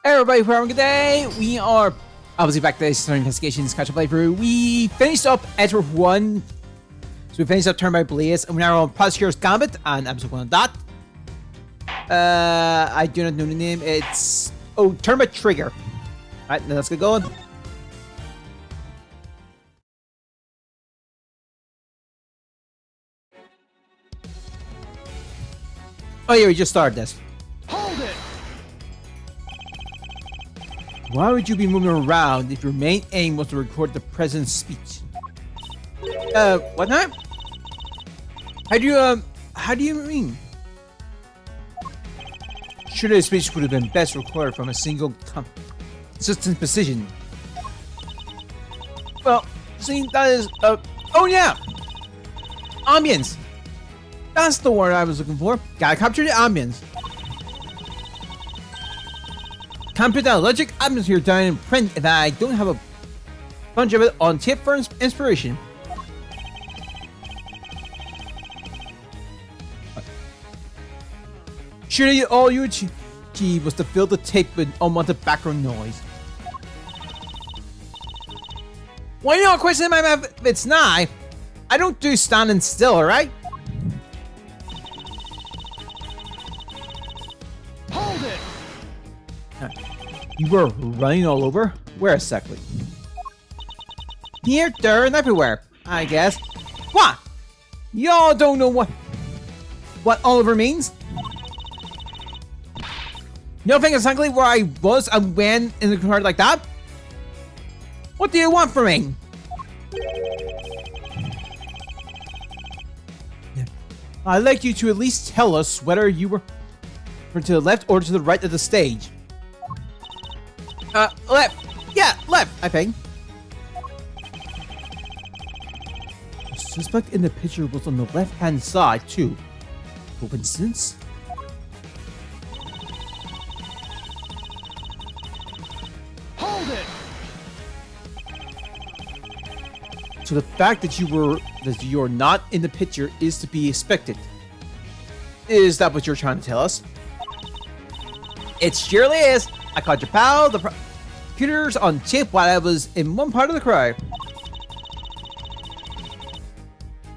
Everybody, we're having a good day. We are obviously back to the Story Investigations catch-up playthrough. We finished up Edgeworth 1. So we finished up Turn by Blaze, and we're now on Prosecutor's Gambit and episode 1 of that. I do not know the name. It's Turn by Trigger. Alright, now let's get going. Oh yeah, we just started this. Hold it! Why would you be moving around if your main aim was to record the president's speech? What now? How do you mean? Surely the speech would have been best recorded from a single consistent position. Well, see, that is, oh yeah! Ambience! That's the word I was looking for. Gotta capture the ambience. Can't put that electric atmosphere down in print if I don't have a bunch of it on tape for inspiration. Surely all you achieved was to fill the tape with unwanted background noise. Why you not questioning my mouth if it's not? I don't do standing still, alright? Hold it! You were running all over? Where exactly? Here, there, and everywhere, I guess. What? Y'all don't know what Oliver means? You don't think exactly where I was and when in the card like that? What do you want from me? I'd like you to at least tell us whether you were to the left or to the right of the stage. Left. Yeah, left, I think. The suspect in the picture was on the left-hand side, too. Coincidence? Hold it! So the fact that you're not in the picture is to be expected. Is that what you're trying to tell us? It surely is. I caught your pal, the computers on chip while I was in one part of the crowd.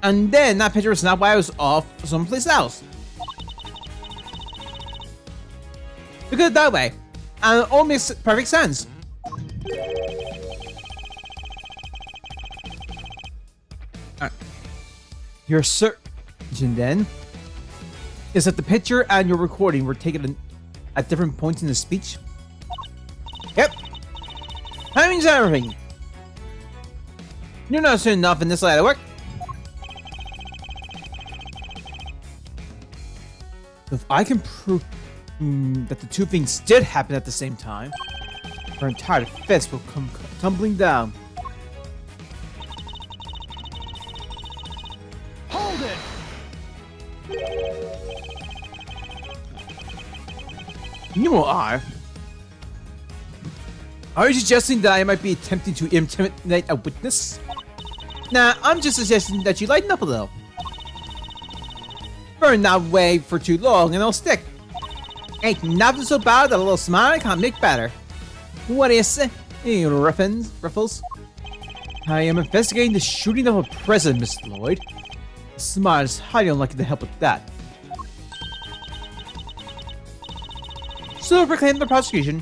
And then that picture was snapped while I was off someplace else. Look at it that way. And it all makes perfect sense. Your assertion then is that the picture and your recording were taken at different points in the speech? Yep. That means everything. You're not soon enough in this line of work. If I can prove that the two things did happen at the same time, our entire defense will come tumbling down. Hold it! You know what? Are you suggesting that I might be attempting to intimidate a witness? Nah, I'm just suggesting that you lighten up a little. Burn that way for too long and it'll stick. Ain't nothing so bad that a little smile can't make better. What do you say, you Ruffles? I am investigating the shooting of a president, Mr. Lloyd. A smile is highly unlikely to help with that. So proclaim the prosecution.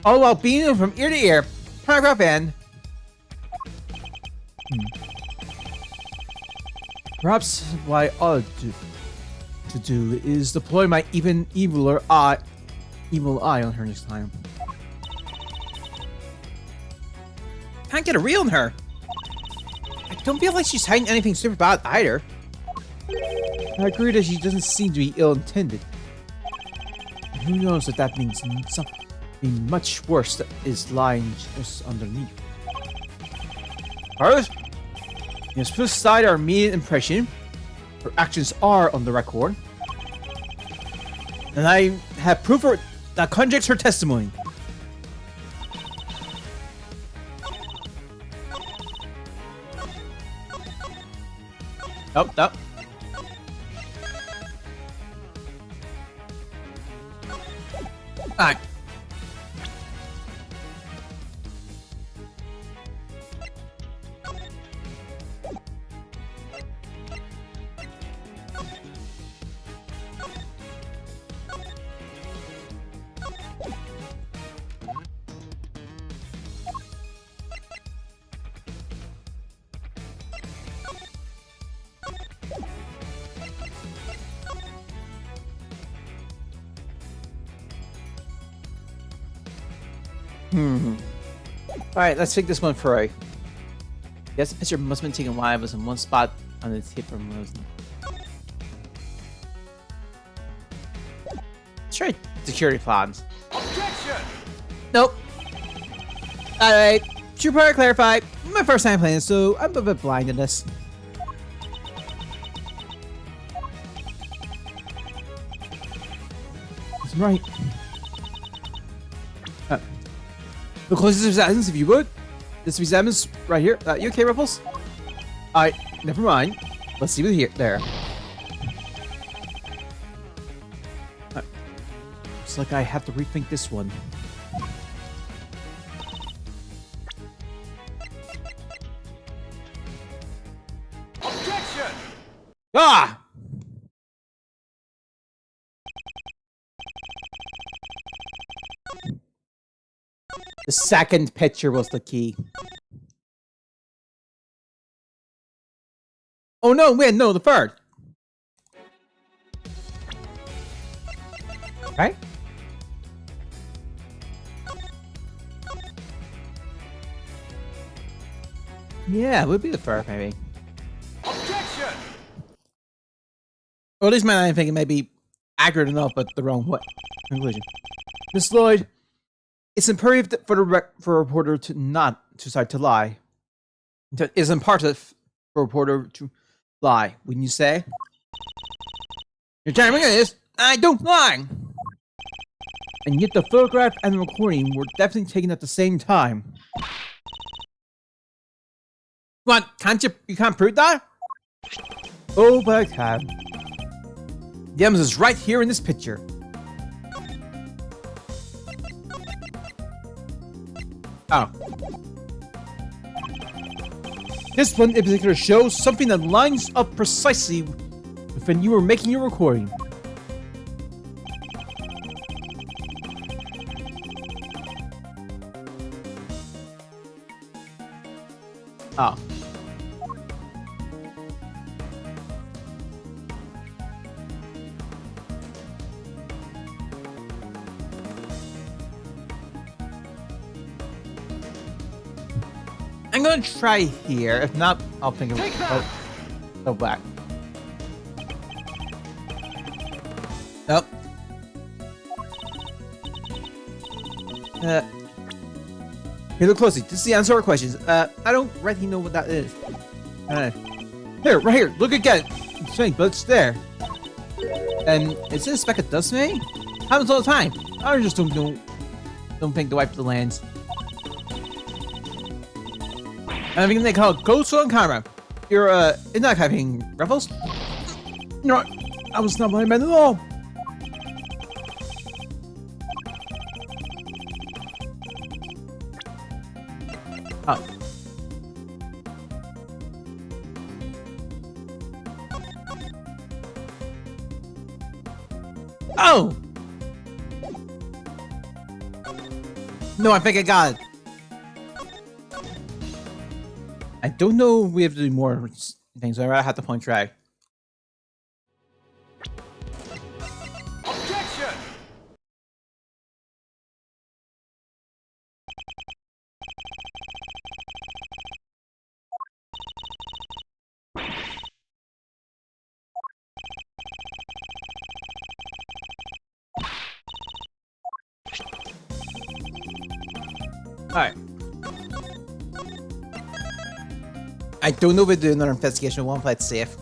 All while being from ear to ear. Paragraph end. Perhaps what I ought to do is deploy my evil eye on her next time. Can't get a reel on her. I don't feel like she's hiding anything super bad either. I agree that she doesn't seem to be ill-intended. Who knows if that means something much worse that is lying just underneath. Alright? Let's put aside our immediate impression. Her actions are on the record. And I have proof that contradicts her testimony. Oh, no. Alright, Alright, let's take this one for a... Yes, the picture must have been taken while I was in one spot on the tip from Rosen. Let's try security plans. Objection! Nope. Alright, should probably clarify. My first time playing, so I'm a bit blind in this. That's right. The closest resistance, if you would. This resistance right here. You okay, Ruffles? Alright, never mind. Let's see what here. There. Looks like I have to rethink this one. Objection! Ah! The second picture was the key. Oh no, wait, no, the third. Right? Yeah, it would be the third, maybe. Objection! Or at least my I think it may be accurate enough, but the wrong way. Conclusion. Miss Lloyd, it's imperative for a reporter to to lie. It's imperative for a reporter to lie. Wouldn't you say? Your timing is, I don't lie. And yet the photograph and the recording were definitely taken at the same time. What? You can't prove that? Oh, but I can. The evidence is right here in this picture. Oh. This one in particular shows something that lines up precisely with when you were making your recording. Oh. I'm gonna try here. If not, I'll think of it. Go back. Nope. Here, look closely. This is the answer to our questions. I don't really know what that is. Here, right here. Look again. It's strange, but it's there. And is it a speck of dust, maybe? Happens all the time. I just don't think to wipe the lands. I think they call it ghost on camera. You're in that having Ruffles? No, I was not what I meant at all. Oh. Oh! No, I think I got it. I don't know if we have to do more things. I have to point track. Objection! Alright. I don't know if we do another investigation. We want to play it safe.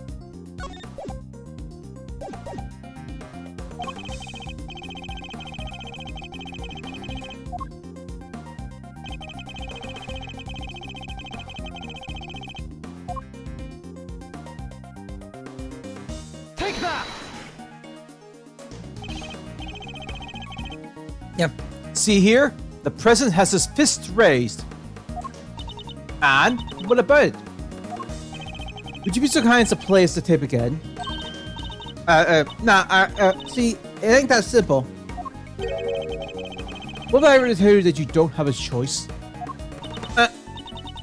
Take that! Yep. See here? The president has his fist raised. And what about it? Would you be so kind as to play us the tape again? See, it ain't that simple. What if I were to tell you that you don't have a choice?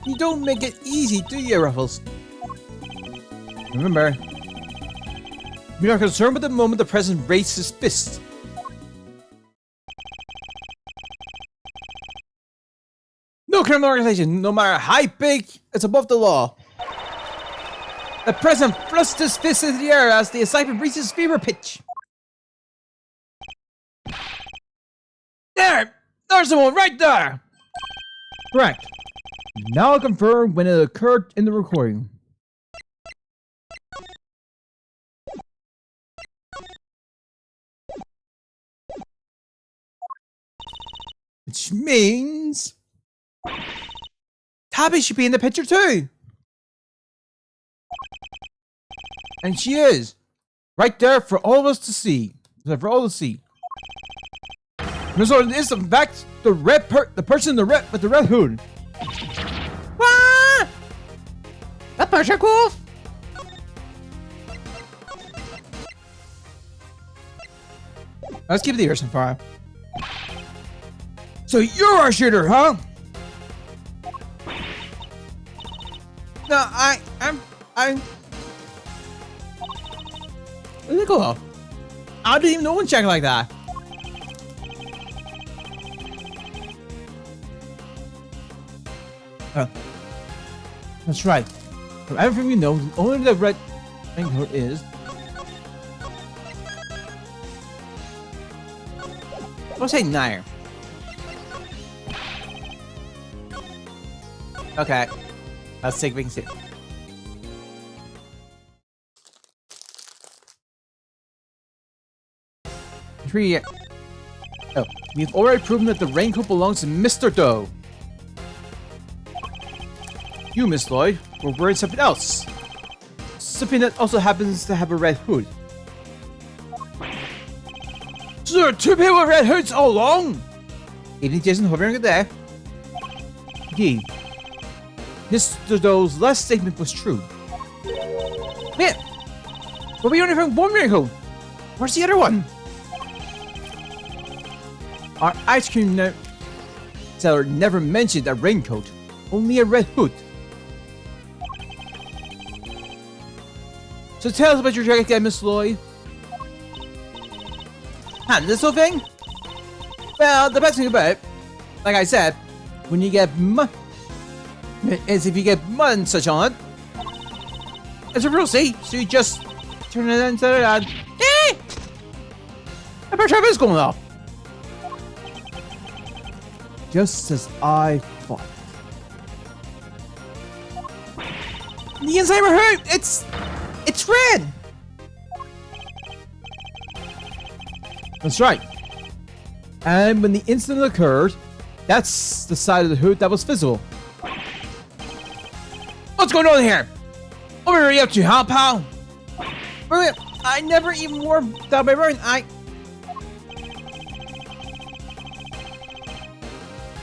You don't make it easy, do you, Ruffles? Remember, you're not concerned with the moment the president raised his fist. criminal organization, no matter how big, it's above the law. The president thrusts his fist into the air as the excitement reaches fever pitch. There! There's the one right there! Correct. Now confirm when it occurred in the recording. Which means Tabby should be in the picture too. And she is. Right there for all of us to see. For all to see. Miss Orton is in fact the the person in the red with the red hood. Ah! That person cool. Let's keep the ears on fire. So you're a shooter, huh? No, I'm. Where'd it go? I didn't even know one check like that. That's right. From everything we know, only the red raincoat is. I'll say Nair. Okay. Let's take things here. Oh, we've already proven that the raincoat belongs to Mr. Doe. You, Miss Lloyd, were wearing something else. Something that also happens to have a red hood. So there are two people with red hoods all along? Evening, Jason. Hope you're having a good day. Indeed. Mr. Doe's last statement was true. Man! But we only found one raincoat. Where's the other one? Our ice cream seller never mentioned a raincoat, only a red hood. So tell us about your jacket again, Miss Lloyd. And this whole thing? Well, the best thing about it, like I said, when you get mud, is if you get mud and such on it, it's a real sea, so you just turn it inside out. Eh! The pressure is going off. Just as I thought. The inside of her hood, it's red. That's right. And when the incident occurred, that's the side of the hood that was visible. What's going on here? What are you up to, huh, pal? Wait, I never even wore that by wearing.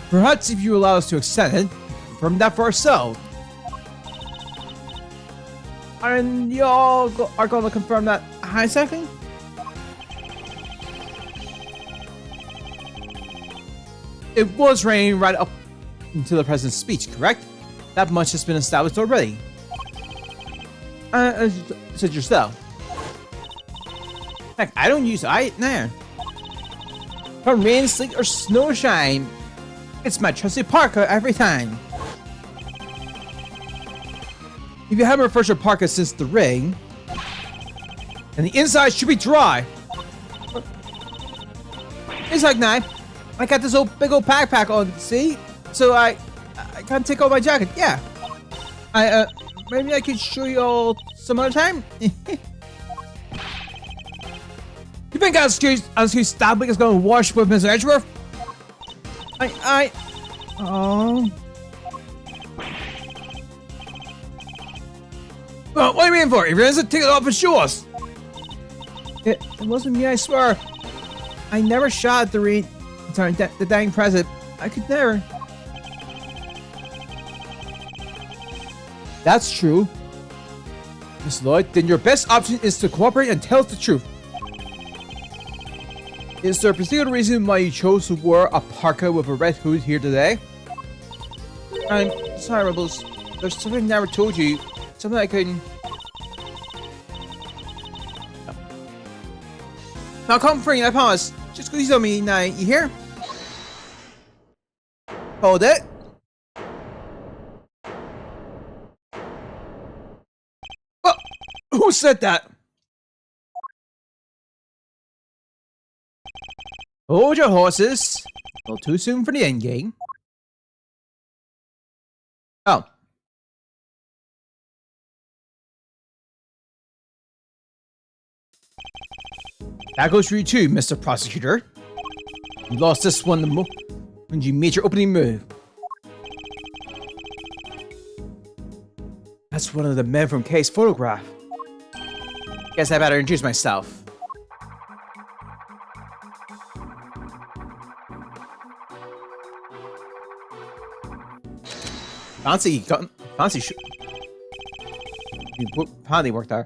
Perhaps if you allow us to extend it, from that for ourselves. And y'all are going to confirm that high second? It was raining right up until the president's speech, correct? That much has been established already. As you said yourself. Heck, I don't use there. From rain, sleet, or snow or shine, it's my trusty parka every time. If you haven't refreshed your parka since the rain, and the inside should be dry. It's like knife. I got this big old backpack on, see? So I can't take off my jacket. Yeah. Maybe I could show you all some other time. You think Askew Stablik is going to wash with Mr. Edgeworth? Oh. Well, what are you waiting for? If you're innocent, take it off and show us. It wasn't me, I swear. I never shot at the dang president. I could never. That's true. Miss Lloyd, then your best option is to cooperate and tell us the truth. Is there a particular reason why you chose to wear a parka with a red hood here today? I'm sorry, Rebels. There's something I never told you. Something I couldn't... Now come free, I promise. Just squeeze on me now, you hear? Hold it. Who said that? Hold your horses. A little too soon for the end game. Oh. That goes for you too, Mr. Prosecutor. You lost this one when you made your opening move. That's one of the men from Kay's photograph. Guess I better introduce myself. Fancy worked there.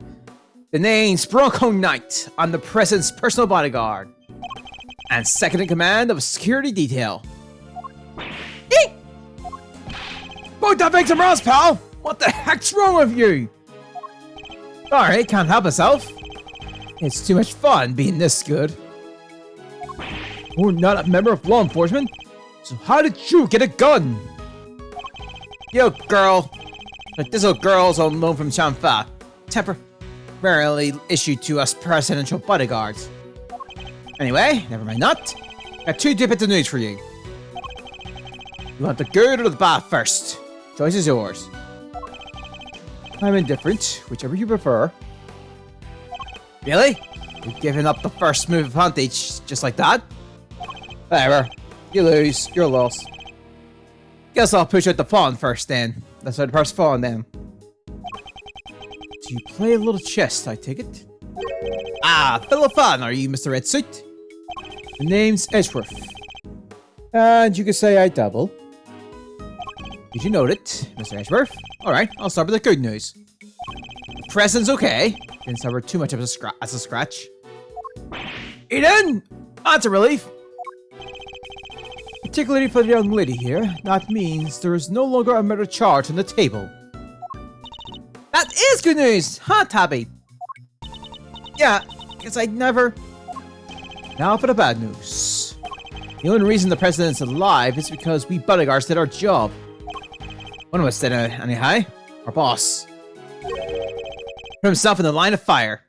The name's Bronco Knight. I'm the president's personal bodyguard. And second in command of a security detail. Eek! Boy, that makes some rounds, pal! What the heck's wrong with you? Sorry, can't help myself. It's too much fun being this good. You're not a member of law enforcement? So how did you get a gun? Yo, girl. But this little girl's on loan from Chanfa. Temporarily issued to us presidential bodyguards. Anyway, never mind that. Got two bits of news for you. You want the good or the bad first? Choice is yours. I'm indifferent, whichever you prefer. Really? You've given up the first move advantage just like that? Whatever. You lose. You're lost. Guess I'll push out the pawn first then. That's how the first pawn then. Do you play a little chess, I take it? Ah, fellow fan, are you Mr. Red Suit? The name's Edgeworth. And you could say I dabble. Did you note it, Mr. Edgeworth? Alright, I'll start with the good news. The present's okay. Didn't suffer too much of a scratch. Eden! That's a relief. Particularly for the young lady here, that means there is no longer a murder charge on the table. That is good news, huh, Tabby? Yeah, because I'd never... Now for the bad news. The only reason the president's alive is because we bodyguards did our job. One of us did, anyhow. Our boss. Put himself in the line of fire.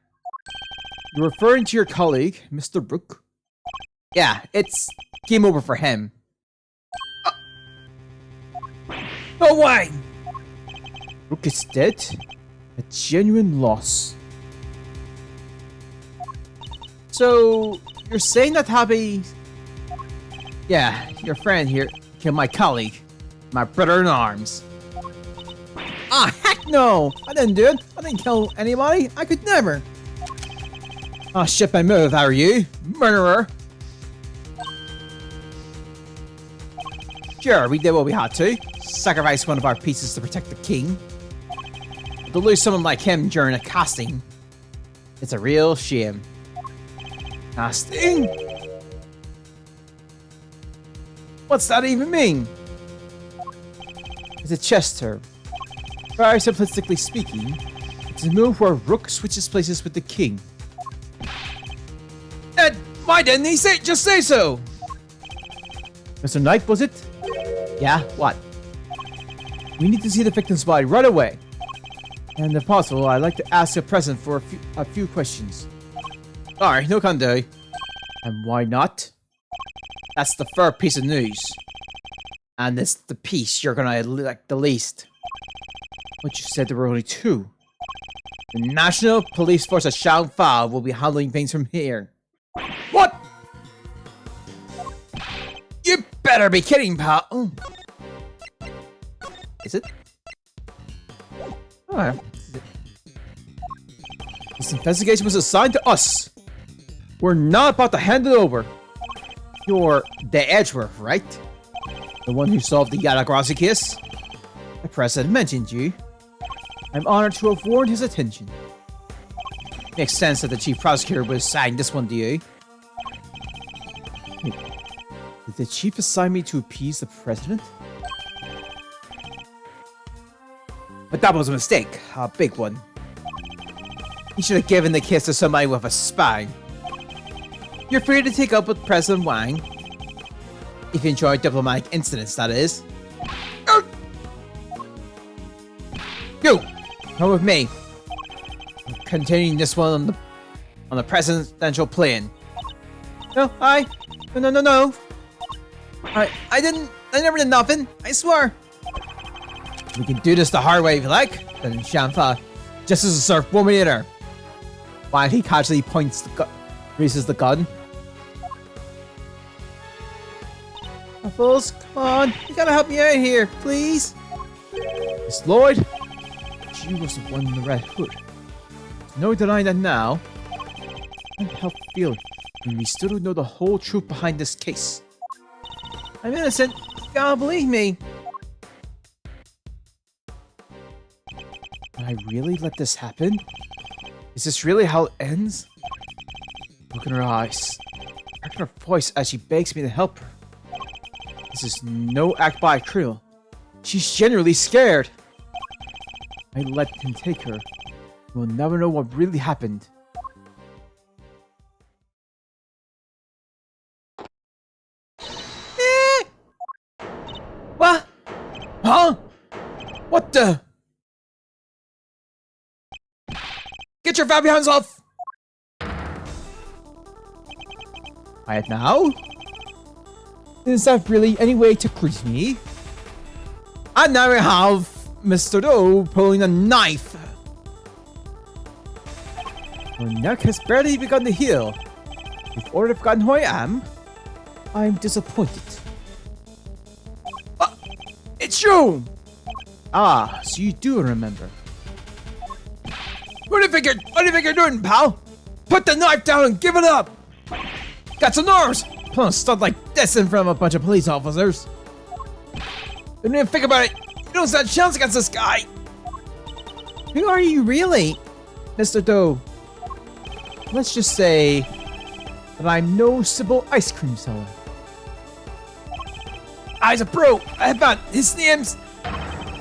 You're referring to your colleague, Mr. Brooke? Yeah, it's game over for him. No way! Brooke is dead? A genuine loss. So, you're saying that Tabby... Yeah, your friend here killed my colleague. My brother-in-arms. Ah, heck no! I didn't do it. I didn't kill anybody. I could never. Ah, shit my move, how are you? Murderer. Sure, we did what we had to. Sacrifice one of our pieces to protect the king. But to lose someone like him during a casting, it's a real shame. Casting? What's that even mean? It's a chess term. Very simplistically speaking, it's a move where Rook switches places with the king. Why didn't he just say so? Mr. Knight, was it? Yeah, what? We need to see the victim's body right away. And if possible, I'd like to ask the president for a few questions. Alright, no can do. And why not? That's the third piece of news. And it's the piece you're gonna like the least. But you said there were only two. The National Police Force of Shangfa will be handling things from here. What? You better be kidding, pal. Oh. Is it? Alright. This investigation was assigned to us. We're not about to hand it over. You're the Edgeworth, right? The one who solved the Yadagrassi case? The president mentioned you. I'm honored to have warned his attention. Makes sense that the chief prosecutor would assign this one to you. Wait, did the chief assign me to appease the president? But that was a mistake. A big one. He should have given the kiss to somebody with a spine. You're free to take up with President Wang. If you enjoy diplomatic incidents, that is. You! Come with me. Continuing this one on the presidential plane. No, no. I never did nothing. I swear. We can do this the hard way if you like. Then Shanfa, just as a sort of formulator. While he casually raises the gun. Ruffles, come on. You gotta help me out here, please. Miss Lloyd, she was the one in the red hood. No denying that now. I help feel when we still don't know the whole truth behind this case. I'm innocent. You gotta believe me. Did I really let this happen? Is this really how it ends? Look in her eyes. Hear her voice as she begs me to help her. This is no act by a criminal. She's genuinely scared. I let him take her. We'll never know what really happened. What? Huh? What the? Get your vampy hands off! Quiet now. Is that really any way to greet me? And now we have Mr. Doe pulling a knife. Your neck has barely begun to heal. You've already forgotten who I am. I'm disappointed. It's you! Ah, so you do remember. What do you think you're doing, pal? Put the knife down and give it up! Got some nerves! Pulling stuff like this in front of a bunch of police officers. Didn't even think about it. You don't stand a chance against this guy. Who are you really, Mr. Doe? Let's just say that I'm no simple ice cream seller. I's a pro. I found his name's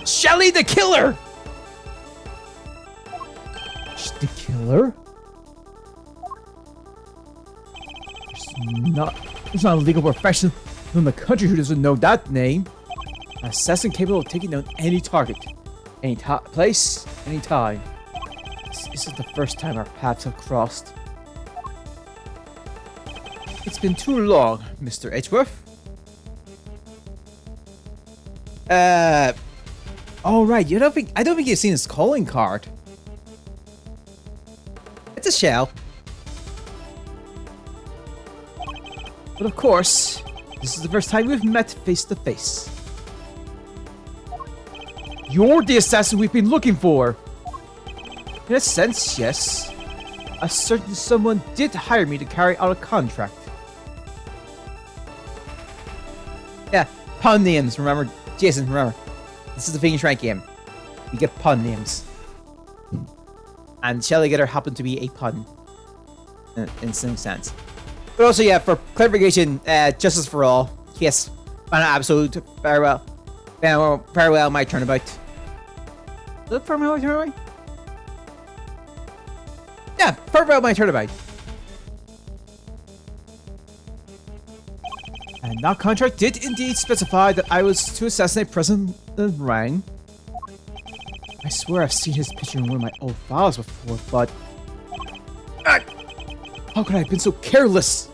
Shelly the Killer. The Killer? There's not a legal profession in the country who doesn't know that name. An assassin capable of taking down any target, any place, any time. This isn't the first time our paths have crossed. It's been too long, Mr. Edgeworth. Oh right, I don't think you've seen his calling card. It's a shell. But of course, this is the first time we've met face to face. You're the assassin we've been looking for. In a sense, yes. A certain someone did hire me to carry out a contract. Yeah, pun names, remember? Jason, remember. This is the Phoenix Rank game. You get pun names. And Shelly Getter happened to be a pun. In some sense. But also, yeah, for clarification, Justice for All. Yes, final absolute. Farewell. Farewell, my turnabout. Is it farewell, my turnabout? Yeah, farewell, my turnabout. And that contract did indeed specify that I was to assassinate President Rang. I swear I've seen his picture in one of my old files before, but... how could I have been so careless?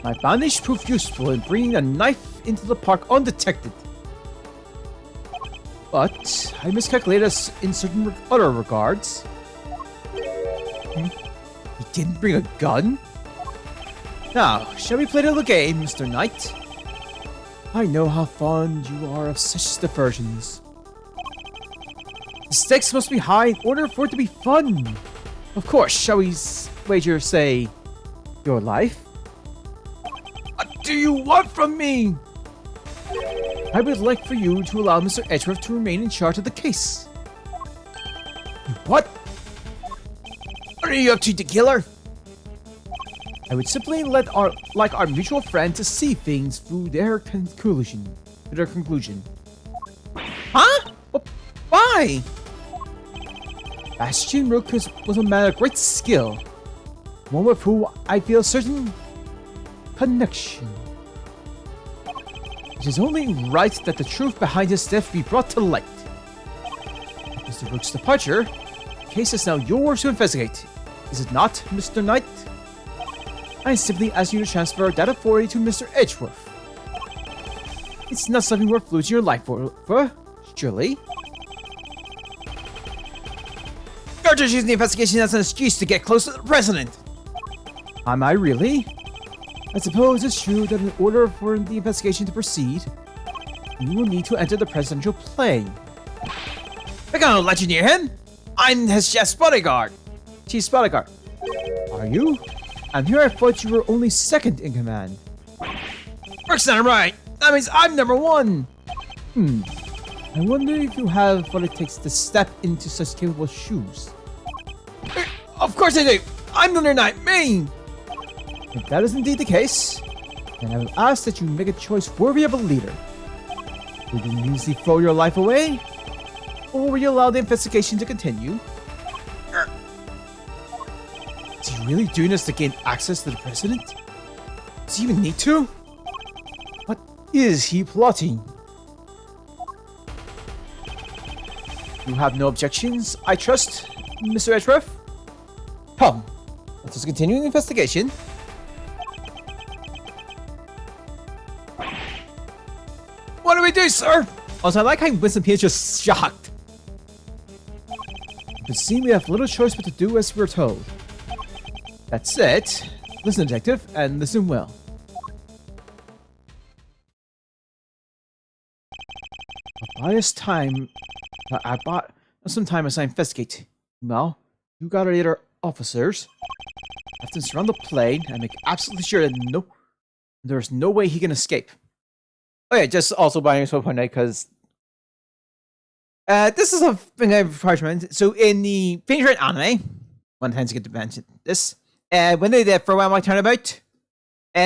My bandage proved useful in bringing a knife into the park undetected. But I miscalculated in certain other regards. He didn't bring a gun? Now, shall we play the little game, Mr. Knight? I know how fond you are of such diversions. The stakes must be high in order for it to be fun. Of course, shall we wager, say, your life? What do you want from me? I would like for you to allow Mr. Edgeworth to remain in charge of the case. What? What are you up to, the killer? I would simply like our mutual friend to see things through their conclusion. Huh? Why? Bastian Rook was a man of great skill. One with whom I feel a certain connection. It is only right that the truth behind his death be brought to light. Mr. Rook's departure case is now yours to investigate. Is it not, Mr. Knight? I simply ask you to transfer that authority to Mr. Edgeworth. It's not something worth losing your life for, surely. You're just using the investigation as an excuse to get close to the president. Am I really? I suppose it's true that in order for the investigation to proceed, you will need to enter the presidential plane. We're gonna let you near him. I'm his chief's bodyguard. Chief's bodyguard. Are you? And here I thought you were only second in command. Works not right. That means I'm number one. I wonder if you have what it takes to step into such capable shoes. Of course I do. I'm the Knight, me. If that is indeed the case, then I will ask that you make a choice worthy of a leader. Will you easily throw your life away? Or will you allow the investigation to continue? Is he really doing this to gain access to the president? Does he even need to? What is he plotting? You have no objections, I trust, Mr. Edgeworth? Come, let us continue the investigation. What do we do, sir? Also, I like how Winston P is just shocked. It would seem we have little choice but to do as we're told. That's it. Listen, detective, and listen well. I bought some time as I investigate. Well, you got our other officers. Have to surround the plane and make absolutely sure that there's no way he can escape. Oh yeah, just also buying a point out because this is a thing I've mentioned. So in the Phoenix Wright anime, one time to get to mention this. When they did for my turnabout,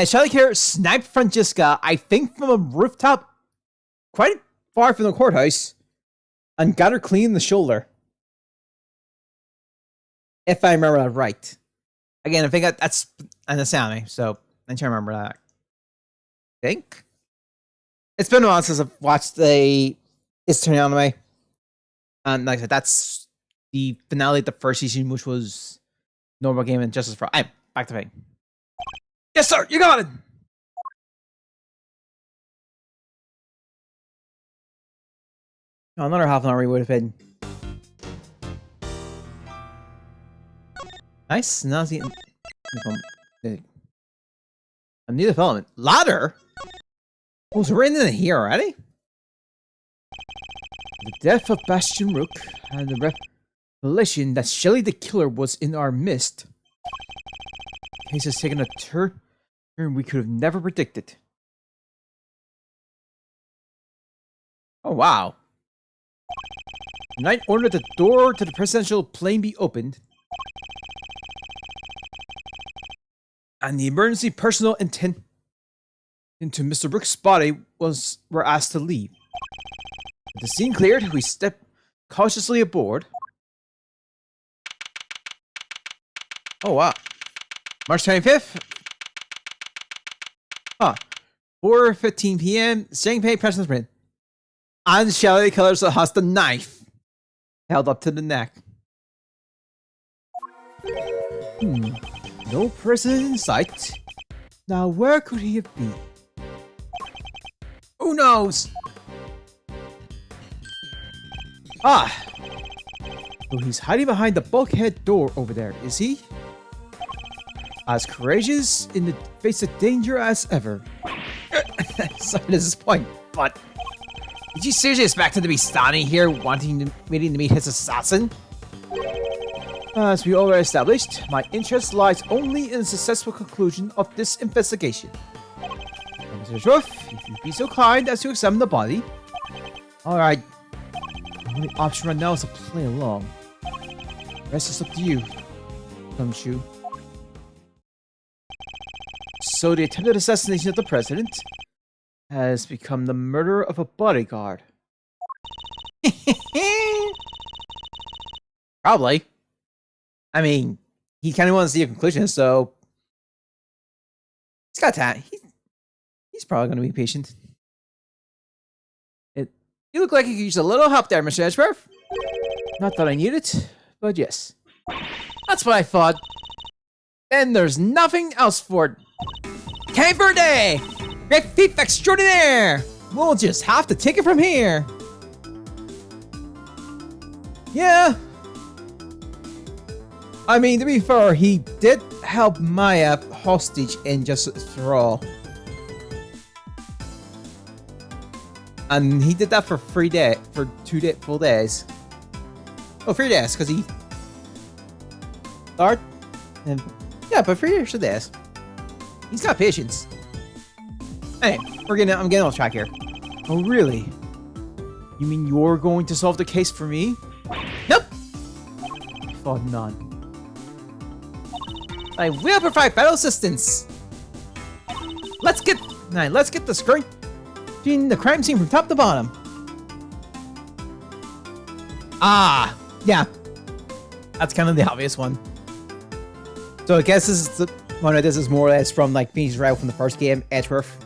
Shelly Care sniped Francesca, I think from a rooftop quite far from the courthouse, and got her clean in the shoulder. If I remember that right. Again, I think that's an anime, so I'm trying to remember that. I think. It's been a while since I've watched the Eastern anime. And like I said, that's the finale of the first season, which was Normal Game and Justice for All. I'm back to paying. Yes, sir, you got it! Oh, another half an hour we would have been. Nice. Now the a new development. Ladder? Oh, so we're in here already? The death of Bastion Rook and the revelation that Shelly the Killer was in our midst. The case has taken a turn we could have never predicted. Oh, wow. The Knight ordered the door to the presidential plane be opened, and the emergency personnel into Mr. Brooks' body were asked to leave. With the scene cleared, we stepped cautiously aboard. Oh wow. March 25th? Huh. 4:15 p.m. Shanghai President's Print. And Shelly Killers has the knife held up to the neck. No president in sight. Now where could he have been? Who knows? Ah! So he's hiding behind the bulkhead door over there, is he? As courageous in the face of danger as ever. Sorry to disappoint, but did you seriously expect him to be standing here waiting to meet his assassin? As we already established, my interest lies only in the successful conclusion of this investigation. Mr. Edgeworth, if you'd be so kind as to examine the body. Alright. The only option right now is to play along. The rest is up to you, Gumshoe. So the attempted assassination of the president has become the murder of a bodyguard. Probably. I mean, he kind of wants to see a conclusion, so he's got time. He's probably going to be patient. You look like you could use a little help there, Mr. Edgeworth. Not that I need it, But yes, that's what I thought. And there's nothing else for it. Cape Verde! Great thief extraordinaire! We'll just have to take it from here. Yeah. I mean, to be fair, he did help Maya hostage in just thrall. And he did that for 3 days, for 2 full days. Oh, 3 days, because he started and yeah, but 3 extra days. He's got patience. Hey, I'm getting off track here. Oh, really? You mean you're going to solve the case for me? Nope. I thought none. I will provide vital assistance. Let's get the screen the crime scene from top to bottom. Ah, yeah. That's kind of the obvious one. So I guess this is more or less from like Phoenix Route from the first game, Edgeworth.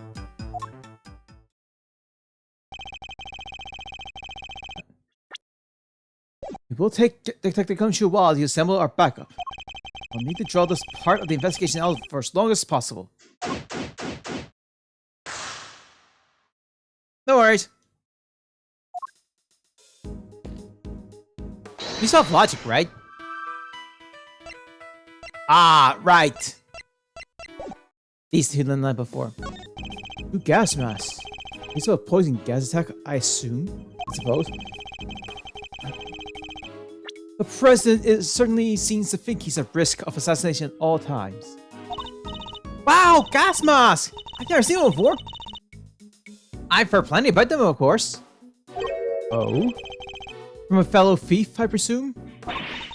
It will take Detective Gumshoe a while to assemble our backup. We'll need to draw this part of the investigation out for as long as possible. No worries. You still have logic, right? Ah, right. These two the night before. 2 gas masks. These are a poison gas attack, I assume. I suppose. The president certainly seems to think he's at risk of assassination at all times. Wow, gas mask! I've never seen one before. I've heard plenty about them, of course. Oh? From a fellow thief, I presume?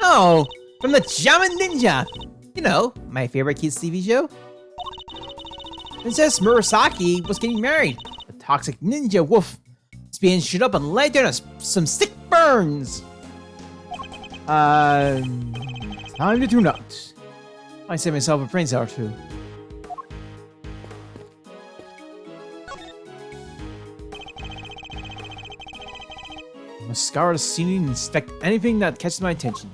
Oh, from the Shaman Ninja! You know, my favorite kids TV show. Princess Murasaki was getting married. The toxic ninja wolf is being shot up and laid down as some sick burns. Time to tune out. I save myself a brain cell or two. I must scour the scene and inspect anything that catches my attention.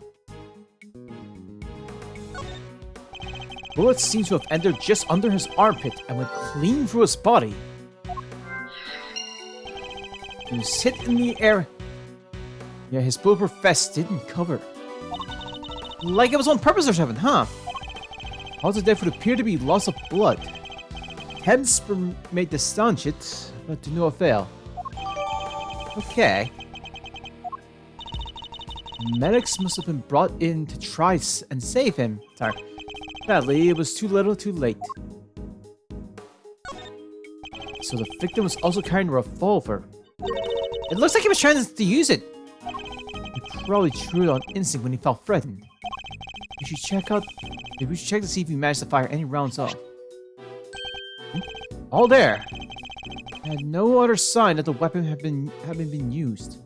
Bullets seem to have entered just under his armpit and went clean through his body. He was hit in the air. Yeah, his bulletproof vest didn't cover. Like it was on purpose or something, huh? Cause of death would appear to be loss of blood. Attempts were made to staunch it, but to no avail. Okay. Medics must have been brought in to try and save him. Sorry. Sadly, it was too little too late. So the victim was also carrying a revolver. It looks like he was trying to use it. He probably threw it on instinct when he felt threatened. We should check to see if he managed to fire any rounds off. All there. I had no other sign that the weapon had been used.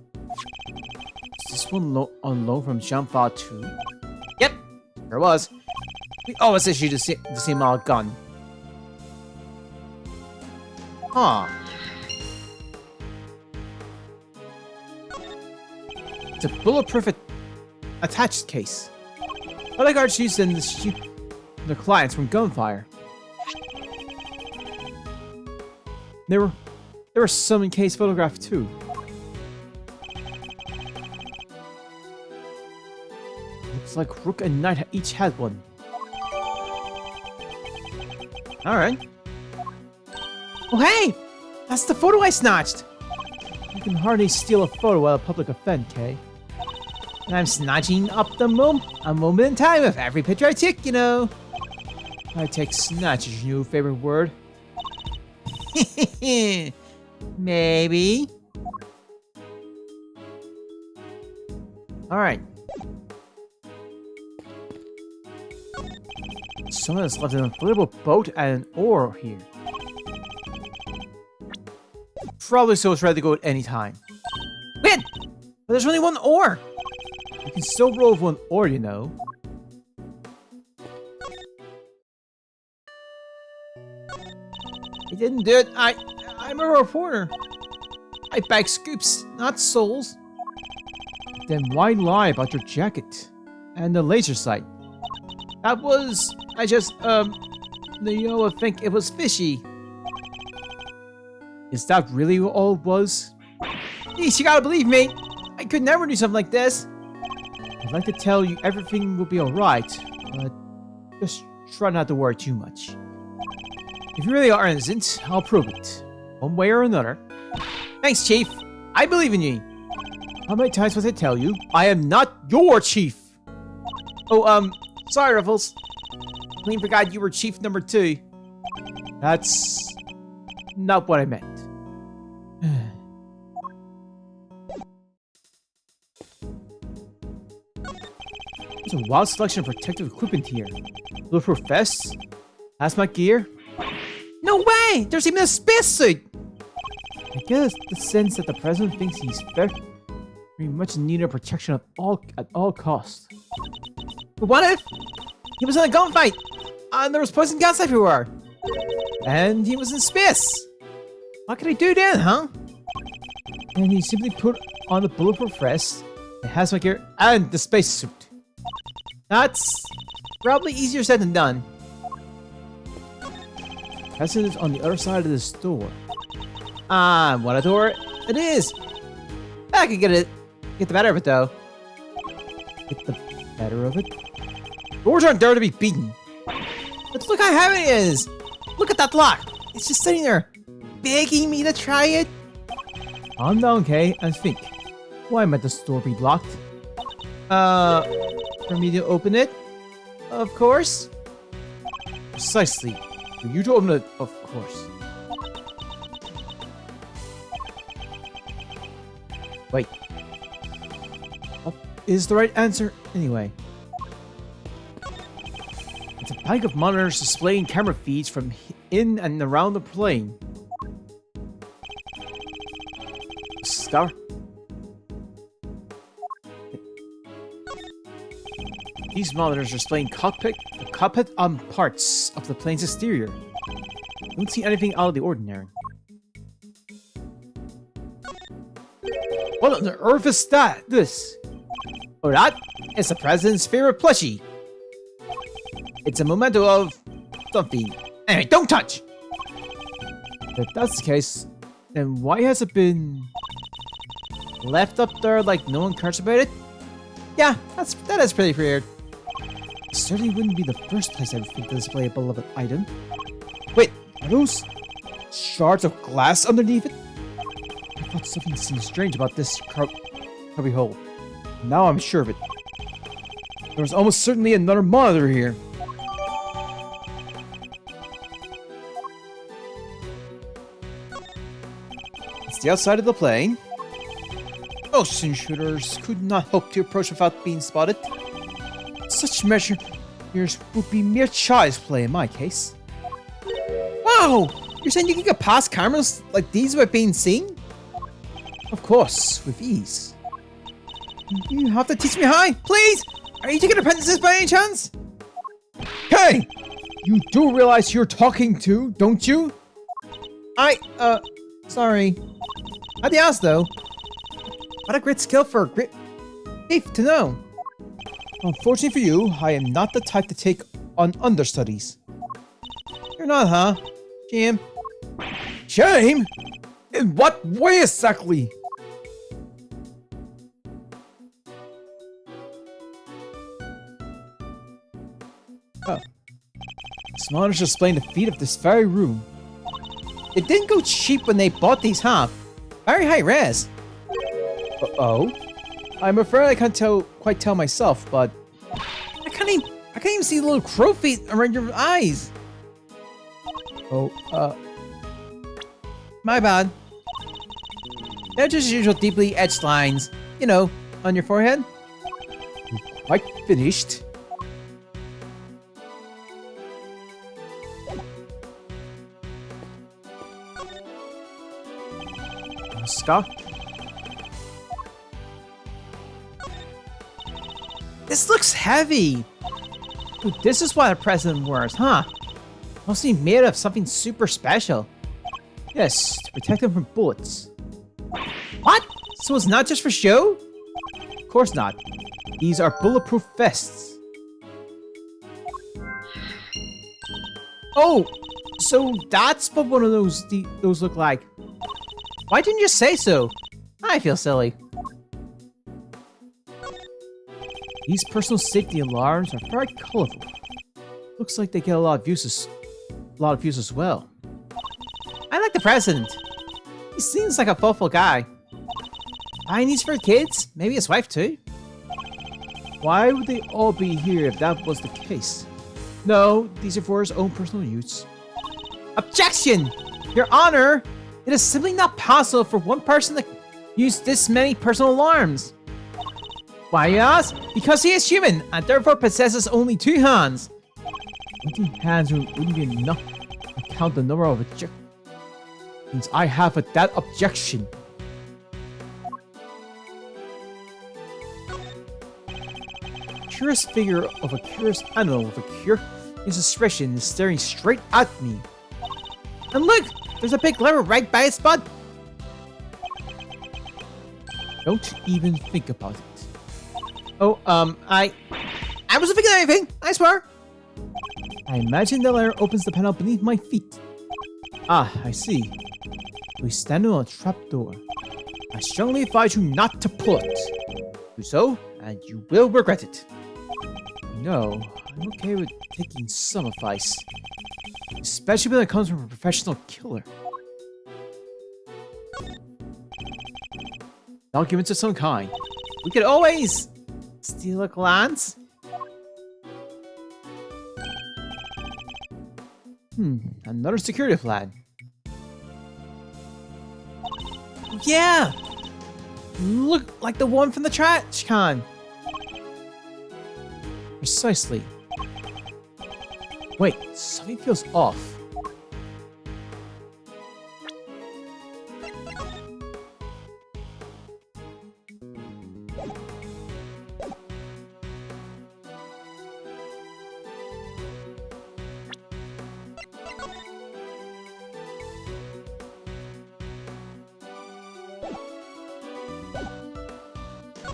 Is this one on loan from Jean-Fa too? Yep, there was. We always issued the same model gun. Huh. It's a bulletproof attached case. Bodyguards used in to shoot their clients from gunfire. There were some in case photographed too. Looks like Rook and Knight each had one. Alright. Oh hey! That's the photo I snatched! You can hardly steal a photo at a public event, Kay. And I'm snatching up a moment in time of every picture I take, you know. I take snatch as your new favorite word. Maybe. Alright. Someone has left an inflatable boat and an oar here. Probably so it's ready to go at any time. Wait! But there's only one oar! You can still roll with one oar, you know. I didn't do it. I'm a reporter. I bag scoops, not souls. Then why lie about your jacket? and the laser sight. That was... I think it was fishy. Is that really all it was? Please, you gotta believe me. I could never do something like this. I'd like to tell you everything will be alright, but just try not to worry too much. If you really are innocent, I'll prove it. One way or another. Thanks, Chief. I believe in you. How many times must I tell you? I am not your chief. Oh, sorry, Ruffles. I clean forgot you were chief number 2. That's not what I meant. There's a wild selection of protective equipment here. Bulletproof vests, hazmat gear. No way! There's even a spacesuit! I get the sense that the president thinks he's very much in need of protection at all costs. But what if he was in a gunfight and there was poison gas everywhere? And he was in space? What could he do then, huh? And he simply put on the bulletproof vest, the hazmat gear, and the spacesuit. That's probably easier said than done. President is on the other side of this door. What a door it is! I can get the better of it though. Get the better of it? Doors aren't there to be beaten. But look how heavy it is! Look at that lock! It's just sitting there, begging me to try it. Calm down, Kay, and think. Why might this door be locked? For me to open it? Of course. Precisely. For you to open it, of course. Wait. What is the right answer anyway? It's a bank of monitors displaying camera feeds from in and around the plane. Scar? These monitors are displaying cockpit parts of the plane's exterior. Don't see anything out of the ordinary. What on the earth is this? Oh, that is the president's favorite plushie. It's a memento of something. Anyway, don't touch! If that's the case, then why has it been left up there like no one cares about it? Yeah, that is pretty weird. It certainly wouldn't be the first place I would think to display a beloved item. Wait, are those shards of glass underneath it? I thought something seemed strange about this cubby hole. Now I'm sure of it. There was almost certainly another monitor here. It's the outside of the plane. Most intruders could not hope to approach without being spotted. Such measures would be mere child's play in my case. Wow! You're saying you can get past cameras like these without being seen? Of course, with ease. You have to teach me how, please! Are you taking apprentices by any chance? Hey! You do realize you're talking to, don't you? Sorry. How'd you ask, though? What a great skill for a great thief to know. Unfortunately for you, I am not the type to take on understudies. You're not, huh? Shame. Shame? In what way exactly? Oh. This monitor's displaying the feed of this very room. It didn't go cheap when they bought these, huh? Very high res. Uh-oh. I'm afraid I can't quite tell myself, but I can't even see the little crow feet around your eyes. Oh, my bad. They're just usual deeply etched lines, you know, on your forehead. Quite finished. Scott? This looks heavy! Dude, this is why the president wears, huh? Must be made of something super special. Yes, to protect him from bullets. What? So it's not just for show? Of course not. These are bulletproof vests. Oh, so that's what one of those look like. Why didn't you say so? I feel silly. These personal safety alarms are very colorful. Looks like they get a lot of views as well. I like the president. He seems like a thoughtful guy. Buying these for kids? Maybe his wife too? Why would they all be here if that was the case? No, these are for his own personal use. Objection! Your Honor! It is simply not possible for one person to use this many personal alarms. Why, you ask? Because he is human, and therefore possesses only 2 hands. 20 hands wouldn't be enough to count the number of objections. Since I have that objection. Curious figure of a curious animal with a curious expression is staring straight at me. And look! There's a big lever right by its butt! Don't even think about it. Oh, I wasn't thinking of anything, I swear! I imagine the lever opens the panel beneath my feet. Ah, I see. We stand on a trapdoor. I strongly advise you not to pull it. Do so, and you will regret it. No, I'm okay with taking some advice. Especially when it comes from a professional killer. Documents of some kind. We could always steal a glance. Another security plan. Yeah! Look like the one from the trash can. Precisely. Wait, something feels off.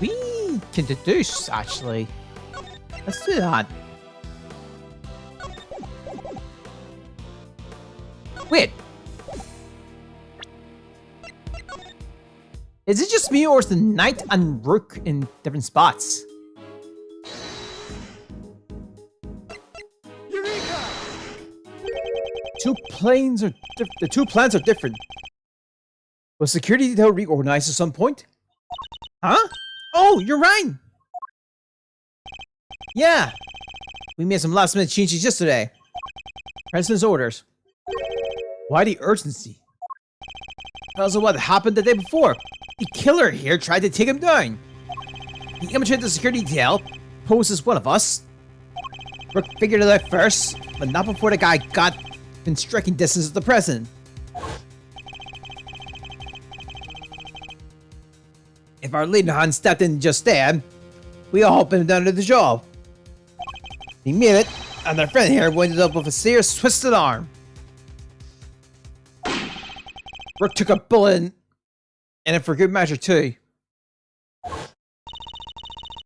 We can deduce, actually. Let's do that. Wait. Is it just me or is the knight and rook in different spots? Eureka! The two plans are different. Was security detail reorganized at some point? Huh? Oh, you're right! Yeah! We made some last minute changes yesterday. President's orders. Why the urgency? Because of what happened the day before. The killer here tried to take him down. He infiltrated the security detail, posed as one of us. Rook figured it out first, but not before the guy got in striking distance of the president. If our leading hand stepped in just then, we all been done to the job. He made it, and their friend here ended up with a serious twisted arm. Rook took a bullet and it for good measure too.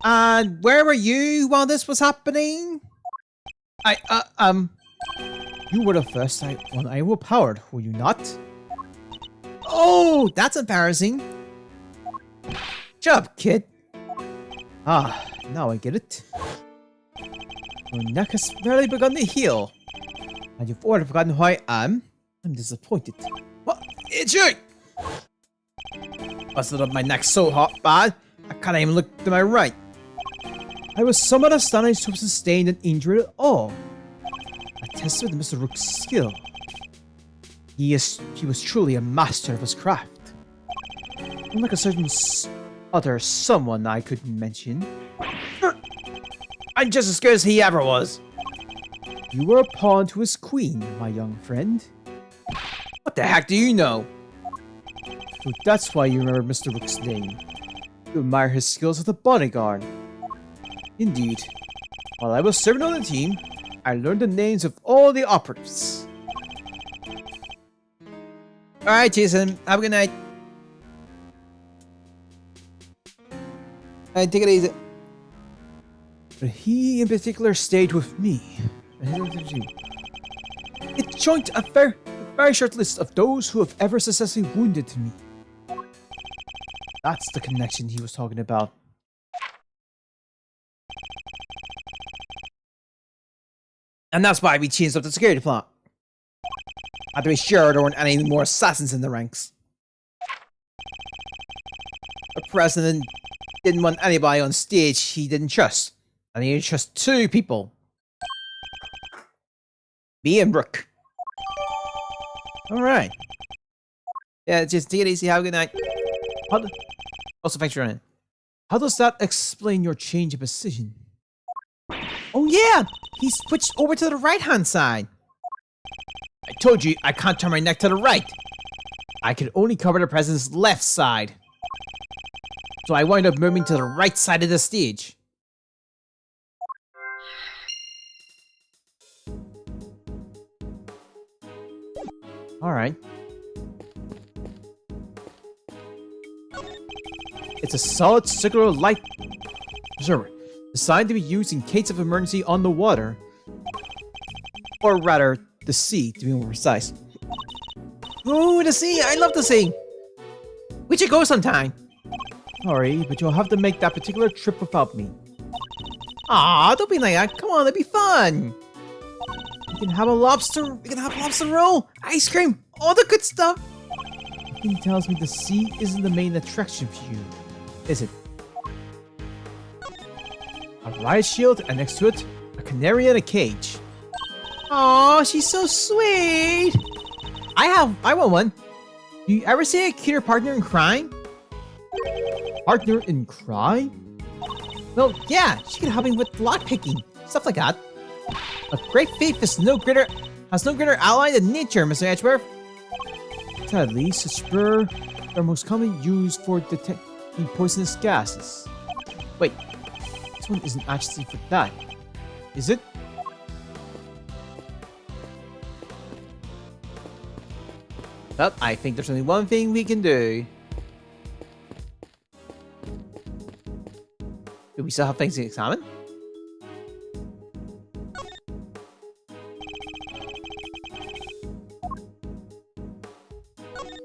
And where were you while this was happening? You were the first one I overpowered, were you not? Oh, that's embarrassing. Shut up, kid. Ah, now I get it. Your neck has barely begun to heal. And you've already forgotten who I am? I'm disappointed. What? It's you! Busted up my neck so hot bad, I can't even look to my right. I was somewhat astonished to have sustained an injury at all. I tested Mr. Rook's skill. He was truly a master of his craft. Unlike a certain other someone I could mention. I'm just as good as he ever was. You were a pawn to his queen, my young friend. What the heck do you know? So that's why you remember Mr. Rook's name. You admire his skills as a bodyguard. Indeed. While I was serving on the team, I learned the names of all the operatives. Alright, Jason. Have a good night. Alright, take it easy. But he in particular stayed with me. It joined a very short list of those who have ever successfully wounded me. That's the connection he was talking about. And that's why we changed up the security plot. Had to be sure there weren't any more assassins in the ranks. The president didn't want anybody on stage he didn't trust. And he trust two people. Me and Brooke. Alright. Yeah, just take it easy. Have a good night. Also, thanks for running. How does that explain your change of position? Oh yeah! He switched over to the right-hand side. I told you I can't turn my neck to the right. I could only cover the president's left side. So I wind up moving to the right side of the stage. Alright. It's a solid circular light preserver, designed to be used in case of emergency on the water. Or rather, the sea, to be more precise. Ooh, the sea! I love the sea! We should go sometime! Sorry, but you'll have to make that particular trip without me. Aw, don't be like that. Come on, it'll be fun! We can have lobster roll, ice cream, all the good stuff! Something tells me the sea isn't the main attraction for you, is it? A riot shield, and next to it, a canary in a cage. Aw, she's so sweet! I want one. Do you ever see a cuter partner in crime? Partner in crime? Well, yeah, she can help me with lockpicking, stuff like that. A great thief has no greater ally than nature, Mr. Edgeworth. Sadly, such spur are most commonly used for detecting poisonous gases. Wait, this one isn't actually for that, is it? Well, I think there's only one thing we can do. Do we still have things to examine?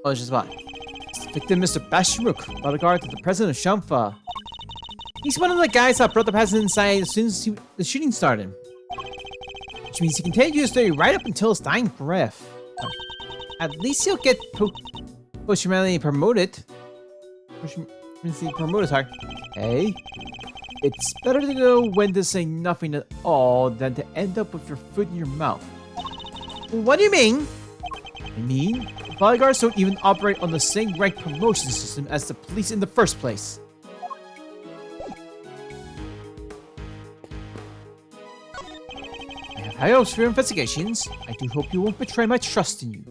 Oh, it's just what? It's the victim, Mr. Bashrook, bodyguard to the president of Shamfa. He's one of the guys that brought the president inside as soon as the shooting started. Which means he continued to stay right up until his dying breath. At least he'll get posthumously promoted. Hey, it's better to know when to say nothing at all than to end up with your foot in your mouth. What do you mean? I mean, the bodyguards don't even operate on the same rank promotion system as the police in the first place. I have high hopes for your investigations. I do hope you won't betray my trust in you.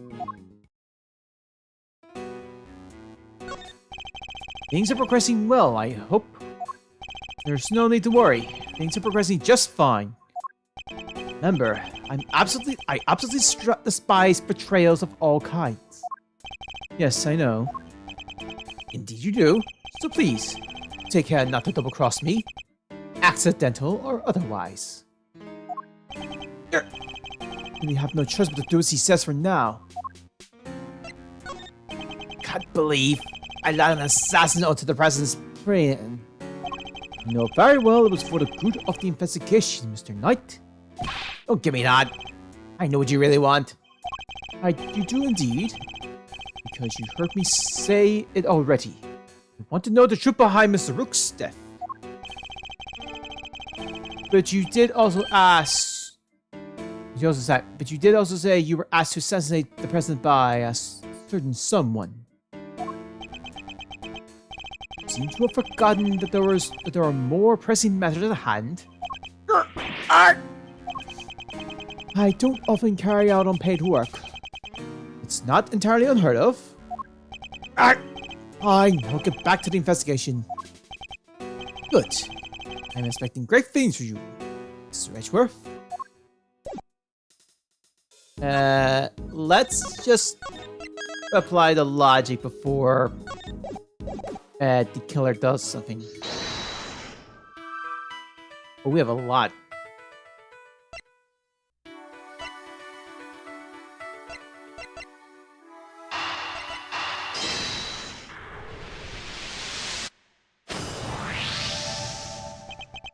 Things are progressing well, I hope. There's no need to worry. Things are progressing just fine. Remember, I absolutely despise betrayals of all kinds. Yes, I know. Indeed you do. So please, take care not to double-cross me. Accidental or otherwise. We have no choice but to do as he says for now. Can't believe I allowed an assassin onto the president's brain. You know very well it was for the good of the investigation, Mr. Knight. Don't give me that. I know what you really want. You do indeed. Because you heard me say it already. You want to know the truth behind Mr. Rook's death. But you did also ask... But you did also say you were asked to assassinate the president by a certain someone. Seem to have forgotten that there are more pressing matters at hand. I don't often carry out unpaid work. It's not entirely unheard of. Fine, I'll get back to the investigation. Good. I'm expecting great things for you, Mr. Edgeworth. Let's just apply the logic before the killer does something. Oh, we have a lot.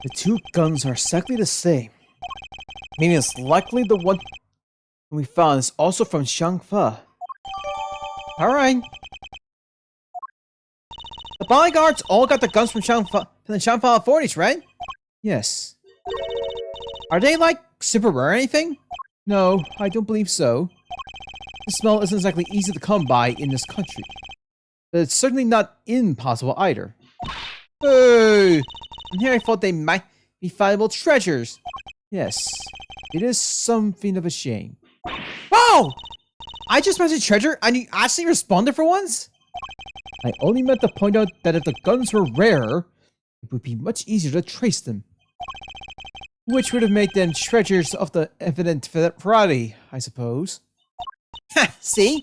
The two guns are exactly the same. Meaning it's likely the one we found is also from Xiangfa. Alright. The bodyguards all got the guns from the Xiangfa authorities, right? Yes. Are they like super rare or anything? No, I don't believe so. The smell isn't exactly easy to come by in this country. But it's certainly not impossible either. Hey! And here I thought they might be valuable treasures. Yes, it is something of a shame. Whoa! I just mentioned treasure and you actually responded for once? I only meant to point out that if the guns were rarer, it would be much easier to trace them. Which would have made them treasures of the evident variety, I suppose. Ha! See?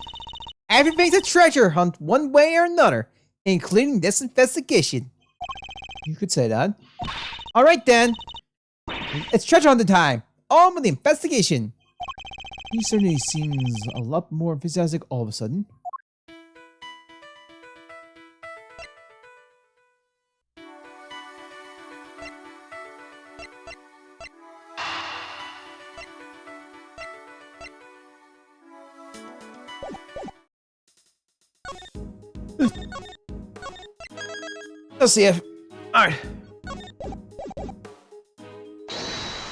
Everything's a treasure hunt one way or another, including this investigation. You could say that. Alright then. It's treasure hunting time. On with the investigation. He certainly seems a lot more enthusiastic all of a sudden. Let's see if... Alright.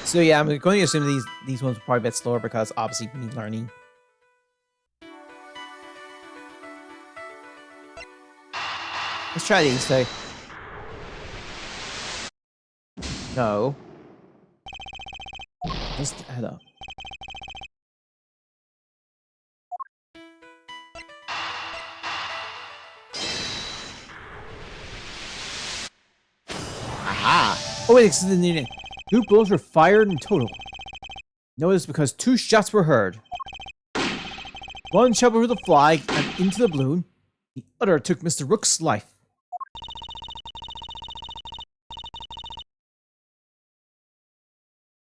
So yeah, I'm going to assume these ones are probably a bit slower because obviously we need learning. Let's try these, so... No. Let's add up. Aha! Oh wait, this is the new name. 2 bullets were fired in total. Notice because 2 shots were heard. One shot through the flag and into the balloon. The other took Mr. Rook's life.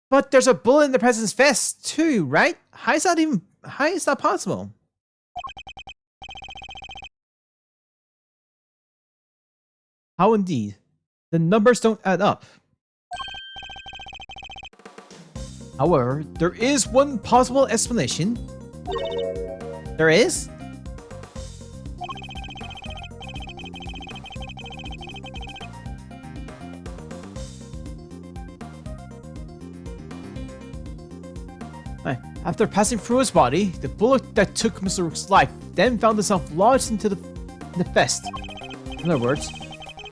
But there's a bullet in the president's vest too, right? How is that possible? How indeed? The numbers don't add up. However, there is one possible explanation. There is? After passing through his body, the bullet that took Mr. Rook's life then found itself lodged into the vest. In other words,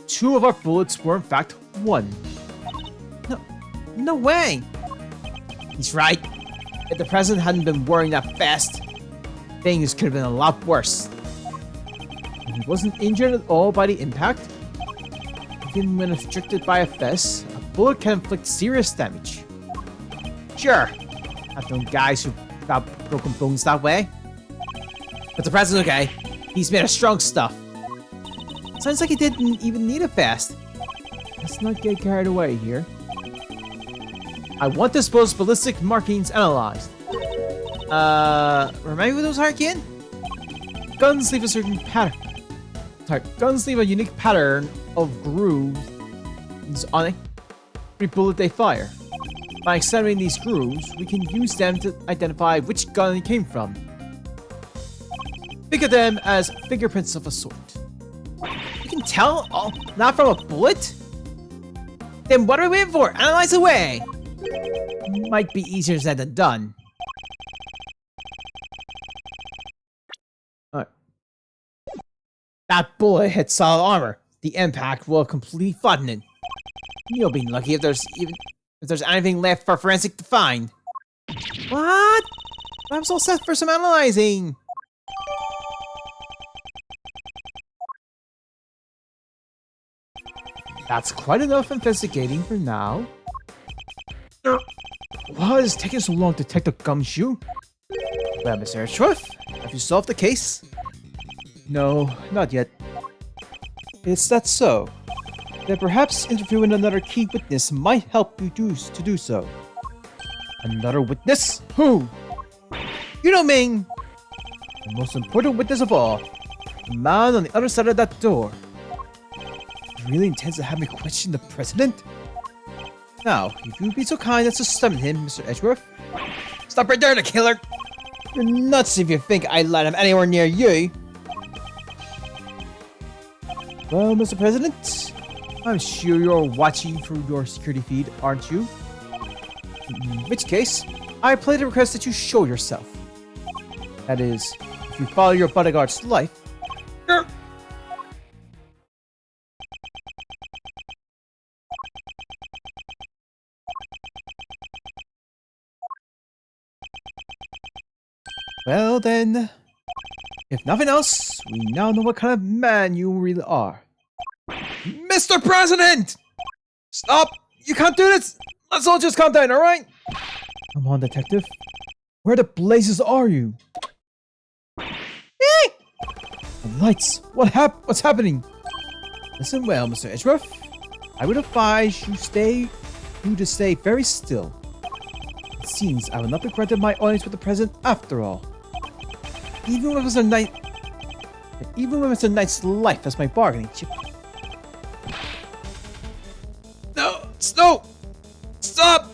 2 of our bullets were in fact 1. No way! He's right. If the president hadn't been wearing that vest, things could have been a lot worse. He wasn't injured at all by the impact. Even when restricted by a vest, a bullet can inflict serious damage. Sure, I've known guys who got broken bones that way. But the president, okay, he's made of strong stuff. Sounds like he didn't even need a vest. Let's not get carried away here. I want this boat's ballistic markings analyzed. Remind me what those are again? Guns leave a certain pattern. Sorry, guns leave a unique pattern of grooves on every bullet they fire. By examining these grooves, we can use them to identify which gun it came from. Think of them as fingerprints of a sort. You can tell? Oh, not from a bullet? Then what are we waiting for? Analyze away! Might be easier said than done. Alright. That bullet hit solid armor. The impact will completely flatten it. You'll be lucky if there's anything left for forensic to find. What? I'm so set for some analyzing. That's quite enough investigating for now. Why is it taking so long to detect the gumshoe? Well, Mr. Ashworth, have you solved the case? No, not yet. Is that so? that perhaps interviewing another key witness might help you to do so. Another witness? Who? You know Ming! The most important witness of all. The man on the other side of that door. He really intends to have me question the president? Now, if you'd be so kind as to summon him, Mr. Edgeworth. Stop right there, the killer! You're nuts if you think I'd let him anywhere near you. Well, Mr. President, I'm sure you're watching through your security feed, aren't you? In which case, I politely request that you show yourself. That is, if you follow your bodyguard's life. Well then, if nothing else, we now know what kind of man you really are. Mr. President! Stop! You can't do this! Let's all just calm down, alright? Come on, detective. Where the blazes are you? The lights! What's happening? Listen well, Mr. Edgeworth. I would advise you to stay very still. It seems I will not be granted my audience with the president after all. Even with Mr. Knight's life as my bargaining chip. No! Stop!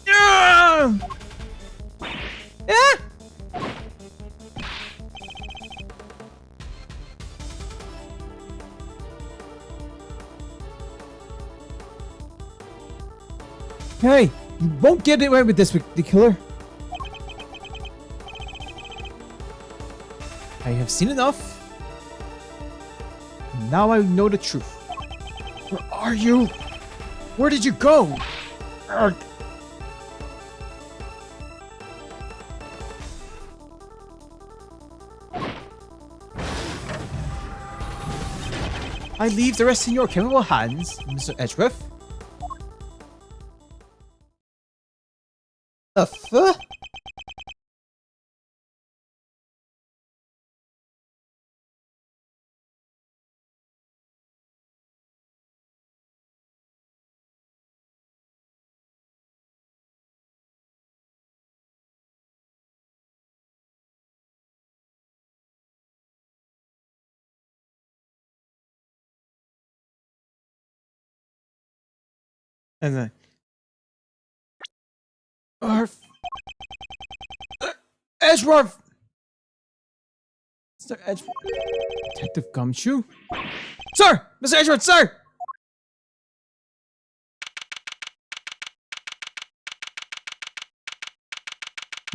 Yeah! Hey, you won't get away with this, the killer. I have seen enough. Now I know the truth. Where are you? Where did you go? Arrgh. I leave the rest in your capable hands, Mr. Edgeworth. The fuck? And then Edgeworth! Mr. Edgeworth. Detective Gumshoe? Sir! Mr. Edgeworth, sir!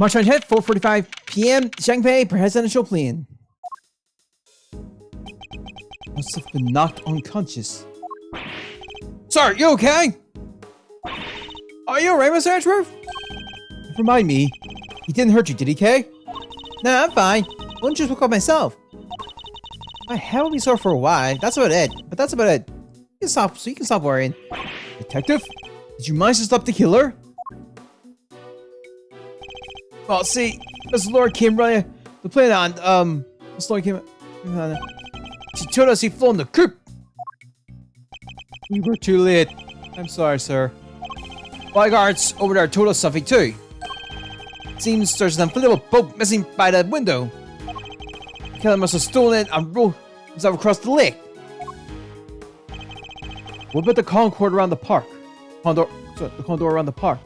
March 25th, 4:45 p.m. Shanghai Presidential Plane. Must have been knocked unconscious. Sir, you okay? Are you alright, Mr. Edgeworth? Remind me, he didn't hurt you, did he, Kay? Nah, I'm fine. I only just woke up myself. My head will be sore for a while. That's about it. But that's about it. You can stop worrying. Detective, did you manage to stop the killer? Well, see, Mr. Lord came running the plane on. Mr. Lord came. She told us he flew in the coop. We were too late. I'm sorry, sir. Bodyguards over there told us something too. Seems there's an inflatable boat missing by the window. The killer must have stolen it and rowed himself across the lake. What about the Concorde around the park? The Condor around the park.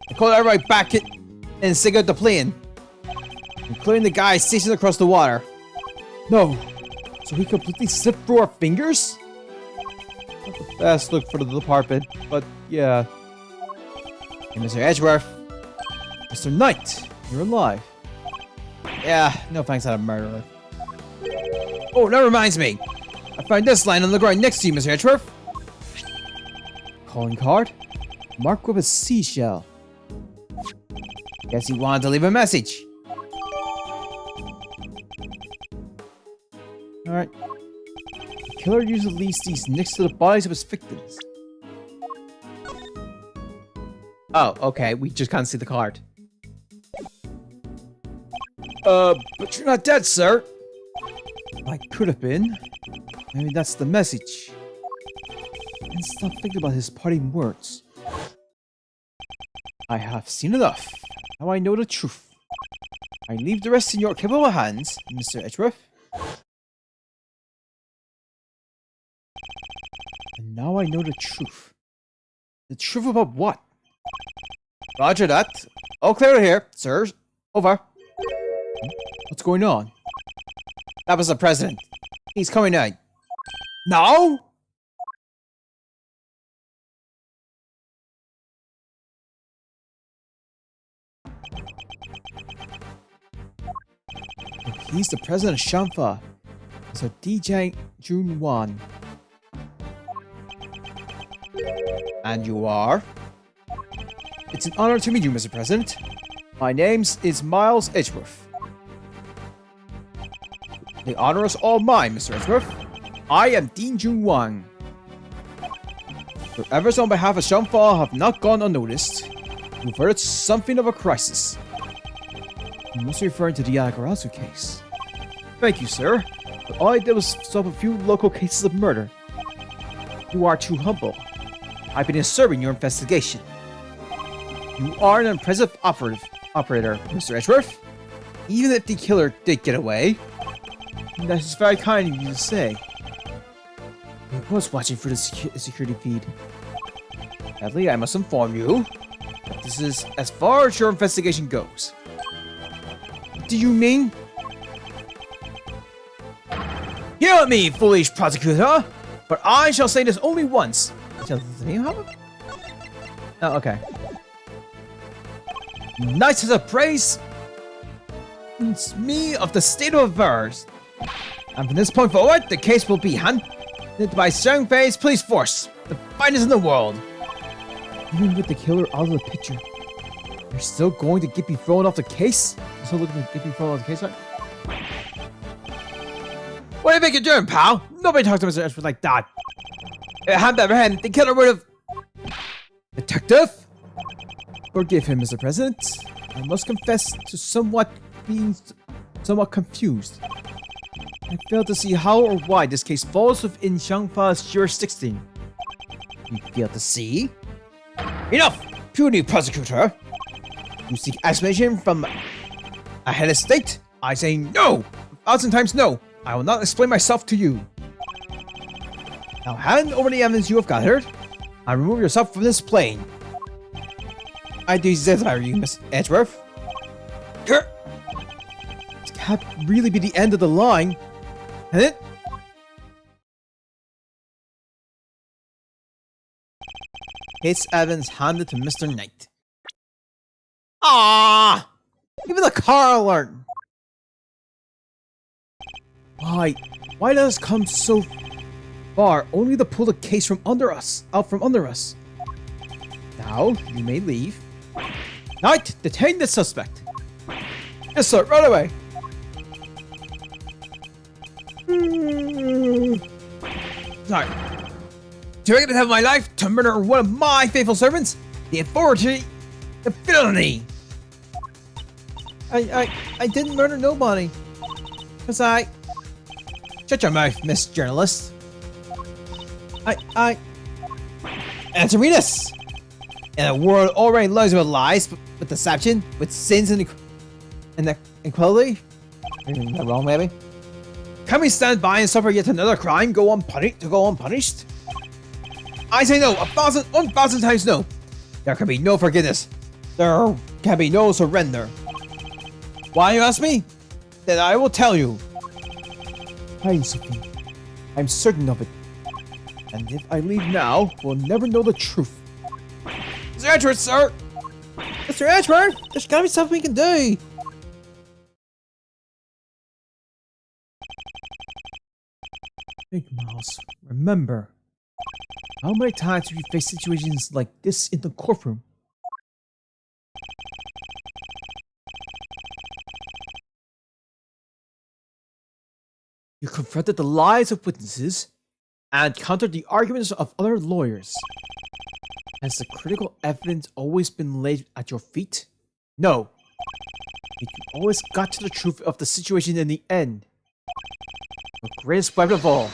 I called everybody back and stick out the plane, including the guy stationed across the water. No, so he completely slipped through our fingers? Not the best look for the department, but yeah. Hey, Mr. Edgeworth. Mr. Knight, you're alive. Yeah, no thanks, I'm a murderer. Oh, that reminds me. I found this line on the ground next to you, Mr. Edgeworth. Calling card? Marked with a seashell. Guess he wanted to leave a message. Alright. The killer usually leaves these next to the bodies of his victims. Oh, okay, we just can't see the card. But you're not dead, sir. I could have been. Maybe that's the message. And stop thinking about his parting words. I have seen enough. Now I know the truth. I leave the rest in your capable hands, Mr. Edgeworth. And now I know the truth. The truth about what? Roger that. All clear here, sir. Over. What's going on? That was the president. He's coming out. Now? He's the president of Shanfa. So DJ Jun Wan. And you are? It's an honor to meet you, Mr. President. My name is Miles Edgeworth. The honor is all mine, Mr. Edgeworth. I am Dean Jun Wan. Your efforts on behalf of Shanfa have not gone unnoticed. You've heard something of a crisis. You must be referring to the Yagarazu case. Thank you, sir. But all I did was solve a few local cases of murder. You are too humble. I've been serving your investigation. You are an impressive operator, Mr. Edgeworth. Even if the killer did get away. That is very kind of you to say. I was watching for the security feed. Sadly, I must inform you that this is as far as your investigation goes. What do you mean? Hear me, foolish prosecutor! But I shall say this only once. Oh, okay. Nice as a praise me of the state of affairs. And from this point forward, the case will be handled by Xiangfei's police force, the finest in the world. Even with the killer out of the picture, you're still going to get me thrown off the case? You're still looking to get me thrown off the case, right? What do you think you're doing, pal? Nobody talks to Mr. Edgeworth like that. Hand that hand, the killer would have... Detective? Forgive him, Mr. President. I must confess to being somewhat confused. I fail to see how or why this case falls within Xiangfa's jurisdiction. You fail to see? Enough, puny prosecutor! You seek explanation from a head of state? I say no! 1,000 times no! I will not explain myself to you. Now hand over the evidence you have gathered, and remove yourself from this plane. I desire you, Miss Edgeworth. This can't really be the end of the line, can it? Case evidence handed to Mr. Knight. Ah! Even the car alert! Why does it come so far only to pull the case from out from under us? Now, you may leave. Knight, detain the suspect. Yes, sir, right away. Sorry. Do you reckon to have my life to murder one of my faithful servants? The authority, the villainy. I didn't murder nobody. Cause I... Shut your mouth, Miss Journalist. Answer me this! In a world already loaded with lies, with deception, with sins and inequality? Am I wrong, maybe? Can we stand by and suffer yet another crime go unpunished? I say no, 1,000 times no. There can be no forgiveness. There can be no surrender. Why, you ask me? Then I will tell you. Hi, Sophie. I'm certain of it. And if I leave now, we'll never know the truth. Mr. Edgeworth, sir! Mr. Edgeworth! There's gotta be something we can do! Big Mouse, remember. How many times have you faced situations like this in the courtroom? You confronted the lies of witnesses and countered the arguments of other lawyers. Has the critical evidence always been laid at your feet? No. Yet you always got to the truth of the situation in the end. The greatest weapon of all,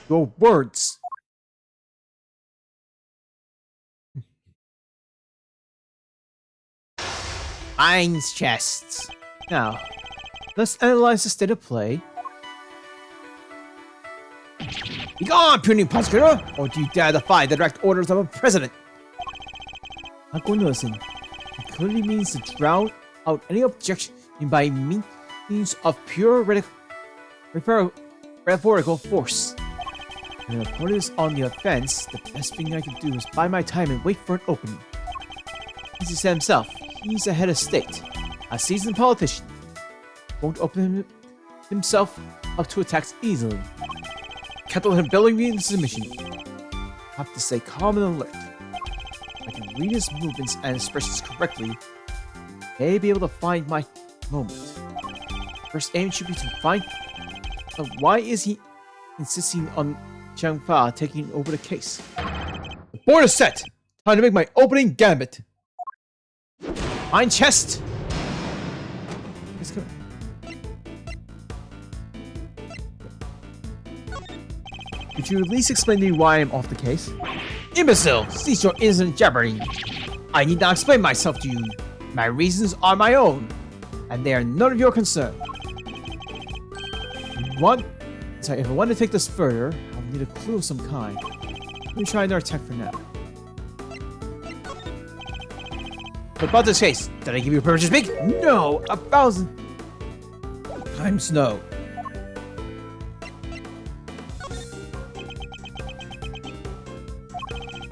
Your words. Mind's chests. Now, let's analyze the state of play. Be gone, puny prosecutor! Or do you dare defy the direct orders of a president? I'm going to listen. It clearly means to drown out any objection by means of pure rhetorical force. When the party is on the offense, the best thing I can do is buy my time and wait for an opening. As he said himself, he's a head of state, a seasoned politician. Won't open himself up to attacks easily. Can't let him billing me into submission. Have to stay calm and alert. If I can read his movements and expressions correctly, may be able to find my moment. First aim should be to find why is he insisting on Chang Fa taking over the case. The board is set. Time to make my opening gambit. Mind chest. Let's go. Could you at least explain to me why I'm off the case? Imbecile! Cease your innocent jabbering! I need not explain myself to you. My reasons are my own, and they are none of your concern. If I want to take this further, I'll need a clue of some kind. Let me try another attack for now. But about this case, did I give you permission to speak? No! 1,000 times no.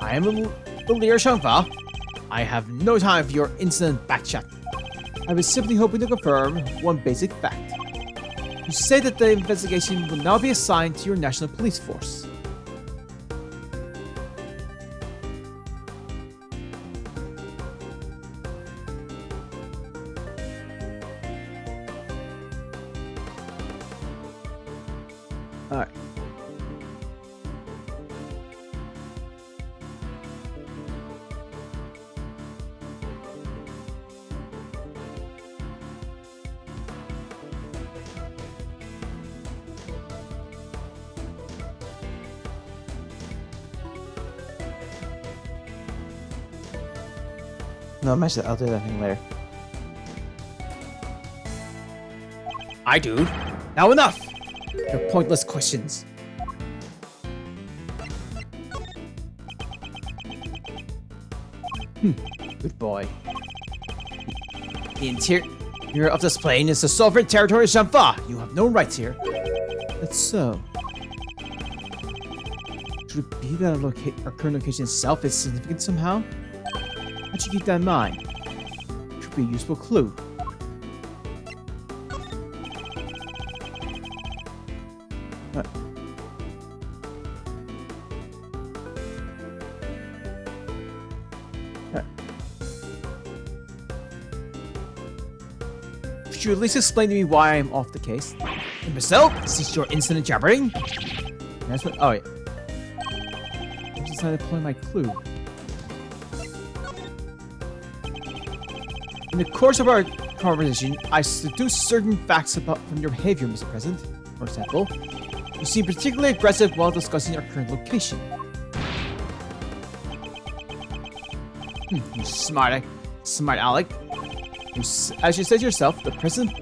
I am the leader Shangfa. I have no time for your incident backchat. I was simply hoping to confirm one basic fact. You say that the investigation will now be assigned to your national police force. Alright. No, I'll do that thing later. I do. Now enough! Your pointless questions. Good boy. The interior of this plane is the sovereign territory of Shanfa. You have no rights here. That's so. Should it be that our current location itself is significant somehow? How'd you keep that in mind? Could be a useful clue. Could you at least explain to me why I'm off the case? Imbecile, cease your incident jabbering. That's what. Oh yeah. I just decided to play my clue. In the course of our conversation, I deduced certain facts from your behavior, Mr. President. For example, you seem particularly aggressive while discussing our current location. You smart aleck. As you said yourself, the present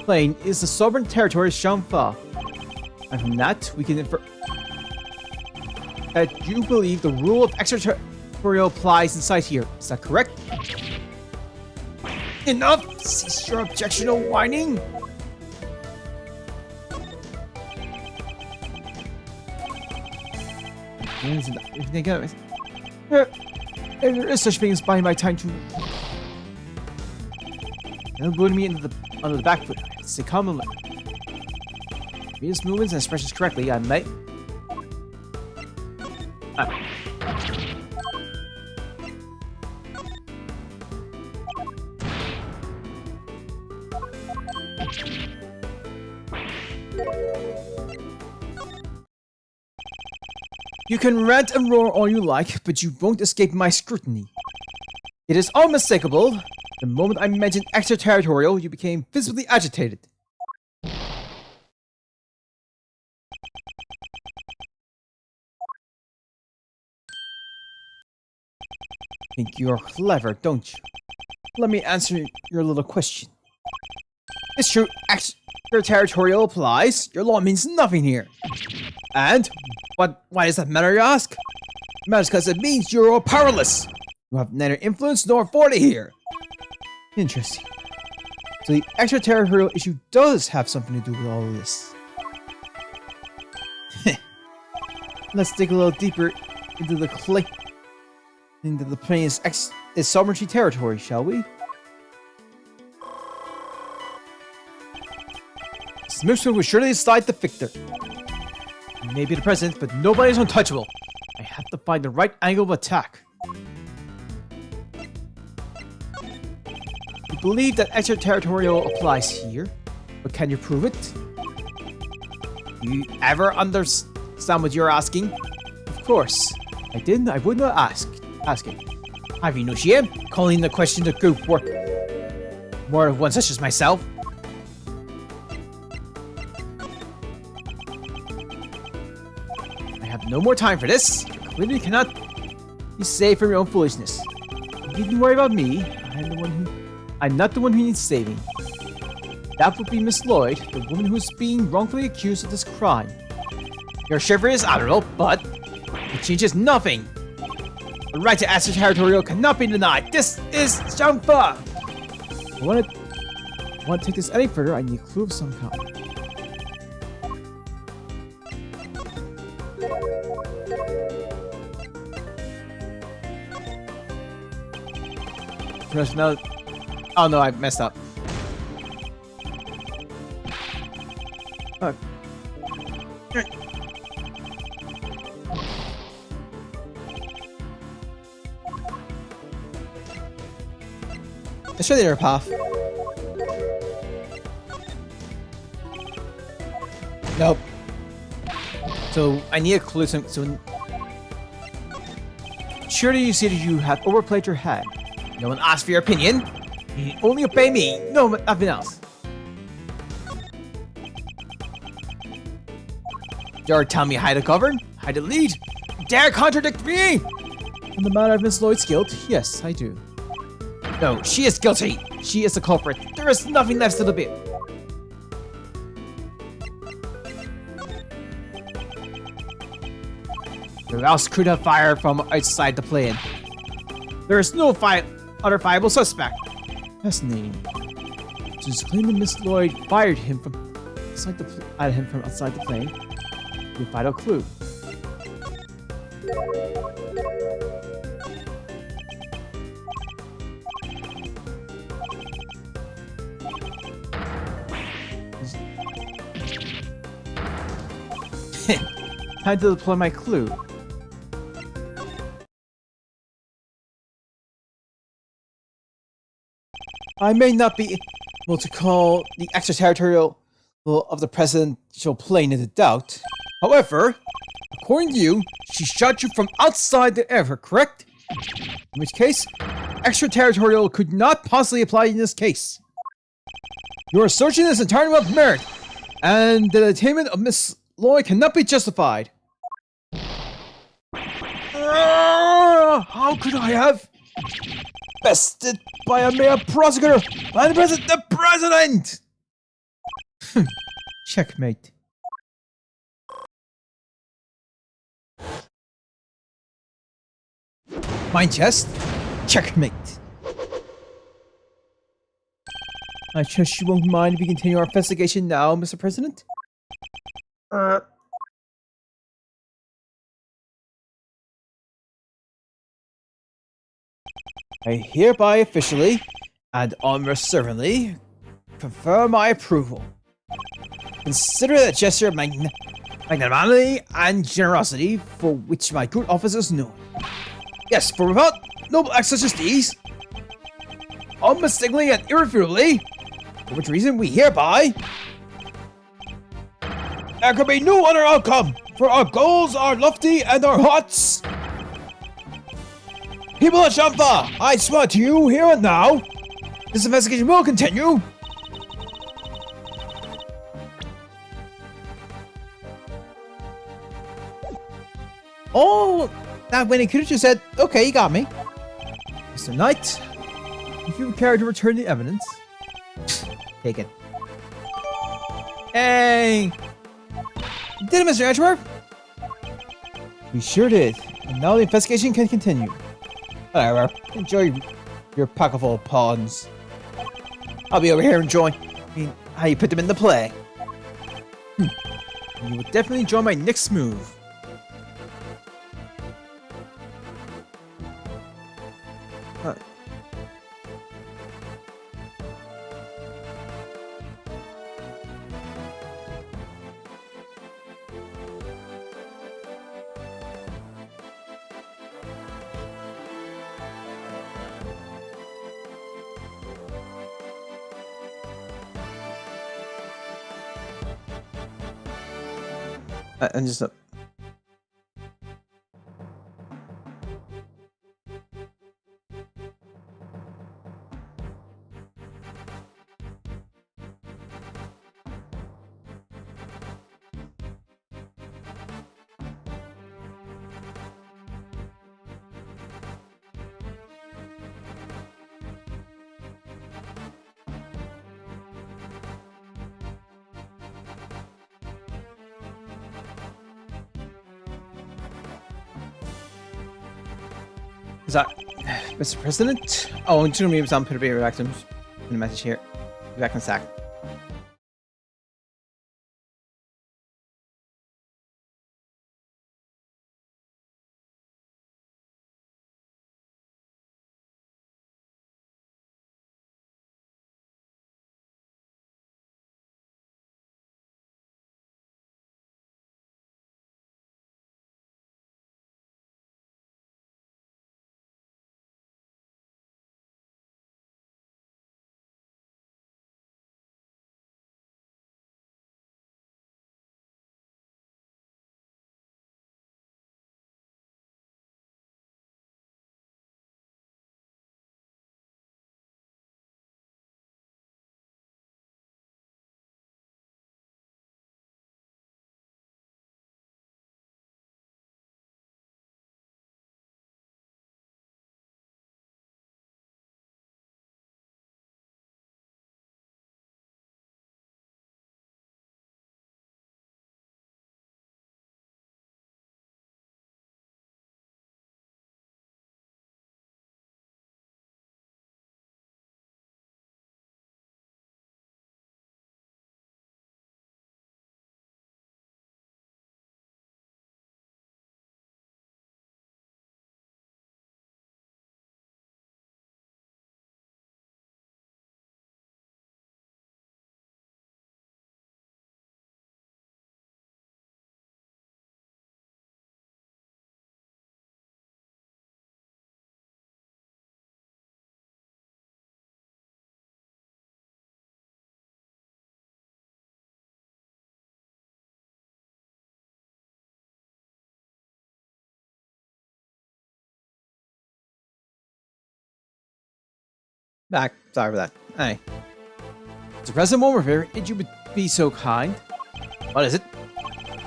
plane is the sovereign territory of Shanfa. And from that, we can infer that you believe the rule of extraterritorial applies inside here. Is that correct? Enough! Cease your objectional whining! There is such thing as buying my time to... Don't go to me under the back foot. Stay calm and read his movements and expressions correctly, I might... You can rant and roar all you like, but you won't escape my scrutiny. It is unmistakable. The moment I mentioned extraterritorial, you became visibly agitated. Think you're clever, don't you? Let me answer your little question. It's true, extraterritorial applies. Your law means nothing here. And why does that matter, you ask? It matters because it means you're all powerless. You have neither influence nor authority here. Interesting. So the extraterritorial issue does have something to do with all of this. Let's dig a little deeper into the plane's sovereignty territory, shall we? Smithson will surely decide the victor. He may be the president, but nobody's untouchable. I have to find the right angle of attack. You believe that extraterritorial applies here, but can you prove it? Do you ever understand what you're asking? Of course. I didn't, I would not ask it. Have you no shame calling the question to group work? More of one such as myself. I have no more time for this. You clearly cannot be saved from your own foolishness. You needn't worry about me. I'm not the one who needs saving. That would be Miss Lloyd, the woman who's being wrongfully accused of this crime. Your chivalry is admirable, but it changes nothing. The right to extraterritorial cannot be denied. This is Shampa! I want to take this any further, I need a clue of some kind. Oh no, I messed up. Oh. Let's try the other path. Nope. So I need a clue. So surely you see that you have overplayed your hand. No one asked for your opinion. You only obey me. No, nothing else. Dare tell me how to govern? How to lead? Dare contradict me? On the matter of Miss Lloyd's guilt, yes, I do. No, she is guilty. She is the culprit. There is nothing left to debate. Who else could have fired from outside the plane? There is no other viable suspect. Fascinating. Just claim that Miss Lloyd fired him from outside the plane. The vital clue. Time to deploy my clue. I may not be able to call the extraterritorial of the presidential plane into doubt. However, according to you, she shot you from outside the airport, correct? In which case, extraterritorial could not possibly apply in this case. Your assertion is entirely without merit, and the detainment of Miss Lloyd cannot be justified. How could I have bested by a mere prosecutor and the president? Checkmate. Mind chest? Checkmate. I trust you won't mind if we continue our investigation now, Mr. President? I hereby officially and unreservedly confer my approval. Consider it a gesture of magnanimity and generosity for which my good office is known. Yes, for without noble acts such as these, unmistakably and irrefutably, for which reason we hereby, there could be no other outcome, for our goals are lofty and our hearts. People of Shampa, I swear to you here and now, this investigation will continue. Oh, that when he could have just said, okay, you got me. Mr. Knight, if you care to return the evidence, take it. Hey! You did it, Mr. Edgeworth! We sure did. And now the investigation can continue. Whatever. Enjoy your pocketful of pawns. I'll be over here enjoying how you put them into play. You will definitely enjoy my next move. Huh. And just is that Mr. President? Oh, I'm just gonna some put a bit of back in the message here. Be back in a sec. Back. Sorry for that. Hey. Mr. President Wolmerfair, did you be so kind? What is it?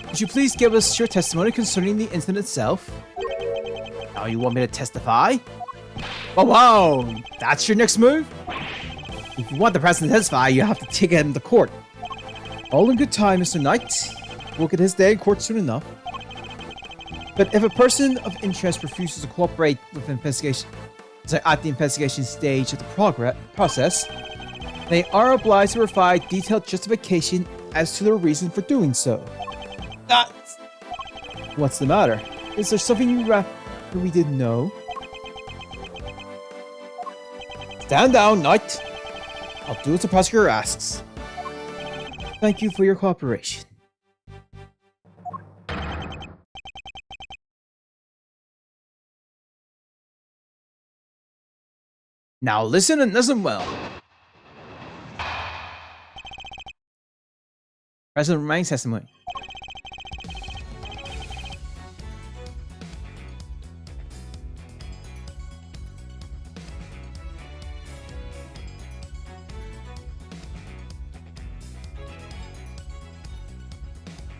Would you please give us your testimony concerning the incident itself? Now you want me to testify? Oh, wow! That's your next move? If you want the president to testify, you have to take him to court. All in good time, Mr. Knight. We'll get his day in court soon enough. But if a person of interest refuses to cooperate with investigation, at the investigation stage of the process, they are obliged to provide detailed justification as to their reason for doing so. What's the matter? Is there something we didn't know? Stand down, Knight. I'll do as the prosecutor asks. Thank you for your cooperation. Now listen and listen well. President remains testimony.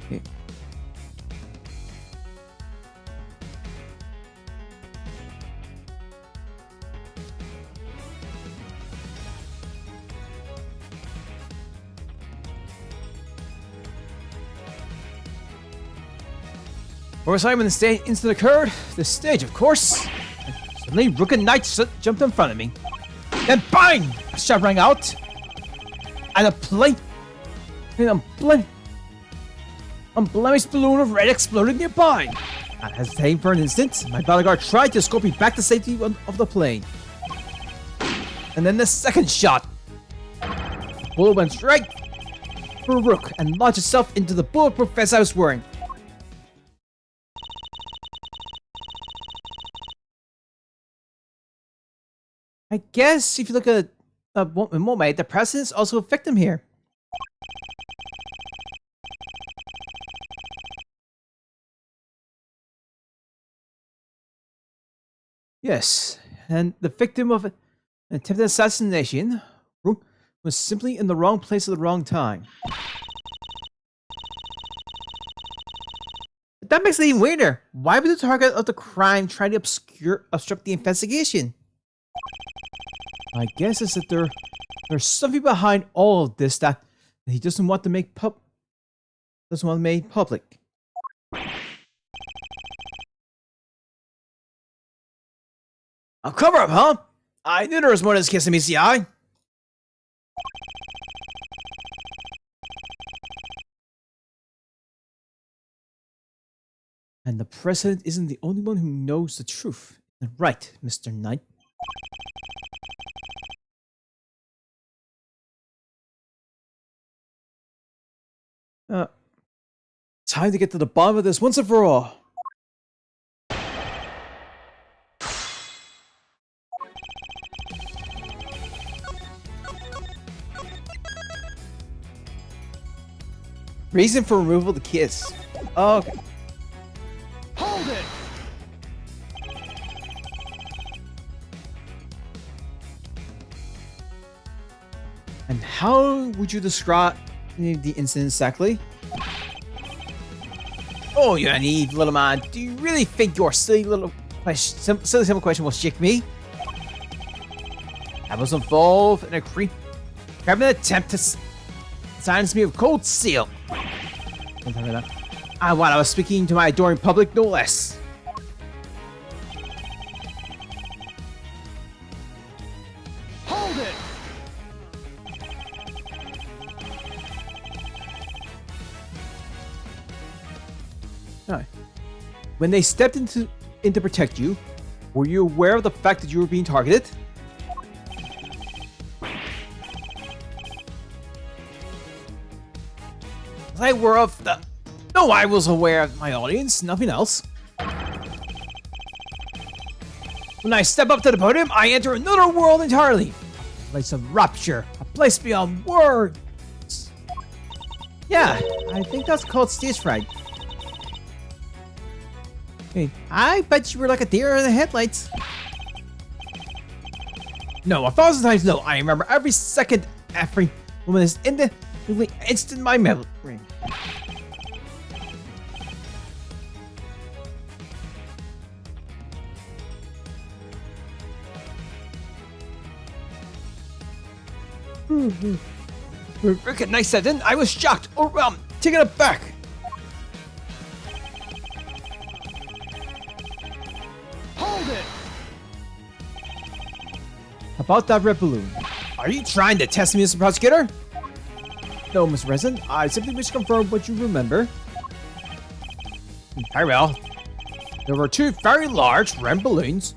Okay. Or as I when the incident occurred, the stage, of course. And suddenly, Rook and Knight jumped in front of me. Then bang! A shot rang out. And unblemished balloon of red exploded nearby. Not hesitating for an instant, my bodyguard tried to escort me back to safety of the plane. And then the second shot. The bullet went straight for Rook and launched itself into the bulletproof vest I was wearing. I guess if you look at Momei, the president's also a victim here. Yes, and the victim of an attempted assassination was simply in the wrong place at the wrong time. But that makes it even weirder. Why would the target of the crime try to obstruct the investigation? My guess is that there's something behind all of this that he doesn't want to make public. I'll cover up, huh? I knew there was more to this case than meets the eye. And the president isn't the only one who knows the truth. Right, Mr. Knight. Time to get to the bottom of this once and for all. Reason for removal of the kiss. Oh, okay. Hold it! And how would you describe the incident exactly? Oh, you naive little man. Do you really think your silly simple question will shake me? I was involved in a criminal attempt to silence me with cold steel. And while I was speaking to my adoring public, no less. Hold it! Alright. When they stepped in to protect you, were you aware of the fact that you were being targeted? No, I was aware of my audience, nothing else. When I step up to the podium, I enter another world entirely. A place of rapture, a place beyond words. Yeah, I think that's called stage fright. Hey, I bet you were like a deer in the headlights. No, 1,000 times no. I remember every second, every moment is instant in my memory. Recognize that then? I was shocked, overwhelmed, taken aback. Hold it! About that red balloon. Are you trying to test me, Mr. Prosecutor? No, Mr. President. I simply wish to confirm what you remember. Very well. There were two very large red balloons,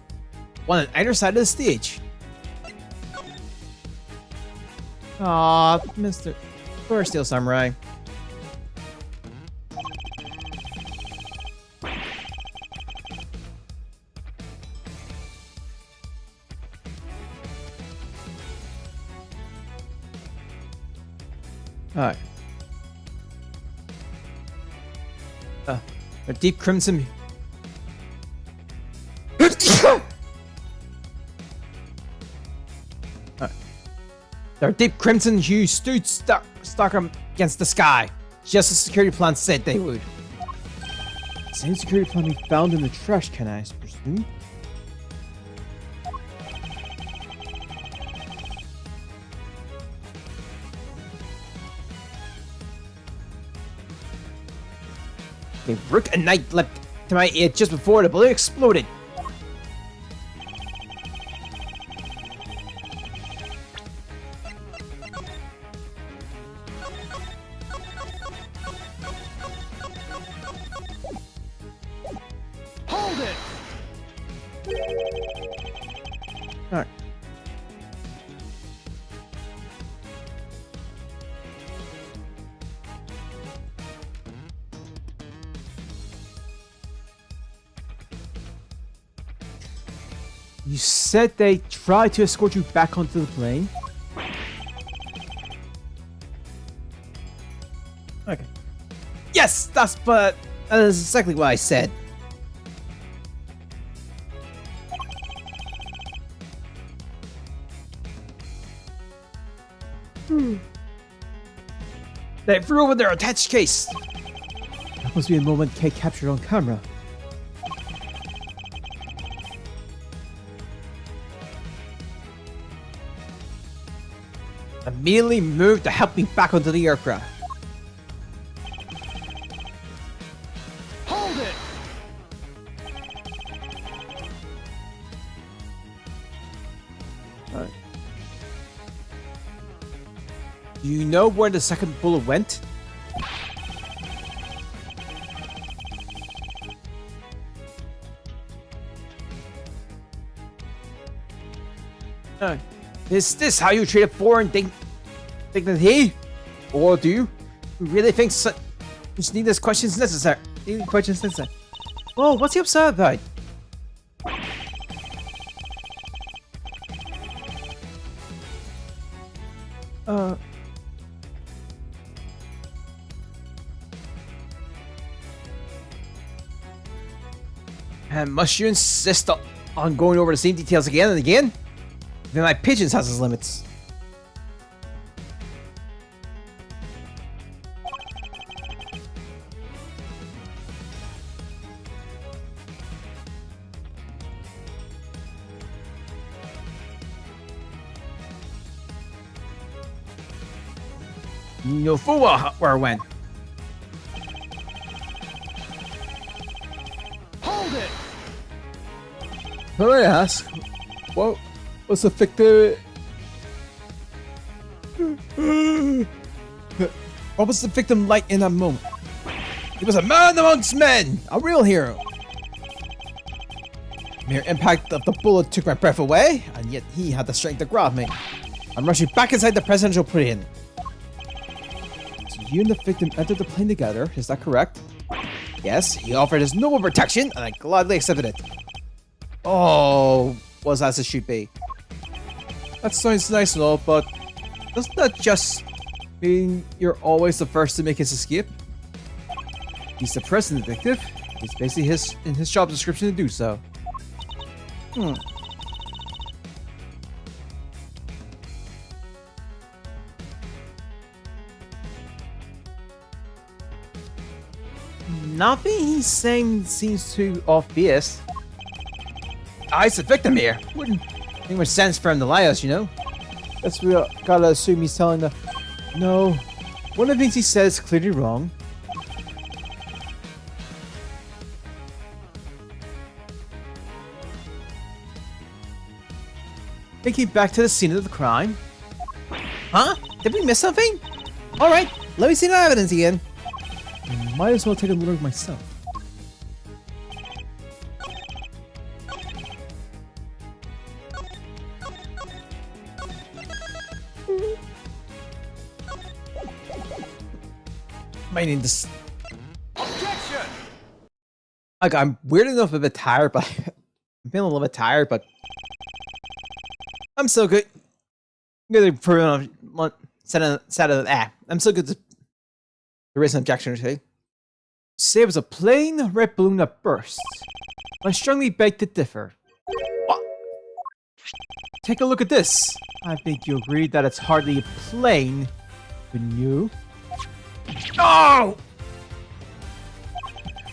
one on either side of the stage. Aw, Mr. Poor Steel Samurai. Alright. A deep crimson. Their deep crimson hue stood stark against the sky, just as security plan said they would. Same security plan we found in the trash can, I presume. Okay, Rook and Knight leapt to my ear just before the balloon exploded. Hold it! Alright. You said they tried to escort you back onto the plane? Okay. Yes, that's exactly what I said. They threw over their attached case. That must be a moment Kay captured on camera. Immediately moved to help me back onto the aircraft. Hold it! Alright. Do you know where the second bullet went? Is this how you treat a foreign dignity? Or do you really think such needless questions necessary? Oh, what's he upset about? And must you insist on going over the same details again and again? Then my pigeons has its limits. No fool where I went. Hold it! Can I ask, what was the victim? What was the victim like in that moment? He was a man amongst men, a real hero. Mere impact of the bullet took my breath away, and yet he had the strength to grab me. I'm rushing back inside the presidential plane. So you and the victim entered the plane together, is that correct? Yes, he offered his noble protection, and I gladly accepted it. Oh, was as it should be. That sounds nice and all, but doesn't that just mean you're always the first to make his escape? He's the president detective. It's basically in his job description to do so. Nothing he's saying seems too obvious. I's the victim here. Wouldn't make much sense for him to lie us, you know? Guess we gotta assume he's telling the... No. One of the things he says is clearly wrong. Thinking back to the scene of the crime. Huh? Did we miss something? Alright, let me see the evidence again. Might as well take a look myself. Might need this. Objection! Like, I'm weird enough a bit tired, but I'm feeling a little bit tired, but I'm so good. I'm gonna prove I'm so good to raise an objection or two. Say it was a plain red balloon that burst. I strongly beg to differ. What? Take a look at this. I think you agree that it's hardly plain, wouldn't you? Oh!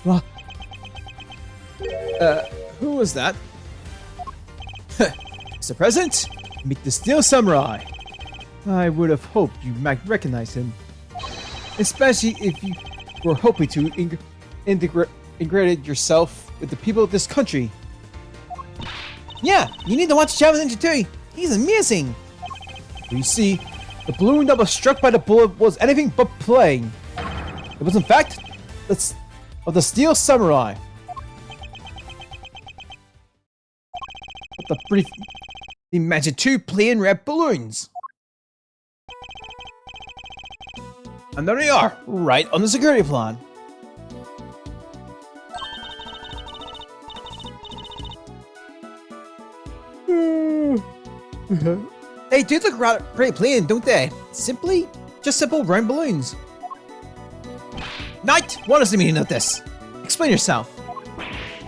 What? Who was that? Mr. President, meet the Steel Samurai. I would have hoped you might recognize him. Especially if you were hoping to integrated yourself with the people of this country. Yeah, you need to watch Java Ninja 2. He's amazing. You see, the balloon that was struck by the bullet was anything but plain. It was in fact of the Steel Samurai. What the brief... Imagine 2 plain red balloons. And there they are, right on the security plan. They do look rather pretty plain, don't they? Just simple round balloons. Knight, what is the meaning of this? Explain yourself.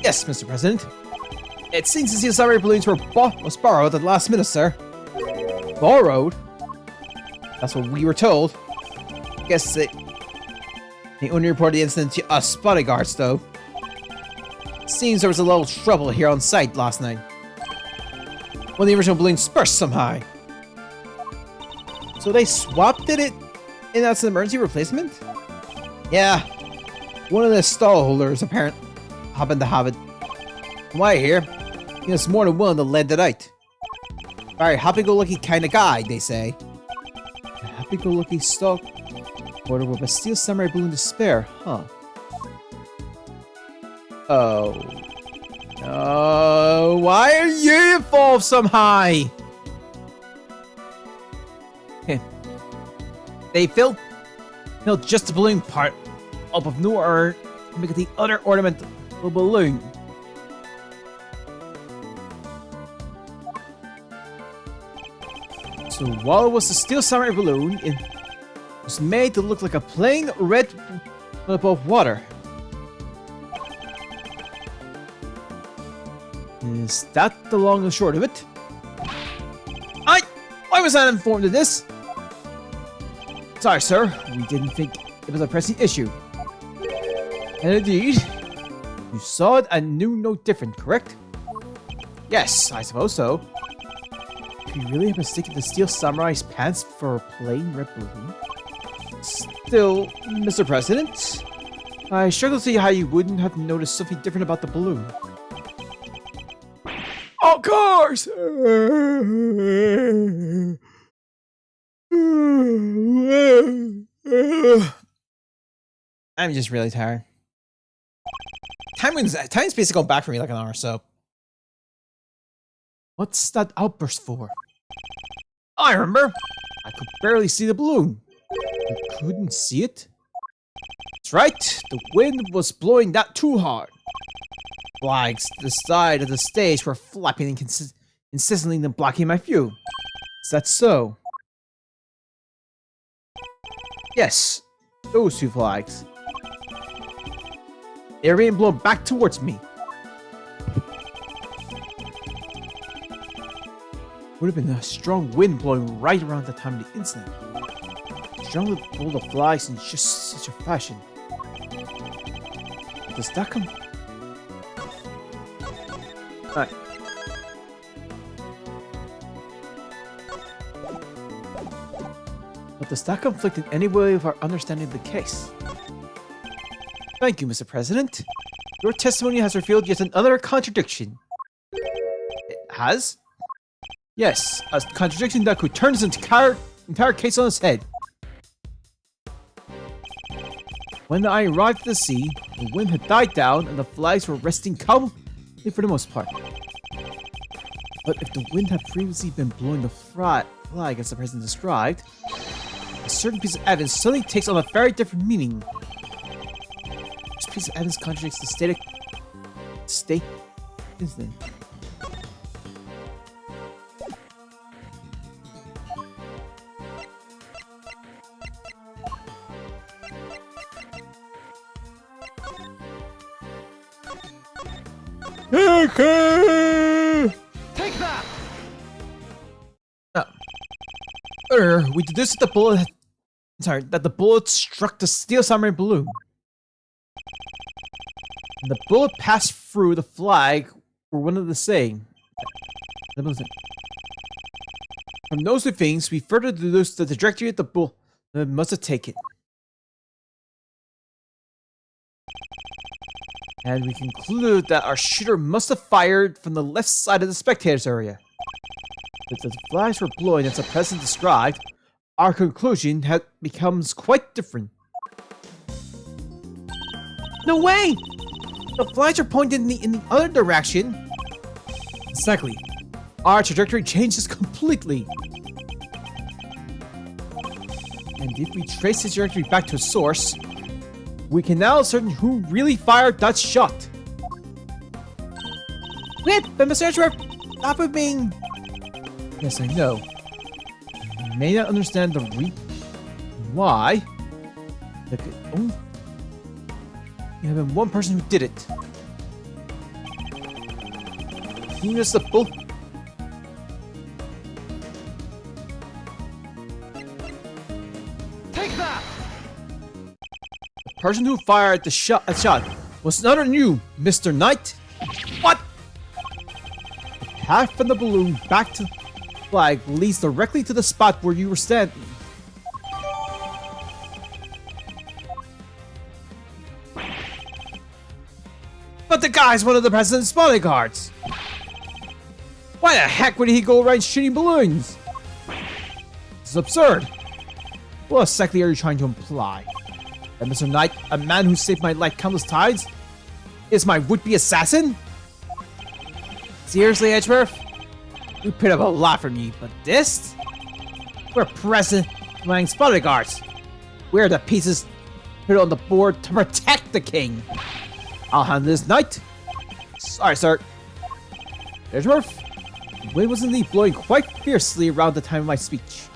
Yes, Mr. President. It seems the Steel Samurai balloons was borrowed at the last minute, sir. Borrowed? That's what we were told. I guess they only reported the incident to us bodyguards, though. Seems there was a little trouble here on site last night. One of the original balloons burst somehow. So they swapped it in as an emergency replacement? Yeah. One of the stall holders apparently happened to have it. From what I hear, he was more than willing to lend it out. Very happy-go-lucky kind of guy, they say. A happy-go-lucky stock order with a Steel Samurai balloon to spare, huh? Oh. Oh, why are you involved somehow? They filled just the balloon part up of no urn to make it the other ornamental balloon. So while it was the Steel Samurai balloon, it was made to look like a plain red above water. Is that the long and short of it? I was not informed of this. Sorry, sir. We didn't think it was a pressing issue. And indeed, you saw it and knew no different, correct? Yes, I suppose so. Could you really have mistaken the Steel Samurai's pants for a plain red balloon? Still, Mr. President, I struggle to see how you wouldn't have noticed something different about the balloon. Of course! I'm just really tired. Time's basically going back for me like an hour or so. What's that outburst for? I remember! I could barely see the balloon. You couldn't see it? That's right, the wind was blowing that too hard. Flags to the side of the stage were flapping incessantly and blocking my view. Is that so? Yes, those 2 flags. They were being blown back towards me. Would have been a strong wind blowing right around the time of the incident. Strongly blow the flags in just such a fashion. Does that come? Alright. But does that conflict in any way with our understanding of the case? Thank you, Mr. President. Your testimony has revealed yet another contradiction. It has? Yes, a contradiction that could turn this entire case on its head. When I arrived at the sea, the wind had died down and the flags were resting calmly for the most part. But if the wind had previously been blowing the flag as the President described, a certain piece of evidence suddenly takes on a very different meaning. This piece of evidence contradicts the state incident. Take that! We deduced that the bullet struck the Steel Samurai balloon. And the bullet passed through the flag were one of the same. From those 2 things, we further deduced the trajectory of the bullet must have taken. And we conclude that our shooter must have fired from the left side of the spectators area. If the flags were blowing as the president described, our conclusion becomes quite different. No way! The flags are pointed in the other direction. Exactly. Our trajectory changes completely. And if we trace the trajectory back to its source, we can now ascertain who really fired that shot. Wait, but Mr. Edgeworth, that would mean... Yes, I know. You may not understand the why. There could only have been one person who did it. Who is the bull? Take that! The person who fired the shot was none other than you, Mr. Knight. What? The path from the balloon back to the flag leads directly to the spot where you were standing. But the guy's one of the president's bodyguards. Why the heck would he go around shooting balloons? This is absurd. What exactly are you trying to imply? That Mr. Knight, a man who saved my life countless times, is my would-be assassin? Seriously, Edgeworth? We put up a lot from you, but this? We're President Wang's bodyguards. We're the pieces put on the board to protect the king. I'll handle this, Knight. Sorry, sir. Edgeworth? The wind was indeed blowing quite fiercely around the time of my speech.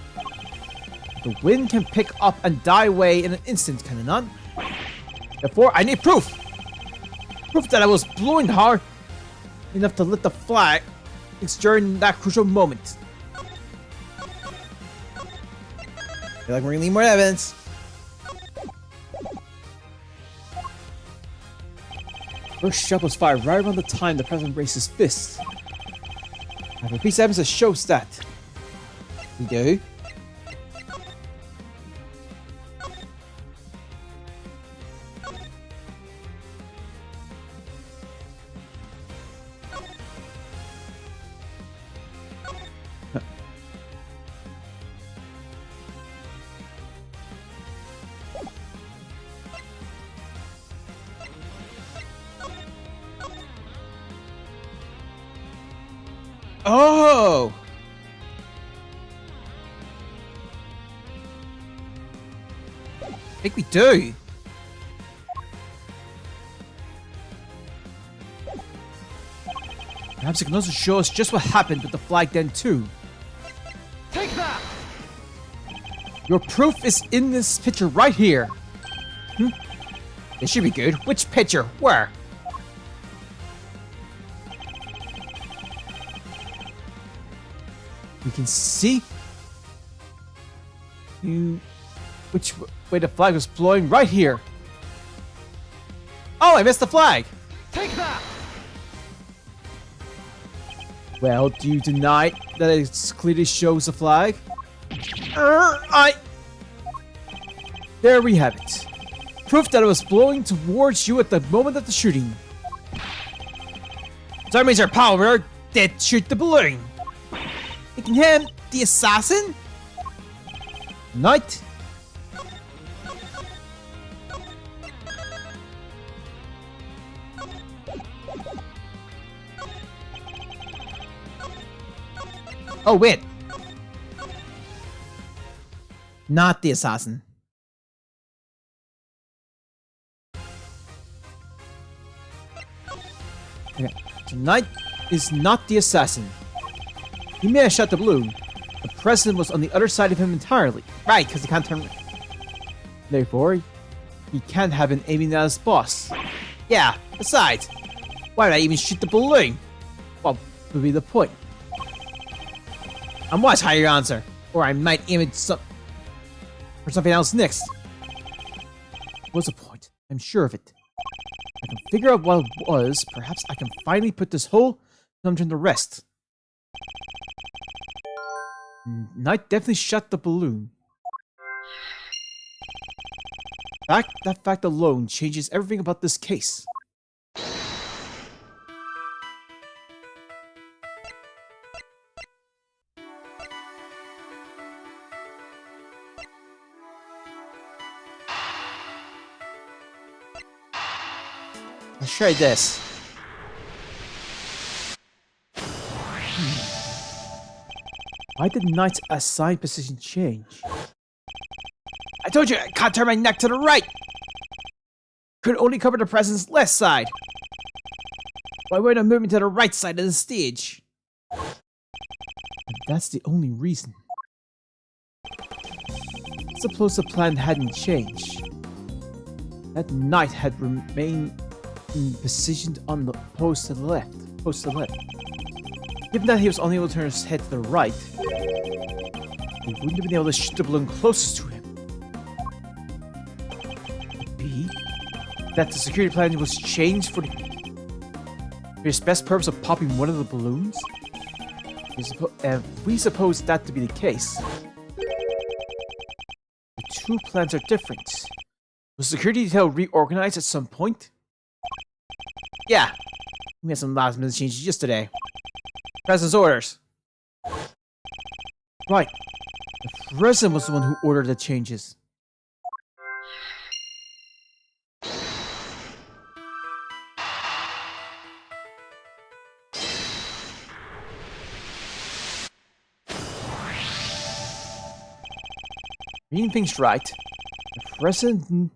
The wind can pick up and die away in an instant, can it not? Therefore, I need proof! Proof that I was blowing hard enough to lift the flag during that crucial moment. I feel like we're gonna need more evidence. First shot was fired right around the time the president raised his fist. I have a piece of evidence that shows that. We do? Oh! I think we do. Perhaps it can also show us just what happened with the flag then too. Take that! Your proof is in this picture right here. It should be good. Which picture? Where? We can see which way the flag was blowing right here. Oh, I missed the flag. Take that! Well, do you deny that it clearly shows the flag? There we have it. Proof that it was blowing towards you at the moment of the shooting. So that means your power did shoot the balloon. Making him the assassin? Knight? Oh, wait. Not the assassin. Okay. So Knight is not the assassin. He may have shot the balloon. The president was on the other side of him entirely. Right, because he can't turn... Therefore, he can't have been aiming at his boss. Yeah, besides, why did I even shoot the balloon? What would be the point? I'm watch how you answer, or I might aim it for something else next. What's the point? I'm sure of it. I can figure out what it was. Perhaps I can finally put this whole conundrum to rest. Knight definitely shot the balloon. That fact alone changes everything about this case. Let's try this. Why did Knight's assigned position change? I told you I can't turn my neck to the right! Could only cover the President's left side. Why weren't I moving to the right side of the stage? And that's the only reason. Suppose the plan hadn't changed. That Knight had remained positioned on the post to the left. Given that he was only able to turn his head to the right, he wouldn't have been able to shoot the balloon closest to him. Could it be that the security plan was changed for his best purpose of popping one of the balloons? We suppose that to be the case. The two plans are different. Was the security detail reorganized at some point? Yeah. We had some last minute changes yesterday. President's orders. Right. The President was the one who ordered the changes. Reading things right, the President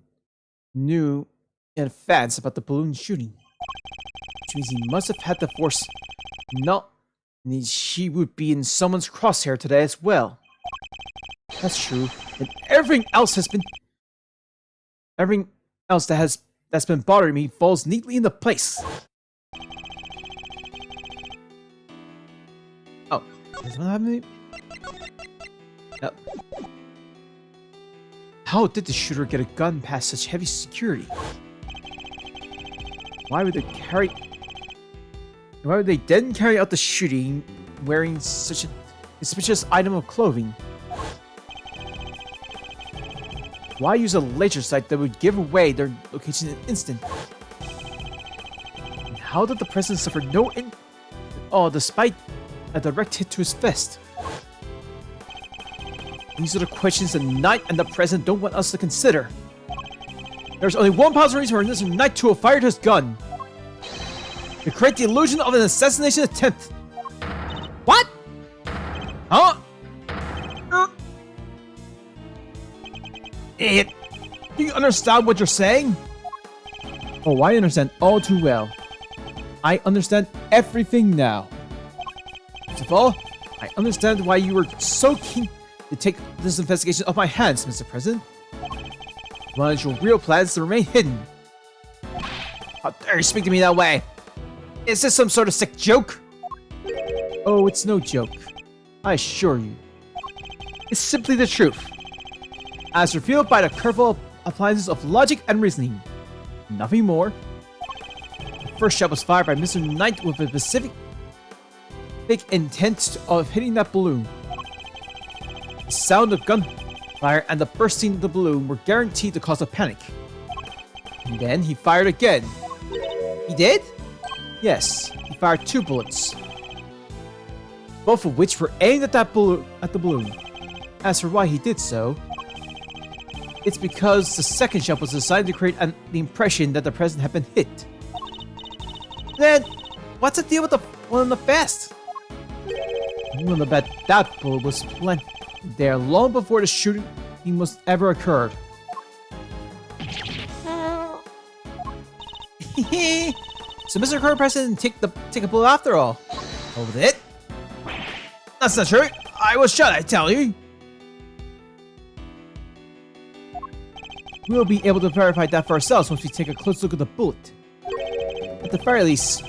knew in advance about the balloon shooting, which means he must have had the force. Not she would be in someone's crosshair today as well. That's true, and everything else that's been bothering me falls neatly into place. Oh, is what happening? Yep. How did the shooter get a gun past such heavy security? Why would they then carry out the shooting wearing such a suspicious item of clothing? Why use a laser sight that would give away their location in an instant? And how did the President suffer despite a direct hit to his vest? These are the questions the Knight and the President don't want us to consider. There's only one possible reason for Mr. Knight to have fired his gun. To create the illusion of an assassination attempt. What? Huh? Idiot. Do you understand what you're saying? Oh, I understand all too well. I understand everything now. First of all, I understand why you were so keen to take this investigation off my hands, Mr. President. You wanted your real plans to remain hidden. How dare you speak to me that way? Is this some sort of sick joke? Oh, it's no joke. I assure you. It's simply the truth. As revealed by the careful appliances of logic and reasoning. Nothing more. The first shot was fired by Mr. Knight with a specific intent of hitting that balloon. The sound of gunfire and the bursting of the balloon were guaranteed to cause a panic. And then he fired again. He did? Yes, he fired 2 bullets, both of which were aimed at the balloon. As for why he did so, it's because the second shot was designed to create the impression that the President had been hit. Then, what's the deal with the one in the vest? I'm gonna bet that bullet was planted there long before the shooting was ever occurred. So Mr. Current President take a bullet after all. Hold it. That's not true. I was shot, I tell you. We'll be able to verify that for ourselves once we take a close look at the bullet. At the very least,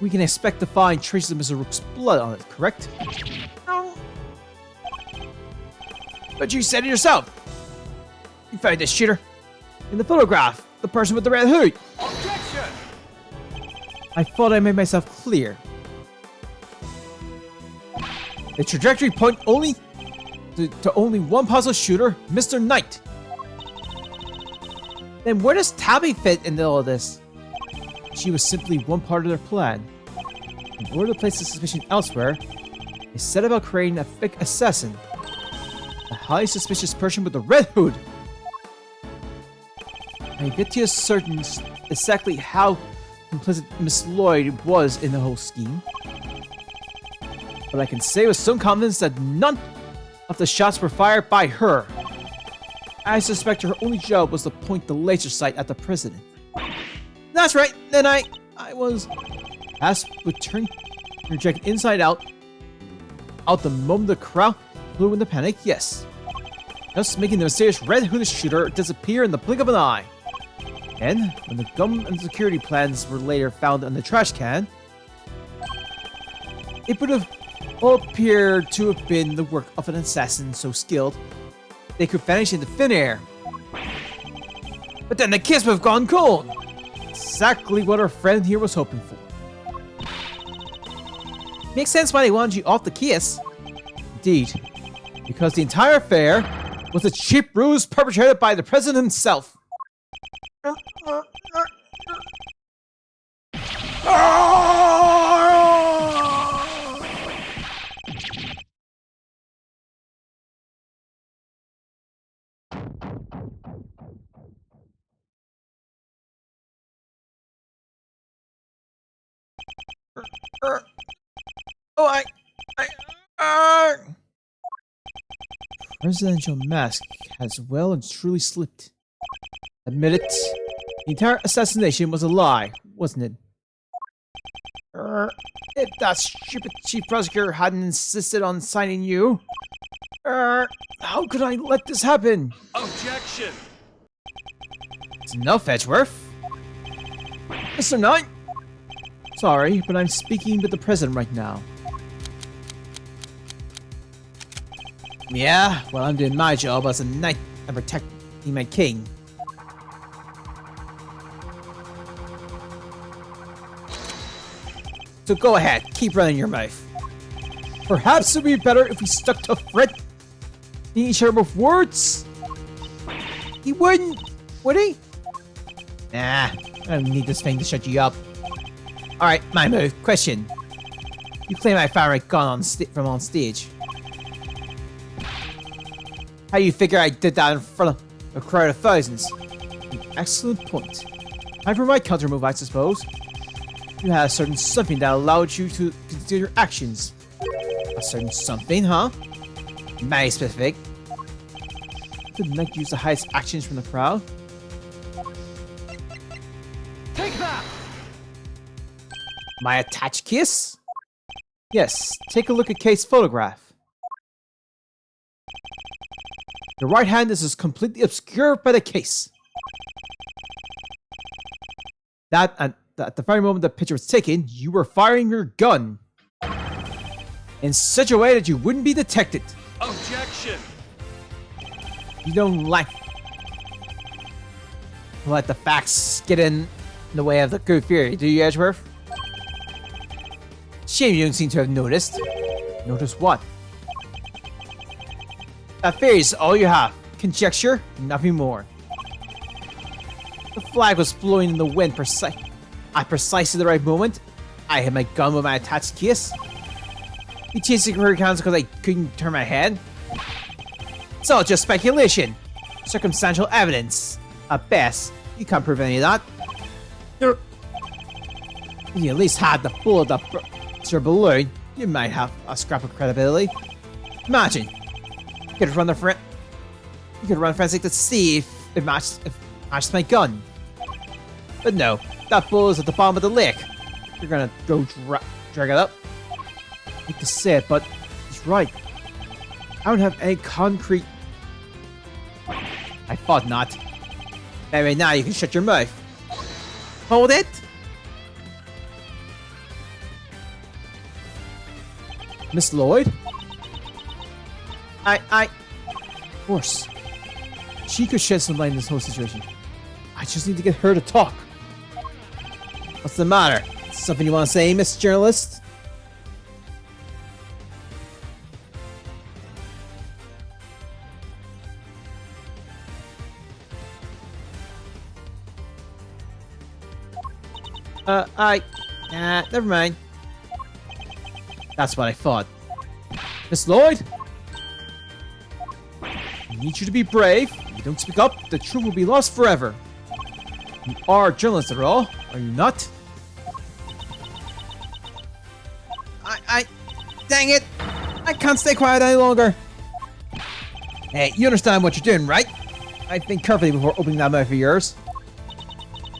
we can expect to find traces of Mr. Rook's blood on it, correct? But you said it yourself. You found this shooter. In the photograph, the person with the red hood. Objection! I thought I made myself clear. The trajectory point only to only one possible shooter, Mr. Knight. Then where does Tabby fit in all of this? She was simply one part of their plan. In order to place the suspicion elsewhere, they set about creating a fake assassin. A highly suspicious person with a red hood. I I get to ascertain exactly how complicit Miss Lloyd was in the whole scheme. But I can say with some confidence that none of the shots were fired by her. I suspect her only job was to point the laser sight at the president. That's right, then I was asked with turning your jacket inside out the moment the crowd flew into panic, yes. Thus making the mysterious red hooded shooter disappear in the blink of an eye. And when the gun and security plans were later found in the trash can, it would have all appeared to have been the work of an assassin so skilled they could vanish into thin air. But then the kiss would have gone cold. Exactly what our friend here was hoping for. Makes sense why they wanted you off the kiss. Indeed, because the entire affair was a cheap ruse perpetrated by the president himself. Presidential mask has well and truly slipped. Admit it. The entire assassination was a lie, wasn't it? If that stupid chief prosecutor hadn't insisted on signing you, how could I let this happen? Objection! It's enough, Edgeworth. Mr. Knight? Sorry, but I'm speaking with the president right now. Yeah, well, I'm doing my job as a knight and protecting my king. So go ahead, keep running your mouth. Perhaps it would be better if we stuck to threatening each other with words. He wouldn't, would he? Nah, I don't need this thing to shut you up. Alright, my move. Question. You claim I fired a gun from on stage. How do you figure I did that in front of a crowd of thousands? Excellent point. Time for my counter move, I suppose. You had a certain something that allowed you to consider your actions. A certain something, huh? Very specific. Did Knight use the highest actions from the crowd? Take that! My attached kiss? Yes, take a look at Kate's photograph. The right hand is completely obscured by the case. At the very moment the picture was taken, you were firing your gun. In such a way that you wouldn't be detected. Objection! You don't like let the facts get in the way of the good theory, do you, Edgeworth? Shame you don't seem to have noticed. Notice what? That theory is all you have. Conjecture, nothing more. The flag was blowing in the wind at precisely the right moment. I had my gun with my attached case. You chased security cameras because I couldn't turn my head. It's all just speculation. Circumstantial evidence. At best, you can't prove any of that. If you at least had the bullet that burst your balloon, you might have a scrap of credibility. Imagine. You could run forensic to see if it matched my gun. But no, that bullet is at the bottom of the lake. You're gonna go drag it up. I hate to say it, but he's right. I don't have any concrete. I thought not. Anyway, now you can shut your mouth. Hold it. Miss Lloyd? Of course. She could shed some light in this whole situation. I just need to get her to talk. What's the matter? Something you want to say, Miss Journalist? Never mind. That's what I thought. Miss Lloyd? I need you to be brave. If you don't speak up, the truth will be lost forever. You are a journalist at all, are you not? Dang it! I can't stay quiet any longer. Hey, you understand what you're doing, right? I think carefully before opening that mouth of yours.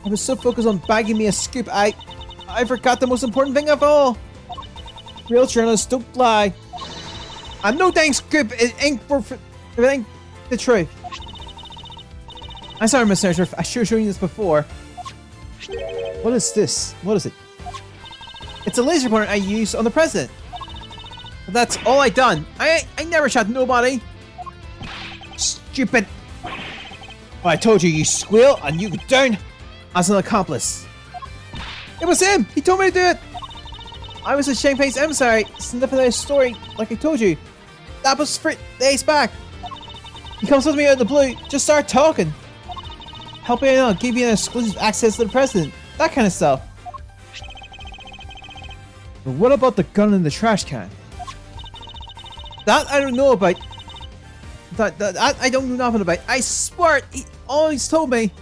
I was so focused on bagging me a scoop, I forgot the most important thing of all. Real journalists don't lie. And no dang scoop, it ain't the truth. I'm sorry, Mr. Sheriff, I should have shown you this before. What is this? What is it? It's a laser pointer I used on the president. But that's all I done. I never shot nobody. Stupid. Well, I told you, you squeal, and you go down as an accomplice. It was him. He told me to do it. I was a shamefaced emissary, sniffing out a story like I told you. That was for days back. He comes with me out of the blue, just start talking. Helping me out, give you an exclusive access to the president. That kind of stuff. But what about the gun in the trash can? That I don't know about. That I don't know nothing about. I swear, he always told me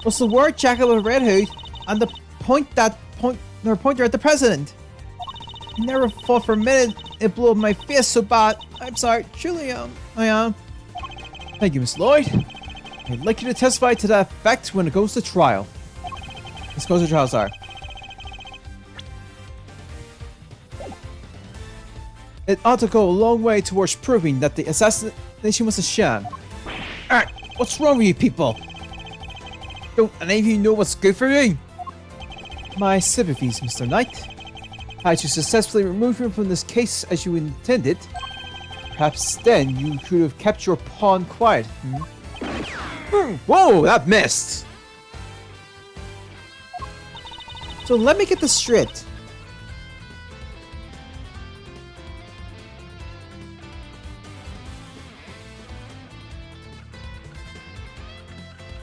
was the word jacket with a red hood and the pointer at the president. I never thought for a minute it blew up my face so bad. I'm sorry, truly I am. Thank you, Miss Lloyd. I'd like you to testify to that effect when it goes to trial. Let's go to trial, sir. It ought to go a long way towards proving that the assassination was a sham. Alright, what's wrong with you people? Don't any of you know what's good for you? My sympathies, Mr. Knight. Had you successfully removed him from this case as you intended, perhaps then you could have kept your pawn quiet. Whoa, that missed! So let me get this straight.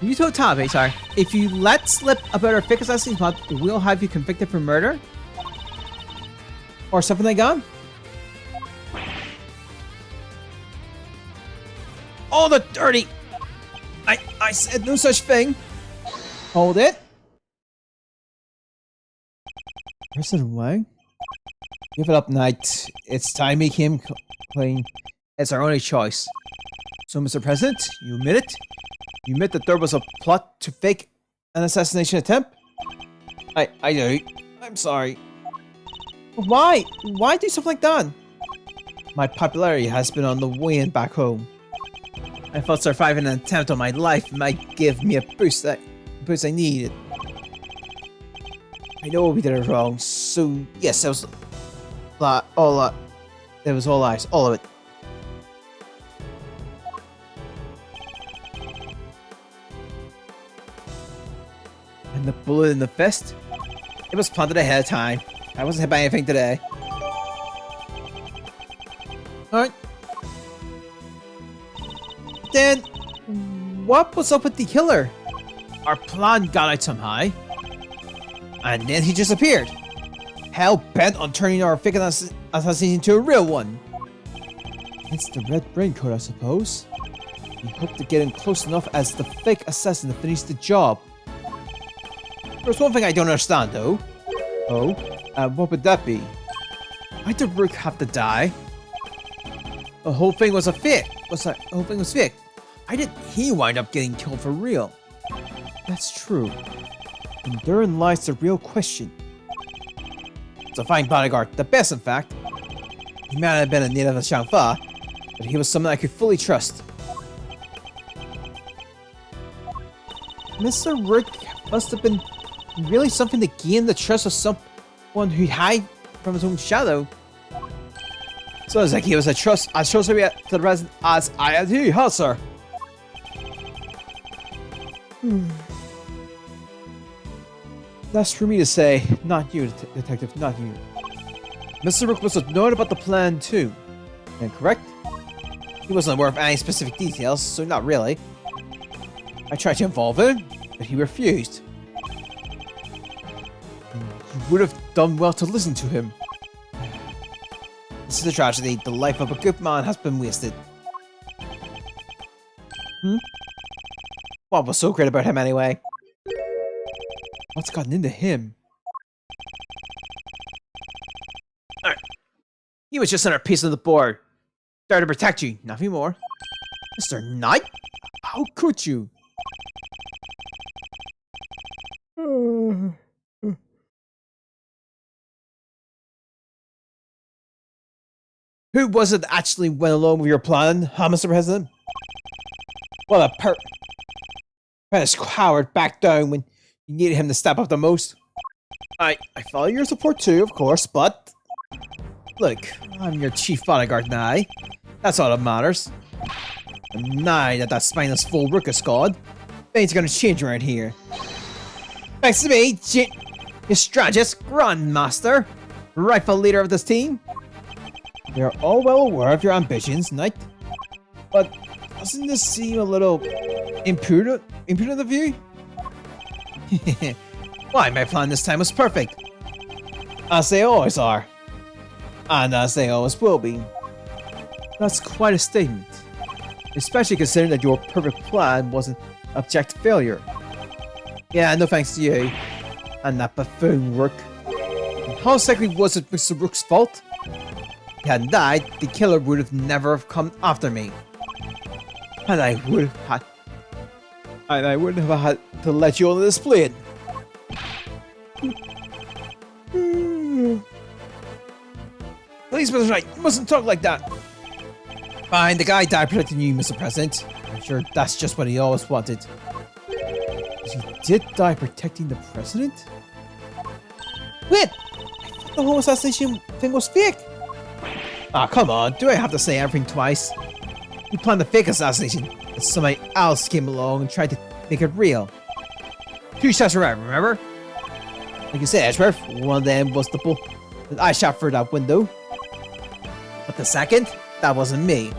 You told Tommy, sorry, if you let slip about our fake assassination plot, we'll have you convicted for murder? Or something like that? Oh, the dirty! I said no such thing! Hold it. President Wang? Give it up, Knight. It's time he came clean. It's our only choice. So, Mr. President, you admit it? You admit that there was a plot to fake an assassination attempt? I do. I'm sorry. But why? Why do something like that? My popularity has been on the wane back home. I thought surviving an attempt on my life might give me a boost I needed. I know we did it wrong, so yes, it was it was all lies, all of it. And the bullet in the fist? It was planted ahead of time. I wasn't hit by anything today. Alright. Then, what was up with the killer? Our plan got out somehow. And then he just appeared. Hell bent on turning our fake assassination into a real one. It's the red brain code, I suppose. We hope to get in close enough as the fake assassin to finish the job. There's one thing I don't understand, though. Oh? What would that be? Why did Rook have to die? The whole thing was a fake. The whole thing was fake. Why did he wind up getting killed for real? That's true. And therein lies the real question. It's a fine bodyguard, the best in fact. He might have been a native of Shangfa, but he was someone I could fully trust. Mr. Rook must have been really something to gain the trust of someone who hide from his own shadow. So it's like he was as trustworthy to the president as I am to you, huh, sir? That's for me to say, not you, detective, not you. Mr. Rook must have known about the plan too. Am I correct? He wasn't aware of any specific details, so not really. I tried to involve him, but he refused. You would have done well to listen to him. This is a tragedy. The life of a good man has been wasted. What was so great about him anyway? What's gotten into him? Alright. He was just another piece of the board. There to protect you, nothing more. Mr. Knight? How could you? Who was it that actually went along with your plan, huh, Mr. President? Well, a Prentice coward backed down when you needed him to step up the most. I follow your support too, of course, but... Look, I'm your chief bodyguard now. That's all that matters. And now that spineless fool Rook is gone, things are gonna change around here. Thanks to me, your strategist, Grandmaster, rightful leader of this team. We are all well aware of your ambitions, Knight. But doesn't this seem a little impudent of you? Why, my plan this time was perfect. As they always are. And as they always will be. That's quite a statement. Especially considering that your perfect plan was an abject failure. Yeah, no thanks to you. And that buffoon Rook. And how exactly was it Mr. Rook's fault? If he hadn't died, the killer would have never come after me. And I wouldn't have had to let you on the display. Please, Mr. Knight, you mustn't talk like that. Fine, the guy died protecting you, Mr. President. I'm sure that's just what he always wanted. He did die protecting the President? Wait! I thought the whole assassination thing was fake! Ah, come on, do I have to say everything twice? You planned the fake assassination, and somebody else came along and tried to make it real. Two shots around, remember? Like you said, Edgeworth, one of them was the bull that I shot through that window. But the second? That wasn't me.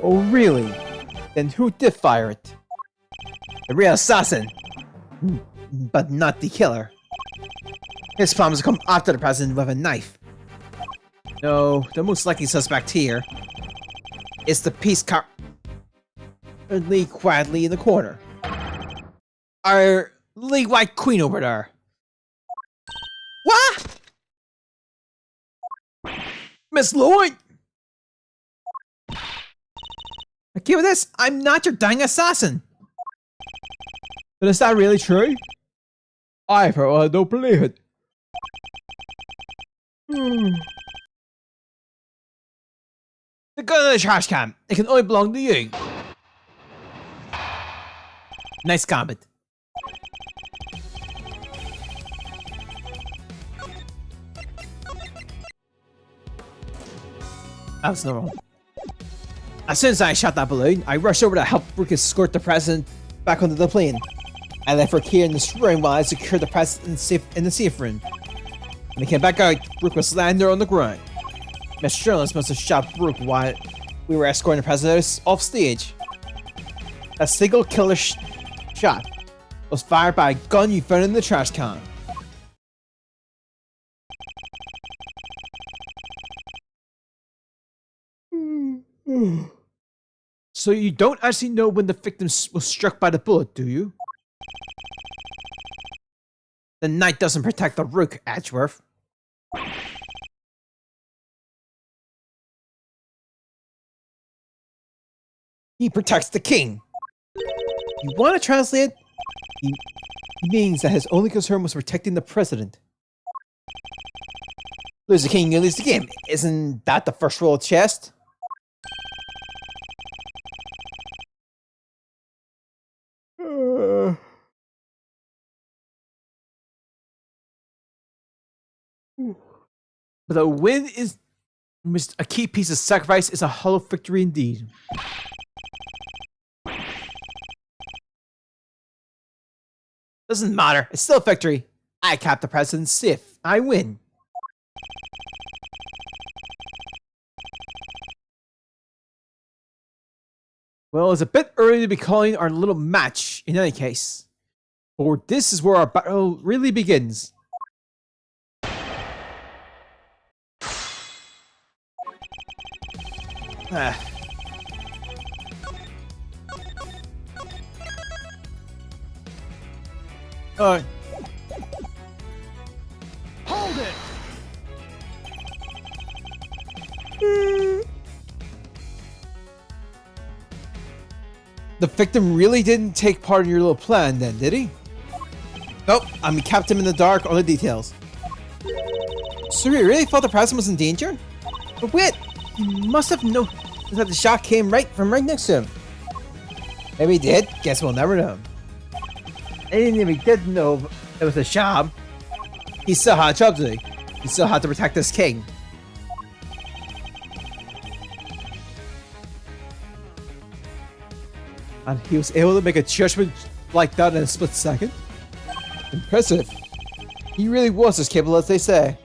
Oh, really? Then who did fire it? The real assassin. But not the killer. His plan was to come after the president with a knife. No, the most likely suspect here is the peace car Lee quietly in the corner. Our Lee White Queen over there. What? Miss Lloyd! Okay with this, I'm not your dang assassin! But is that really true? I for one don't believe it. The gun in the trash can. It can only belong to you. Nice comment. That was normal. As soon as I shot that balloon, I rushed over to help Brooke escort the president back onto the plane. I left Brooke here in this room while I secured the president in the safe room. When I came back out, Brooke was lying there on the ground. Mr. Journalist must have shot Brooke while we were escorting the president off stage. That single killer shot was fired by a gun you found in the trash can. So you don't actually know when the victim was struck by the bullet, do you? The knight doesn't protect the rook, Edgeworth. He protects the king. You want to translate? He means that his only concern was protecting the president. Lose the king, you lose the game. Isn't that the first rule of chess? But a win is a key piece of sacrifice is a hollow victory indeed. Doesn't matter. It's still a victory. I kept the president safe. I win. Well, it's a bit early to be calling our little match in any case. For this is where our battle really begins. The victim really didn't take part in your little plan then, did he? Nope, I kept him in the dark on the details. So he really thought the president was in danger? But wait, he must have known that the shot came right next to him. Maybe he did, guess we'll never know. And even if he did know it was a sham, he still had a job to do. He still had to protect this king. And he was able to make a judgment like that in a split second? Impressive. He really was as capable as they say.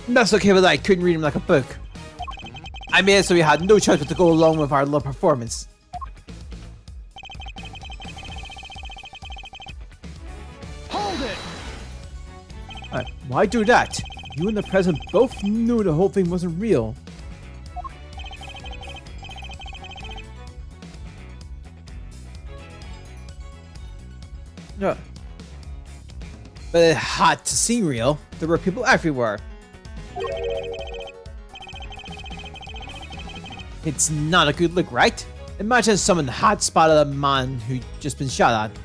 And that's okay with that I couldn't read him like a book. I made it so we had no choice but to go along with our little performance. Hold it! Why do that? You and the president both knew the whole thing wasn't real. No. But it had to seem real. There were people everywhere. It's not a good look, right? Imagine someone had spotted a man who'd just been shot at.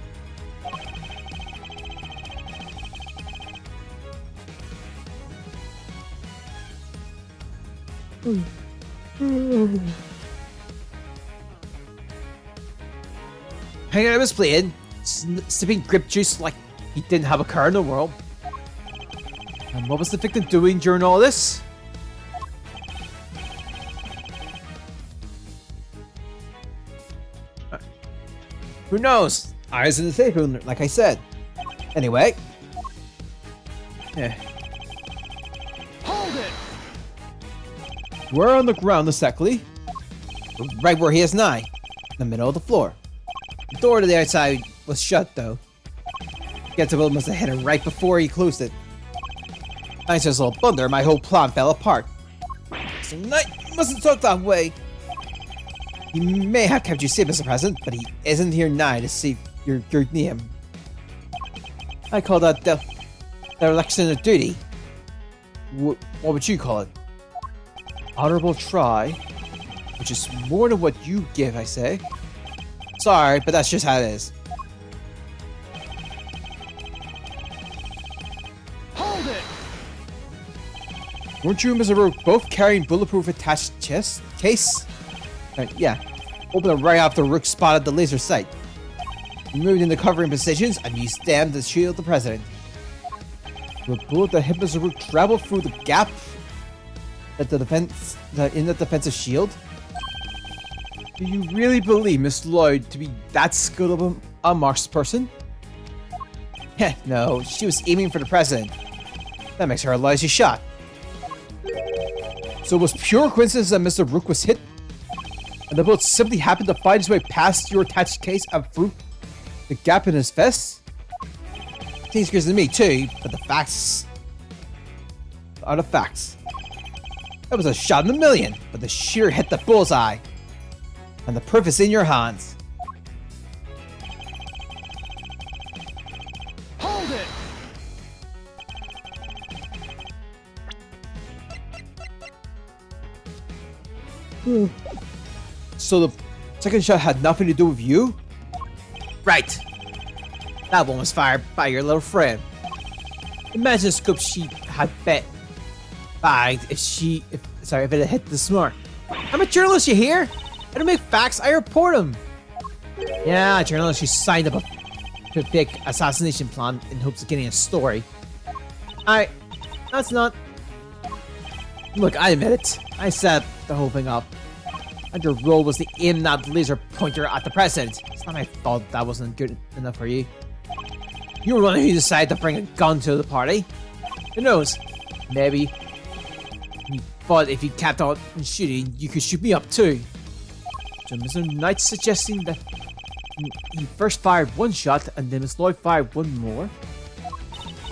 Hanging out of his plane, sipping grip juice like he didn't have a car in the world. And what was the victim doing during all this? Who knows? Eyes in the safe room, like I said. Anyway. Yeah. Hold it! We're on the ground exactly. Right where he is now. In the middle of the floor. The door to the outside was shut though. Getaway must have hit him right before he closed it. Thanks to this little blunder, my whole plan fell apart. So Knight mustn't talk that way. He may have kept you safe, Mr. President, but he isn't here now to see your name. I call that dereliction of duty. What would you call it? Honorable try, which is more than what you give, I say. Sorry, but that's just how it is. Hold it! Weren't you and Mr. Rogue both carrying bulletproof attached chest case? Yeah. Open it right after Rook spotted the laser sight. You moved into covering positions and used them to shield the president. The bullet that hit Mr. Rook traveled through the gap at the in the defensive shield. Do you really believe Miss Lloyd to be that skilled of a marksperson? Heh, no, she was aiming for the president. That makes her a lousy shot. So it was pure coincidence that Mr. Rook was hit, and the bullet simply happened to find its way past your attached case and through the gap in his vest? Seems crazy to me too, but the facts are the facts. That was a shot in a million, but the sheer hit the bullseye. And the proof is in your hands. Hold it! So the second shot had nothing to do with you? Right. That one was fired by your little friend. Imagine the scoop she had bagged if it had hit the smart. I'm a journalist, you hear? I don't make facts, I report them. Yeah, a journalist who signed up to a big assassination plan in hopes of getting a story. That's not... Look, I admit it. I set the whole thing up. And your role was to aim that laser pointer at the president. It's not my fault that wasn't good enough for you. You were the one who decided to bring a gun to the party. Who knows? Maybe you thought if you kept on shooting, you could shoot me up too. So Mr. Knight's suggesting that he first fired one shot and then Miss Lloyd fired one more?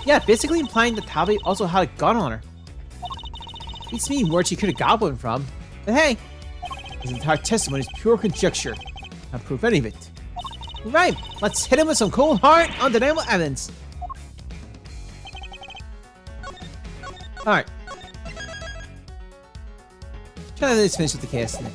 Yeah, basically implying that Tabby also had a gun on her. Beats me where she could have got one from. But hey, his entire testimony is pure conjecture. Can't prove any of it. Right, let's hit him with some cold hard, undeniable evidence. Alright. Try to finish with the cast then.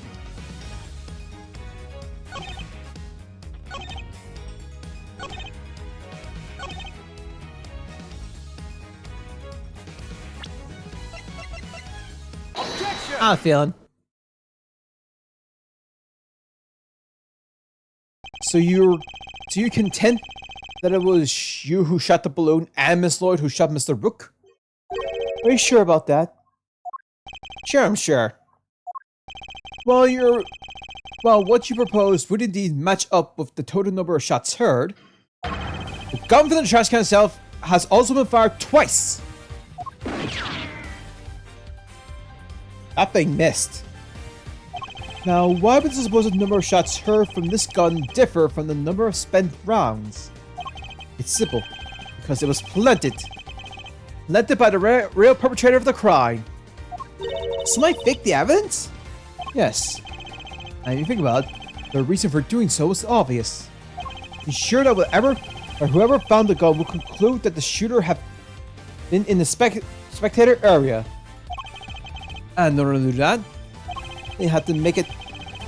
Objection! I have a feeling. So you're content that it was you who shot the balloon and Miss Lloyd who shot Mr. Rook? Are you sure about that? Sure, I'm sure. Well, what you proposed would indeed match up with the total number of shots heard. The gun from the trash can itself has also been fired twice. That thing missed. Now, why would the supposed number of shots heard from this gun differ from the number of spent rounds? It's simple, because it was planted. Planted by the real perpetrator of the crime. Somebody faked the evidence? Yes. And if you think about it, the reason for doing so was obvious. Be sure that whoever found the gun will conclude that the shooter had been in the spectator area. And in order to do that, they had to make it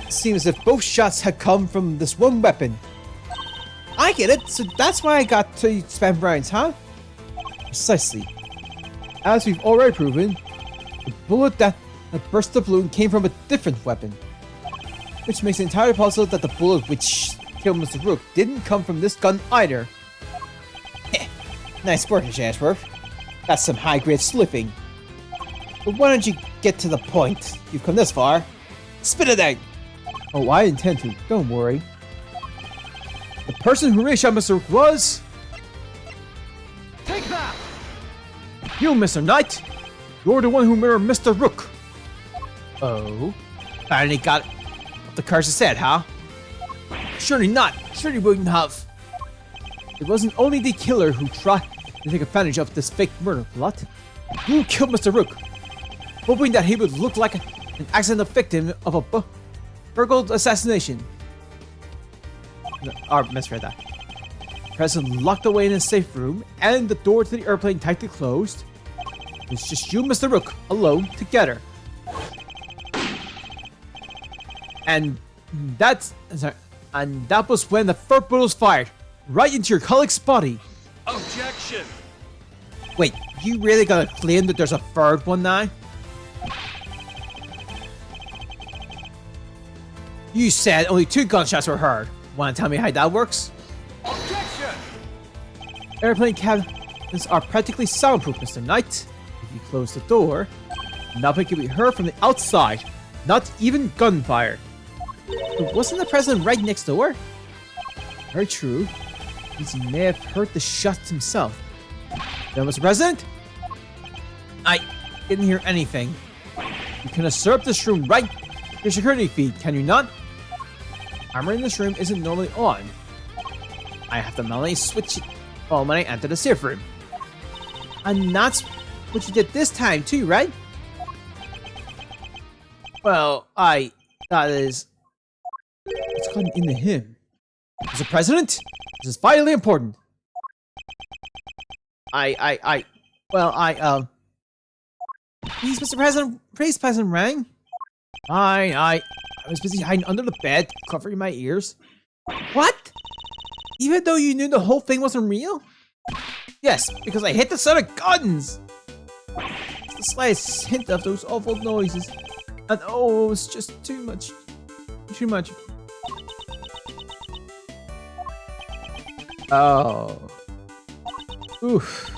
seem as if both shots had come from this one weapon. I get it, so that's why I got to spam rounds, huh? Precisely. As we've already proven, the bullet that burst the balloon came from a different weapon. Which makes it entirely possible that the bullet which killed Mr. Rook didn't come from this gun either. Nice work, Ashworth. That's some high-grade sleuthing. But why don't you get to the point? You've come this far. Spit it out! Oh, I intend to. Don't worry. The person who really shot Mr. Rook was... Take that! You, Mr. Knight! You're the one who murdered Mr. Rook! Oh? Finally got what the curse said, huh? Surely not! Surely wouldn't have! It wasn't only the killer who tried to take advantage of this fake murder plot. You killed Mr. Rook, hoping that he would look like an accidental victim of a burgled assassination. Or misread that. President locked away in a safe room, and the door to the airplane tightly closed. It's just you and Mr. Rook alone together. And that was when the first bullet was fired, right into your colleague's body. Objection! Wait, you really gonna claim that there's a third one now? You said only 2 gunshots were heard. Wanna tell me how that works? Objection! Airplane cabins are practically soundproof, Mr. Knight. If you close the door, nothing can be heard from the outside, not even gunfire. But wasn't the president right next door? Very true. He may have heard the shots himself. Then, Mr. President? I didn't hear anything. You can usurp this room right your security feed, can you not? Armor in this room isn't normally on. I have to manually switch it on when I enter the safe room. And that's what you did this time too, right? Well, that is... What's gotten into him? Mr. President, this is vitally important. Please, Mr. President, please, President Rang. I was busy hiding under the bed, covering my ears. What? Even though you knew the whole thing wasn't real? Yes, because I hit the set of guns! It's the slightest hint of those awful noises. And oh, it was just too much. Too much. Oh. Oof.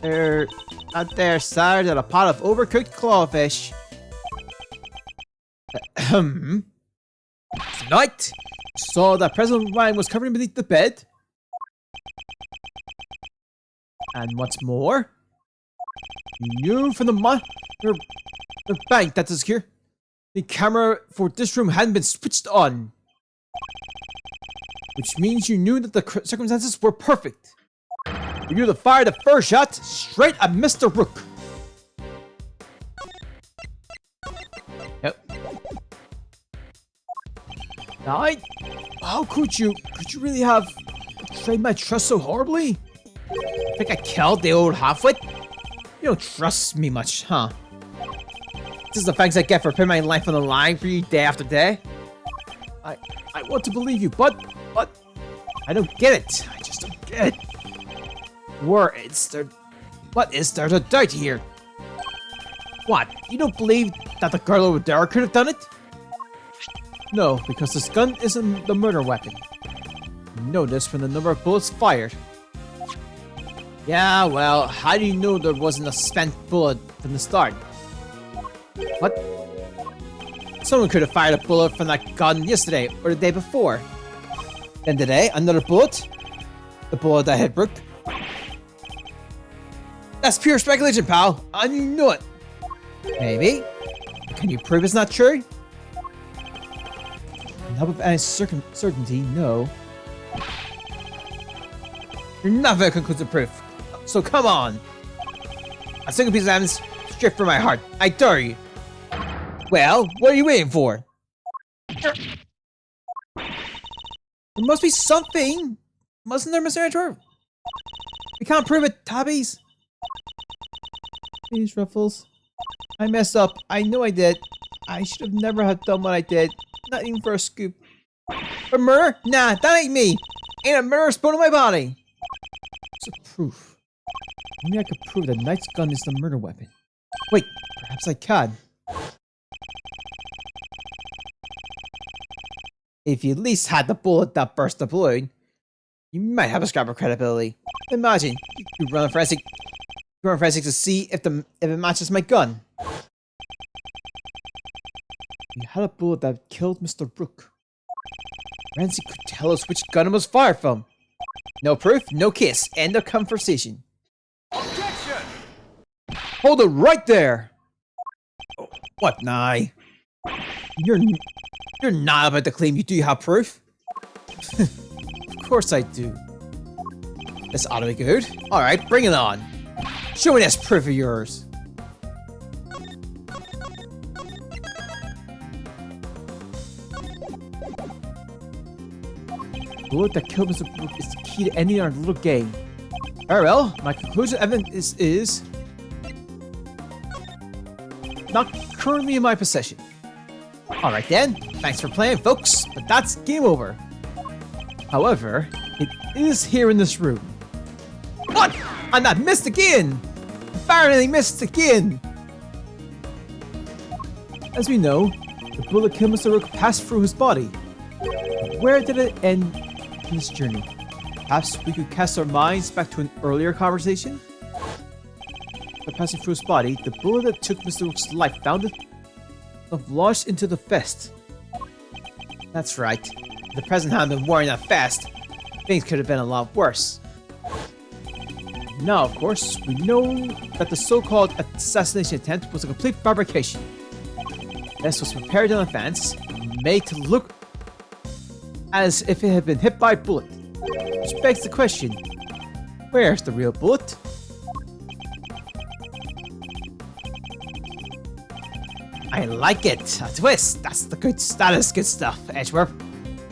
They're out there sired at a pot of overcooked clawfish. Tonight, saw that President Ryan was covered beneath the bed. And what's more, you knew from the bank that is here, the camera for this room hadn't been switched on. Which means you knew that the circumstances were perfect. You knew to fire the first shot straight at Mr. Rook. Yep. Now, how could you really have betrayed my trust so horribly? Think I killed the old halfwit? You don't trust me much, huh? This is the thanks I get for putting my life on the line for you day after day? I want to believe you, but I don't get it. I just don't get it. What is there to doubt here? What? You don't believe that the girl over there could have done it? No, because this gun isn't the murder weapon. You know this from the number of bullets fired. Yeah, well, how do you know there wasn't a spent bullet from the start? What? Someone could have fired a bullet from that gun yesterday or the day before. Then today, another bullet? The bullet that hit Brooke? That's pure speculation, pal, and you know it. Maybe. Can you prove it's not true? Not with any certainty, no. You're not very conclusive proof. So come on. A single piece of evidence straight from my heart. I dare you. Well, what are you waiting for? There must be something. Mustn't there, Mr. Antwerp? We can't prove it, Tabbies. Please, Ruffles. I messed up. I know I did. I should have never have done what I did. Not even for a scoop. For murder? Nah, that ain't me. Ain't a murder spoon in my body. What's the proof? Only I could prove that Knight's gun is the murder weapon. Wait, perhaps I can. If you at least had the bullet that burst the balloon, you might have a scrap of credibility. Imagine you run a forensic to see if it matches my gun. You had a bullet that killed Mr. Rook. Forensic could tell us which gun it was fired from. No proof, no case. End of conversation. Objection! Hold it right there! Oh, what, Nye? You're not about to claim you do have proof? Of course I do. This ought to be good. Alright, bring it on. Show me this proof of yours. The bullet that killed Mr. Brook is the key to ending our little game. Very well, my conclusion evidence is not currently in my possession. Alright then, thanks for playing, folks, but that's game over. However, it is here in this room. What? And I missed again! Barely missed again! As we know, the bullet killed Mr. Rook passed through his body. But where did it end in this journey? Perhaps we could cast our minds back to an earlier conversation? By passing through his body, the bullet that took Mr. Rook's life found itself lodged into the vest. That's right. If the president hadn't been wearing that vest, things could have been a lot worse. Now, of course, we know that the so-called assassination attempt was a complete fabrication. This was prepared in advance, made to look as if it had been hit by a bullet. Which begs the question, where's the real bullet? I like it! A twist! That's the good status, good stuff, Edgeworth.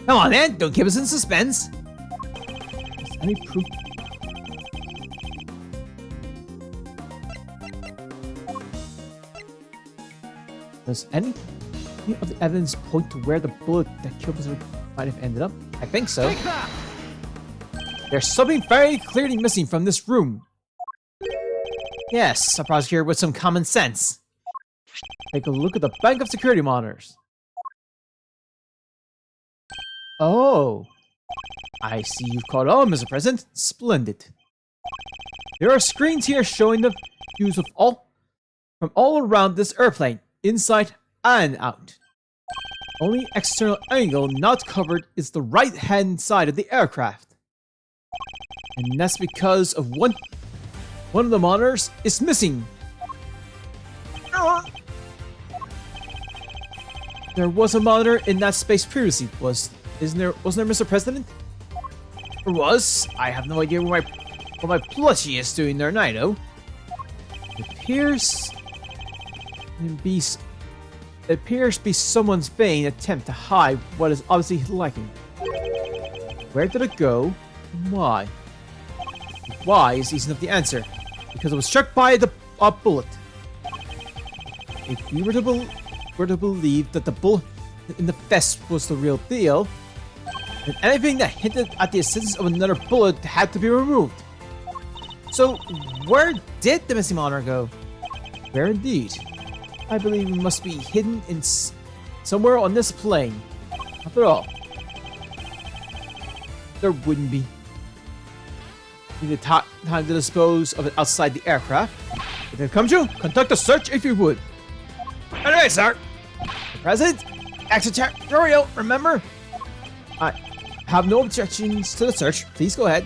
Come on then, don't keep us in suspense! Is any proof? Does any of the evidence point to where the bullet that killed Mr. might have ended up? I think so. Take that! There's something very clearly missing from this room. Yes, a prosecutor with some common sense. Take a look at the bank of security monitors. Oh, I see you've caught on, Mr. President. Splendid. There are screens here showing the views of from all around this airplane, inside and out. Only external angle not covered is the right-hand side of the aircraft. And that's because of one of the monitors is missing. There was a monitor in that space previously, wasn't there, Mr. President? There was. I have no idea what my plushie is doing there, Nino. It appears to be someone's vain attempt to hide what is obviously lacking. Where did it go? And why? Why is easy enough to answer. Because it was struck by the a bullet. If we were to believe that the bullet in the vest was the real deal, then anything that hinted at the existence of another bullet had to be removed. So, where did the missing monitor go? Where indeed? I believe it must be hidden in somewhere on this plane. After all, there wouldn't be. We need time to dispose of it outside the aircraft. If it comes to, conduct a search if you would. Anyway, sir. The President, extraterritorial, remember? I have no objections to the search. Please go ahead.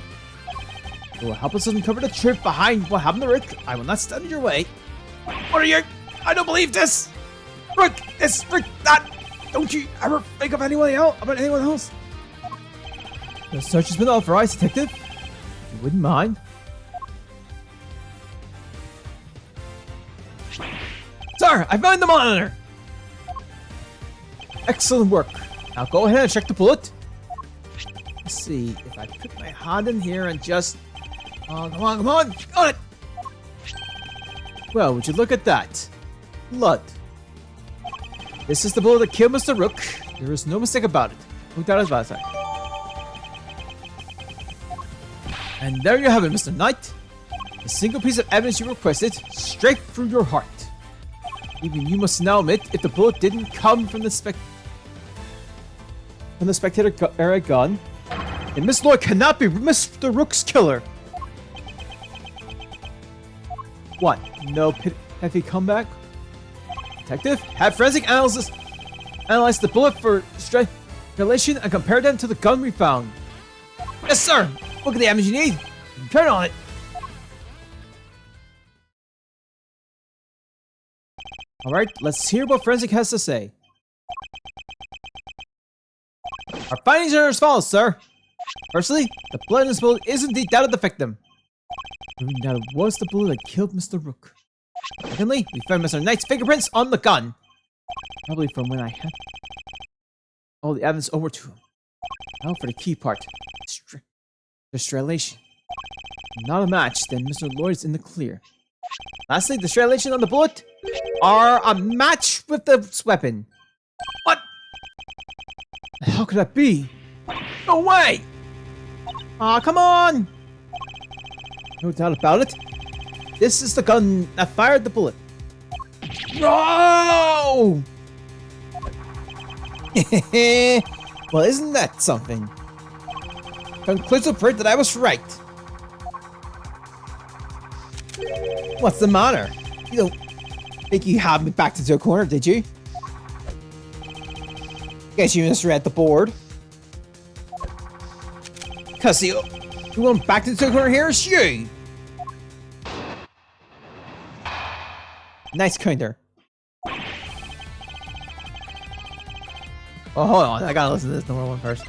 It will help us uncover the truth behind what happened to Rick. I will not stand in your way. What are you? I don't believe this. Rick, it's Rick. Not. Don't you ever think of anyone else? About anyone else? The search has been authorized, detective. If you wouldn't mind. Sir, I found the monitor. Excellent work. Now go ahead and check the bullet. Let's see if I put my hand in here and just. Oh, come on, got it. Well, would you look at that? Blood. This is the bullet that killed Mr. Rook. There is no mistake about it. No doubt about that. And there you have it, Mr. Knight. A single piece of evidence you requested, straight from your heart. Even you must now admit, if the bullet didn't come from the Spectator era gun, then Miss Lloyd cannot be Mr. Rook's killer. What? No heavy comeback? Detective, have forensic analysis analyze the bullet for strangulation and compare them to the gun we found. Yes, sir. Look at the damage you need. Turn on it. Alright, let's hear what Forensic has to say. Our findings are as follows, sir. Firstly, the blood in this bullet is indeed that of the victim. Proving that it was the bullet that killed Mr. Rook. Secondly, we found Mr. Knight's fingerprints on the gun. Probably from when I had all the evidence over to him. Now for the key part. The strangulation. Not a match, then Mr. Lloyd's in the clear. Lastly, the strangulation on the bullet are a match with the weapon. What? How could that be? No way! Aw, come on! No doubt about it. This is the gun that fired the bullet. No! Well, isn't that something? Conclusive proof that I was right. What's the matter? You don't think you had me backed into a corner, did you? Guess you misread the board. Cause the one backed into a corner here is you. Nice counter. Oh, hold on. I gotta listen to this number one first.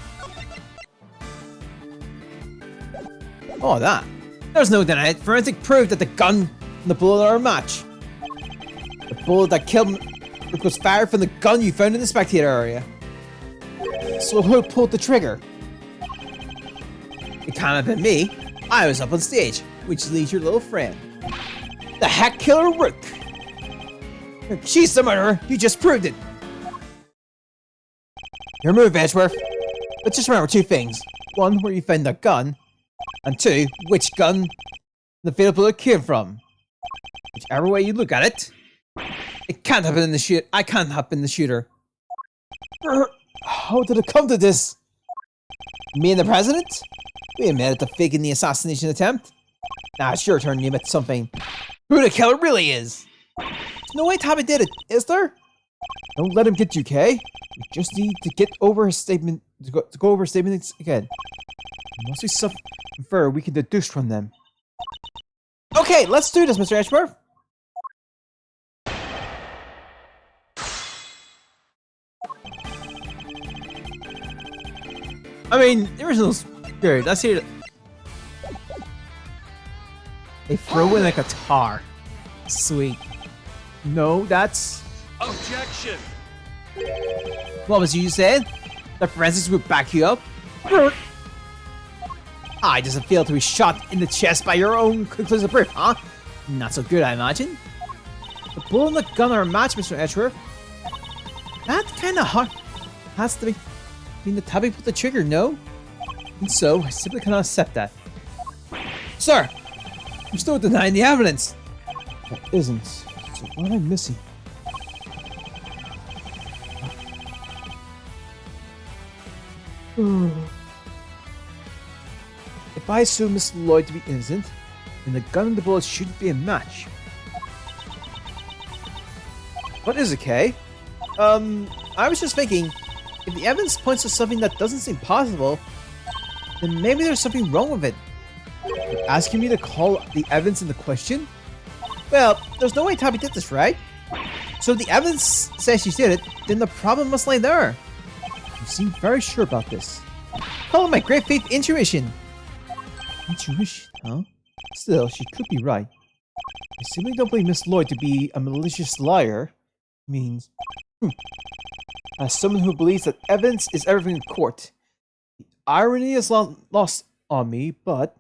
Oh, that. There's no denying it. Forensic proved that the gun and the bullet are a match. The bullet that killed Rick was fired from the gun you found in the spectator area. So who pulled the trigger? It can't have been me. I was up on stage, which leaves your little friend. The hack killer Rook. She's the murderer. You just proved it. Your move, Edgeworth. But just remember two things. One, where you found the gun. And two, which gun the fatal bullet came from. Whichever way you look at it, it can't have been the shoot. I can't have been the shooter. How did it come to this? Me and the president? We admitted to faking the assassination attempt. Now it's your turn to admit something. Who the killer really is? There's no way Tommy did it, is there? Don't let him get you, Kay. We just need to get over his statement. To go over his statements again. There must be something further we can deduce from them. Okay, let's do this, Mr. Edgeworth. I mean, the original spirit. Let's hear it. They throw in a guitar. Sweet. No, that's... Objection! What was you saying? The forensics would back you up? I doesn't feel to be shot in the chest by your own conclusive proof, huh? Not so good, I imagine. The bullet and the gun are a match, Mr. Edgeworth. That kind of hard. Has to be. I mean, the tapping pulled the trigger, no? And so, I simply cannot accept that. Sir! You're still denying the evidence! That isn't. So what am I missing? If I assume Miss Lloyd to be innocent, then the gun and the bullet shouldn't be a match. What is it, Kay? I was just thinking, if the evidence points to something that doesn't seem possible, then maybe there's something wrong with it. You're asking me to call the evidence into question? Well, there's no way Tabby did this, right? So if the evidence says she did it, then the problem must lie there. You seem very sure about this. Call it my great faith intuition. Intuition, huh? Still, she could be right. I simply don't believe Miss Lloyd to be a malicious liar. Means, as someone who believes that evidence is everything in court, the irony is lost on me, but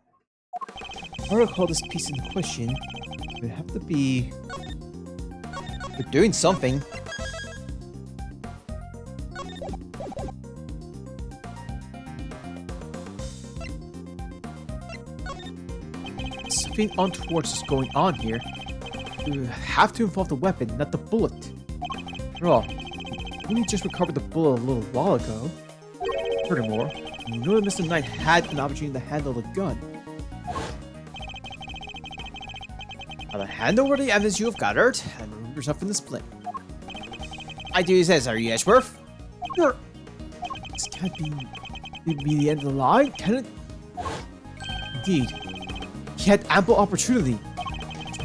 in order to call this piece into question, it would have to be we're doing something. Something untoward is going on here. We have to involve the weapon, not the bullet. After all, we only just recovered the bullet a little while ago. Furthermore, you know that Mr. Knight had an opportunity to handle the gun. Now, hand over the evidence you have gathered and remove yourself from the split. I do says, are you Edgeworth? Sure. This can't be the end of the line, can it? Indeed. He had ample opportunity.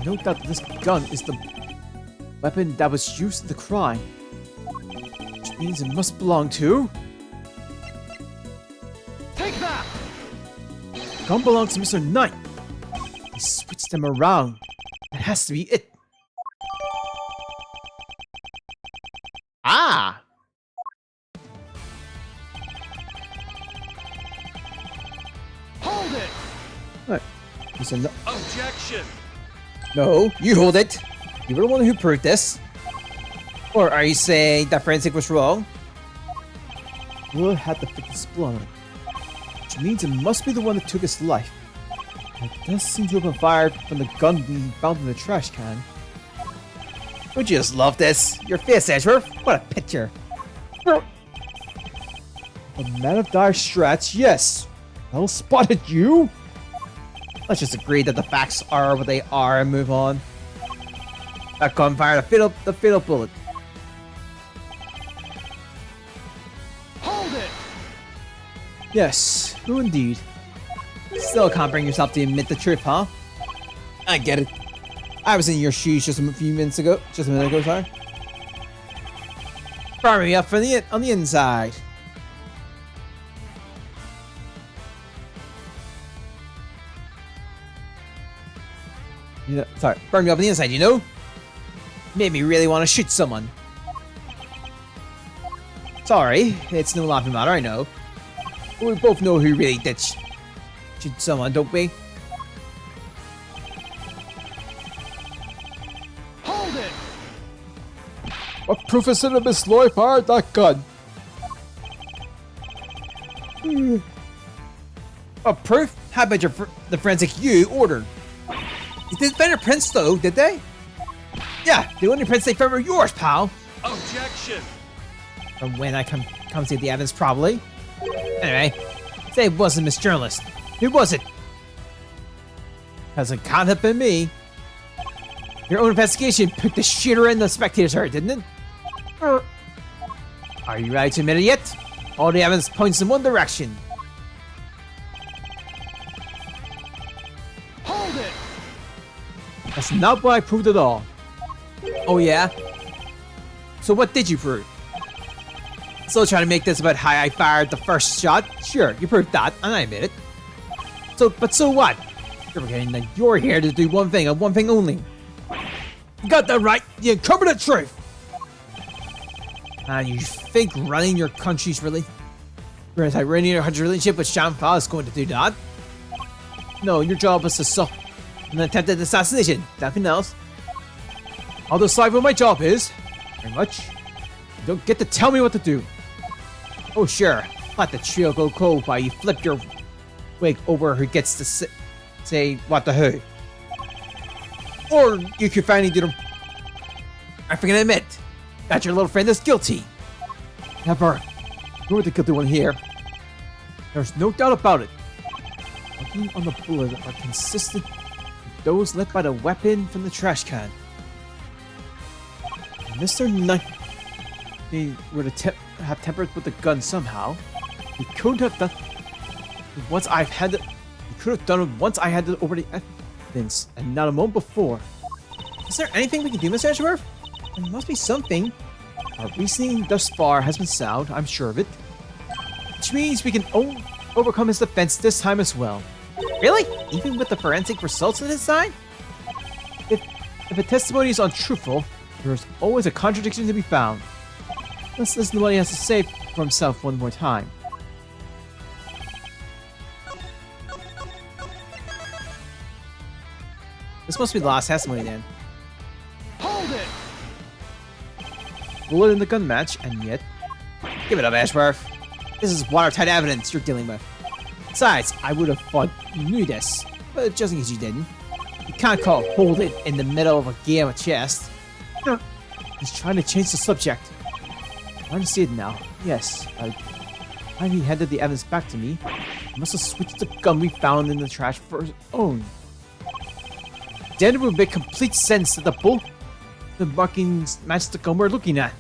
Note that this gun is the weapon that was used in the crime. Which means it must belong to... Take that! The gun belongs to Mr. Knight. He switched them around. That has to be it. Ah! Hold it! What? Mr. No. Objection! No, you hold it. You were the one who proved this. Or are you saying that forensic was wrong? Will had the freaking spill on it. Which means it must be the one that took his life. It does seem to have been fired from the gun being found in the trash can. Would you just love this? Your face, Edgeworth. What a picture. A man of dire strats, yes. Well spotted, you. Let's just agree that the facts are what they are and move on. That gun fired the fatal bullet. Hold it! Yes, who indeed. Still can't bring yourself to admit the truth, huh? I get it. I was in your shoes just a minute ago, sorry. Fire me up on the inside. You know, sorry, burn me up on the inside, you know? Made me really want to shoot someone. Sorry, it's no laughing matter, I know. But we both know who really did shoot someone, don't we? Hold it! What proof is it that Miss Lloyd fired that gun? A proof? How about the forensic you ordered? You did fingerprints though, did they? Yeah, the only prints they found were yours, pal. Objection! From when I come see the evidence, probably. Anyway, say it wasn't Miss Journalist. Who was it? Because it can't have been me. Your own investigation put the shooter in the spectator's heart, didn't it? Are you ready to admit it yet? All the evidence points in one direction. Hold it! That's not what I proved at all. Oh yeah? So what did you prove? Still trying to make this about how I fired the first shot? Sure, you proved that, and I admit it. But so what? You're forgetting that you're here to do one thing and one thing only. You got that right, you uncovered the truth! And you think running your country's running your country's relationship with Shamfal is going to do that? No, your job is to An attempted assassination, nothing else. I'll decide what my job is. Very much. You don't get to tell me what to do. Oh sure, let the trio go cold while you flip your wig over who gets to say what the who. Or you could finally do them. I forget to admit that your little friend is guilty. Never. You're the guilty one here. There's no doubt about it. Looking on the bullet are consistent with those left by the weapon from the trash can. Mr. Knight, they were to have tempered with the gun somehow. He could have done once I've had it. He could have done it once I had it over the evidence, and not a moment before. Is there anything we can do, Mr. Edgeworth? There must be something. Our reasoning thus far has been sound, I'm sure of it. Which means we can overcome his defense this time as well. Really? Even with the forensic results on his side? If a testimony is untruthful, there's always a contradiction to be found. Let's listen to what he has to say for himself one more time. This must be the last testimony then. Hold it! Bullet in the gun match, and yet... Give it up, Ashworth. This is watertight evidence you're dealing with. Besides, I would have thought you knew this, but just in case you didn't. You can't call hold it in the middle of a game of chess. He's trying to change the subject. I understand it now. Yes, when he handed the evidence back to me, he must have switched the gun we found in the trash for his own. Then it would make complete sense that the markings match the gun we're looking at.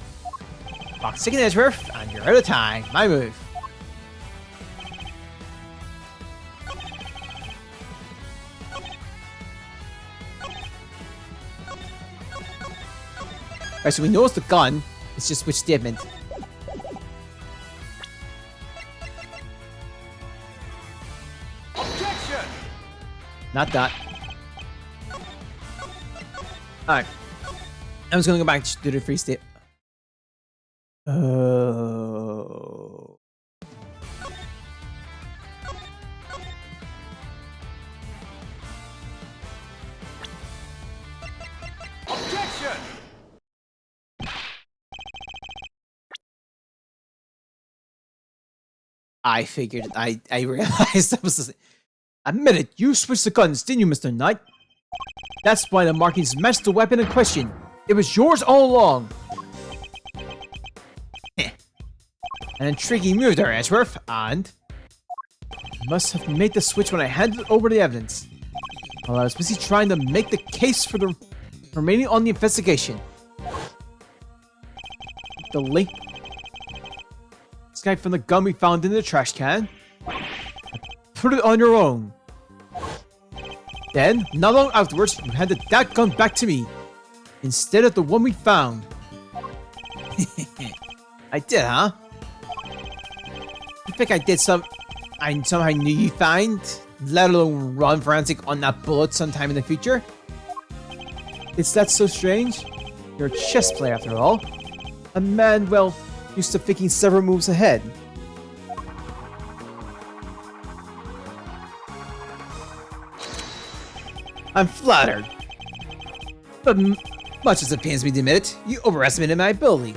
Box second Edgeworth, and you're out of time. My move. Alright, so we know it's the gun. It's just which statement. Objection! Not that. Alright. I'm just gonna go back to the free state. Oh. Objection! I figured. I realized that was the... Admit it, you switched the guns, didn't you, Mr. Knight? That's why the markings matched the weapon in question. It was yours all along. An intriguing move there, Edgeworth, and... I must have made the switch when I handed over the evidence. While I was busy trying to make the case for the remaining on the investigation. The link... This guy from the gun we found in the trash can. Put it on your own. Then, not long afterwards, you handed that gun back to me. Instead of the one we found. I did, huh? You think I somehow knew you'd find, let alone run forensic on that bullet sometime in the future? Is that so strange? You're a chess player after all. A man, well, used to thinking several moves ahead. I'm flattered. But much as it pains me to admit it, you overestimated my ability.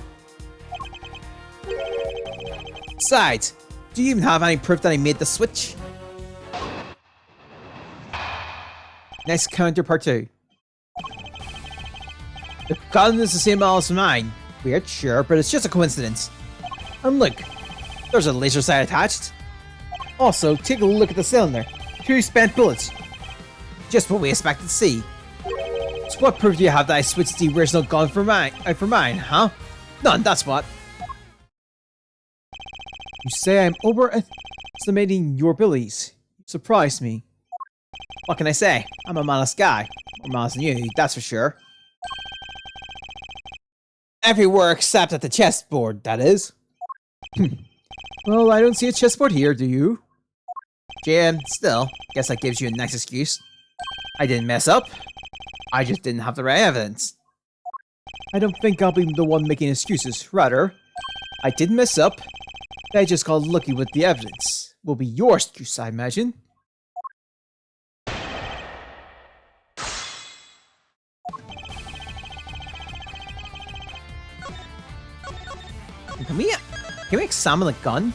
Besides, do you even have any proof that I made the switch? Next counter part 2. The gun is the same model as mine. Weird, sure, but it's just a coincidence. And look, there's a laser sight attached. Also, take a look at the cylinder. 2 spent bullets. Just what we expected to see. So what proof do you have that I switched the original gun for mine, huh? None, that's what. You say I'm overestimating your abilities. You surprised me. What can I say? I'm a modest guy. More modest than you, that's for sure. Everywhere except at the chessboard, that is. Well, I don't see a chessboard here, do you? Jim, still, guess that gives you a nice excuse. I didn't mess up. I just didn't have the right evidence. I don't think I'll be the one making excuses. Rather, I didn't mess up. I just got lucky with the evidence. Will be your excuse, I imagine. Can we examine the gun?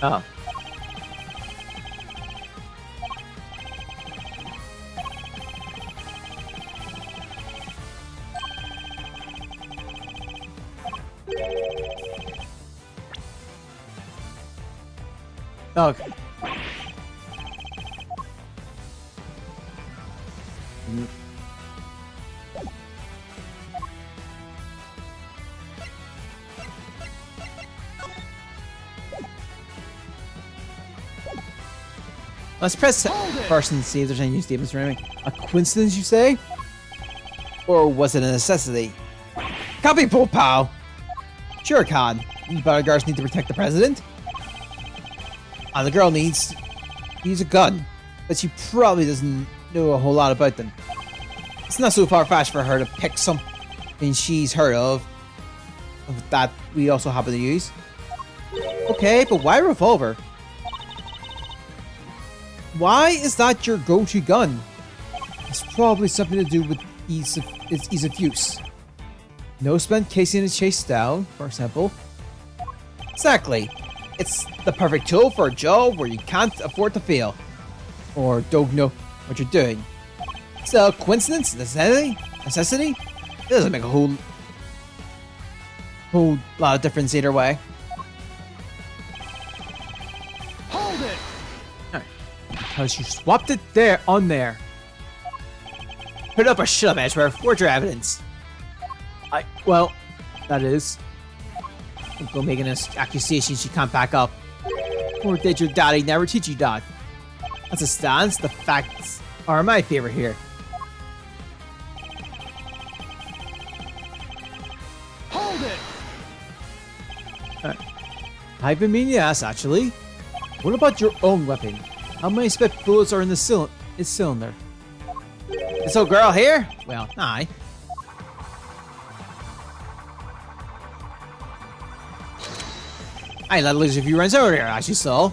Oh. Okay. Let's press first and see if there's any new statements remaining. A coincidence, you say? Or was it a necessity? Copy, Bull Pal! Sure, Khan. You bodyguards need to protect the president? And the girl needs to use a gun, but she probably doesn't know a whole lot about them. It's not so far-fetched for her to pick something she's heard of that we also happen to use. Okay, but why a revolver? Why is that your go-to gun? It's probably something to do with its ease of use. No spent casing a chase down, for example. Exactly. It's the perfect tool for a job where you can't afford to fail. Or don't know what you're doing. So, coincidence? Necessity? Necessity? It doesn't make a whole lot of difference either way. Hold it! Because you swapped it there on there. Put up or shut up, Edgeworth. Where's your evidence? Well, that is. Don't go making accusations you can't back up. Or did your daddy never teach you that? As it stands, the facts are in my favor here. Hold it! I've been meaning to ask, actually. What about your own weapon? How many spit bullets are in the cylinder? This old girl here? Well, aye. I let loose a few rounds earlier, as you saw.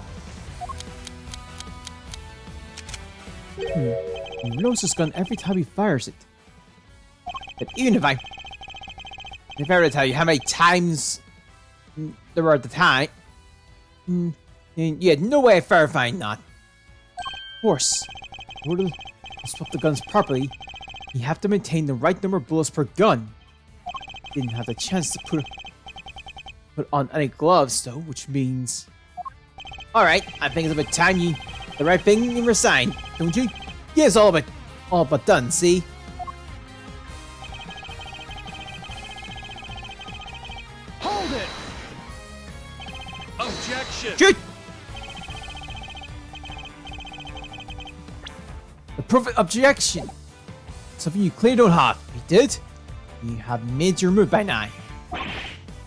He reloads his gun every time he fires it. But even if I were to tell you how many times there were at the time, you had no way of verifying that. Of course, in order to swap the guns properly, you have to maintain the right number of bullets per gun. Didn't have the chance to put on any gloves though, which means... Alright, I think it's about time you the right thing and resign, don't you? Yeah, it's all but done, see? Hold it! Objection! Shoot! The perfect objection. Something you clearly don't have. You did? You have made your move by now.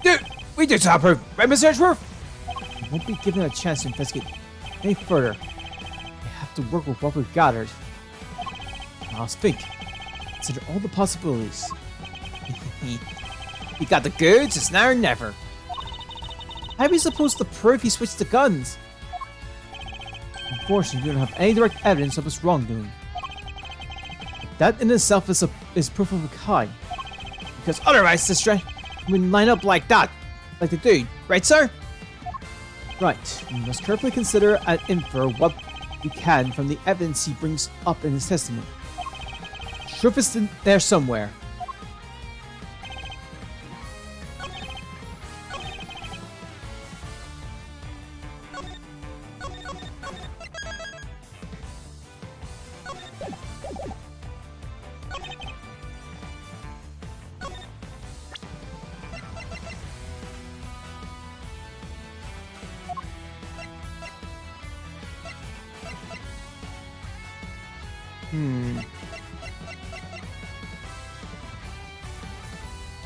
Dude, we do top proof, right, Mr. Edgeworth? You won't be given a chance to investigate any further. You have to work with what we've gathered. Now think. Consider all the possibilities. You got the goods, it's now or never. How are we supposed to prove he switched the guns? Unfortunately, we don't have any direct evidence of his wrongdoing. That in itself is proof of a kind. Because otherwise, sister, we line up like that. Like the dude, right, sir? Right. We must carefully consider and infer what we can from the evidence he brings up in his testimony. Truth is in there somewhere.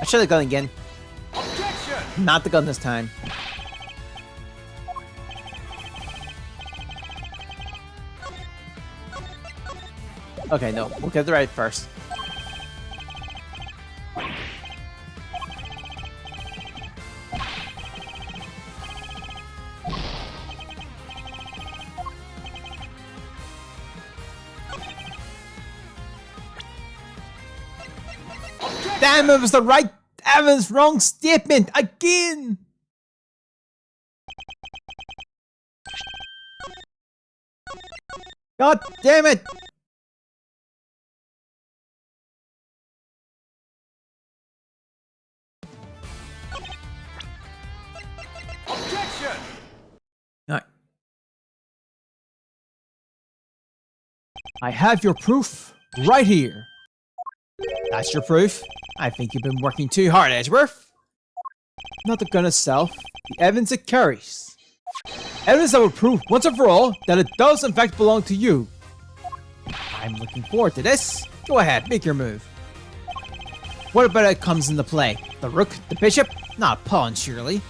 I should have gone again. Objection! Not the gun this time. Okay, no. We'll get the right first. Damn, it was the right Evans wrong statement again. God damn it. Objection! No. I have your proof right here. That's your proof? I think you've been working too hard, Edgeworth. Not the gun itself, the evidence it carries. Evidence that will prove once and for all that it does in fact belong to you. I'm looking forward to this. Go ahead, make your move. What about it comes into play? The rook, the bishop? Not a pawn, surely.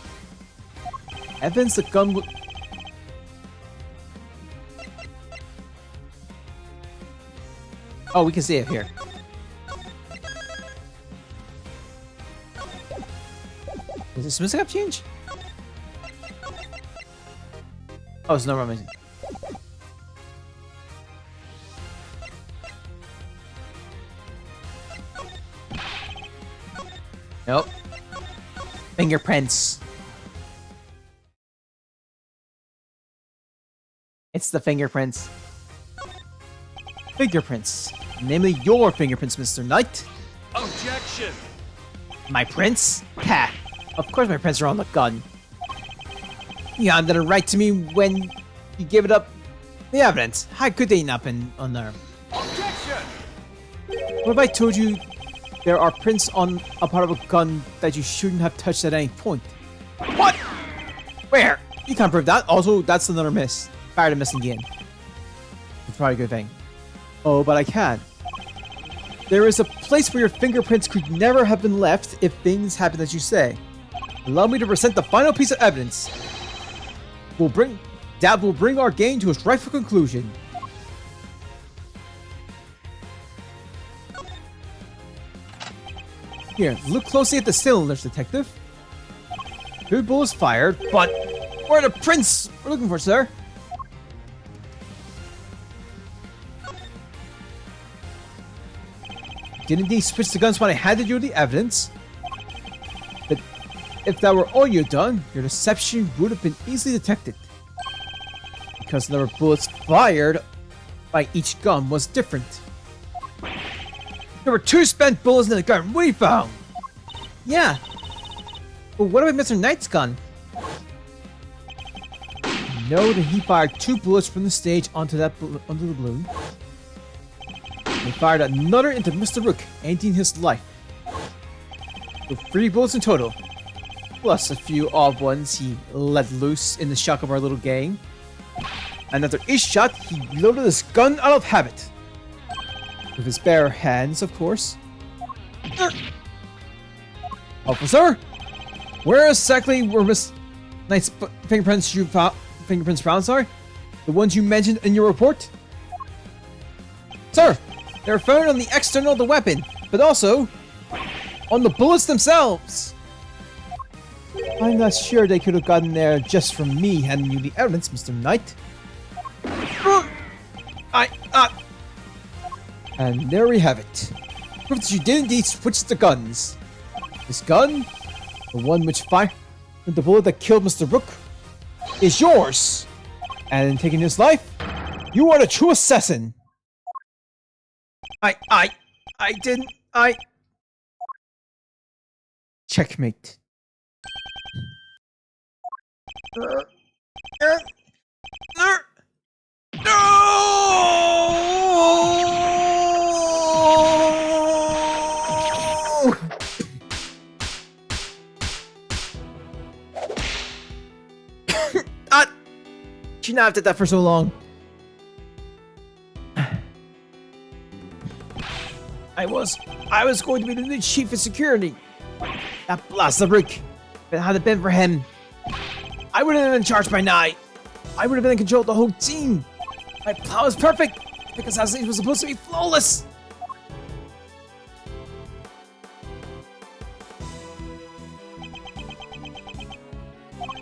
Evidence the gun will... Oh, we can see it here. Is this music up change? Oh, it's no music. Nope. Fingerprints. It's the fingerprints. Fingerprints. Namely your fingerprints, Mr. Knight. Objection! My prints? Ha! Of course my prints are on the gun. You handed it right to me when you gave it up the evidence. How could they not been on there? Objection! What if I told you there are prints on a part of a gun that you shouldn't have touched at any point? What? Where? You can't prove that. Also, that's another miss. Fired a miss again. It's probably a good thing. Oh, but I can. There is a place where your fingerprints could never have been left if things happen as you say. Allow me to present the final piece of evidence. That will bring our game to its rightful conclusion. Here, look closely at the cylinders, detective. 2 bullets fired, but where are the prints we're looking for, sir? Didn't they switch the guns when I handed you the evidence? But if that were all you'd done, your deception would have been easily detected. Because the number of bullets fired by each gun was different. There were 2 spent bullets in the gun we found! Yeah. But what about Mr. Knight's gun? No, that he fired 2 bullets from the stage onto the balloon. He fired another into Mr. Rook, ending his life. With 3 bullets in total. Plus a few odd ones he let loose in the shock of our little gang. And after each shot, he loaded his gun out of habit. With his bare hands, of course. Officer? Where exactly were Miss Knight's fingerprints found, sorry? The ones you mentioned in your report? Sir, they were found on the external of the weapon, but also on the bullets themselves. I'm not sure they could have gotten there just from me handing you the evidence, Mr. Knight. And there we have it. Proof that you did indeed switch the guns. This gun, the one which fired the bullet that killed Mr. Rook, is yours. And in taking his life, you are the true assassin. I didn't. Checkmate. No! She not did that for so long. I was going to be the new chief of security. That blasted Rook. If it hadn't been for him, I would have been in charge by now. I would have been in control of the whole team. My plan was perfect because assassination was supposed to be flawless.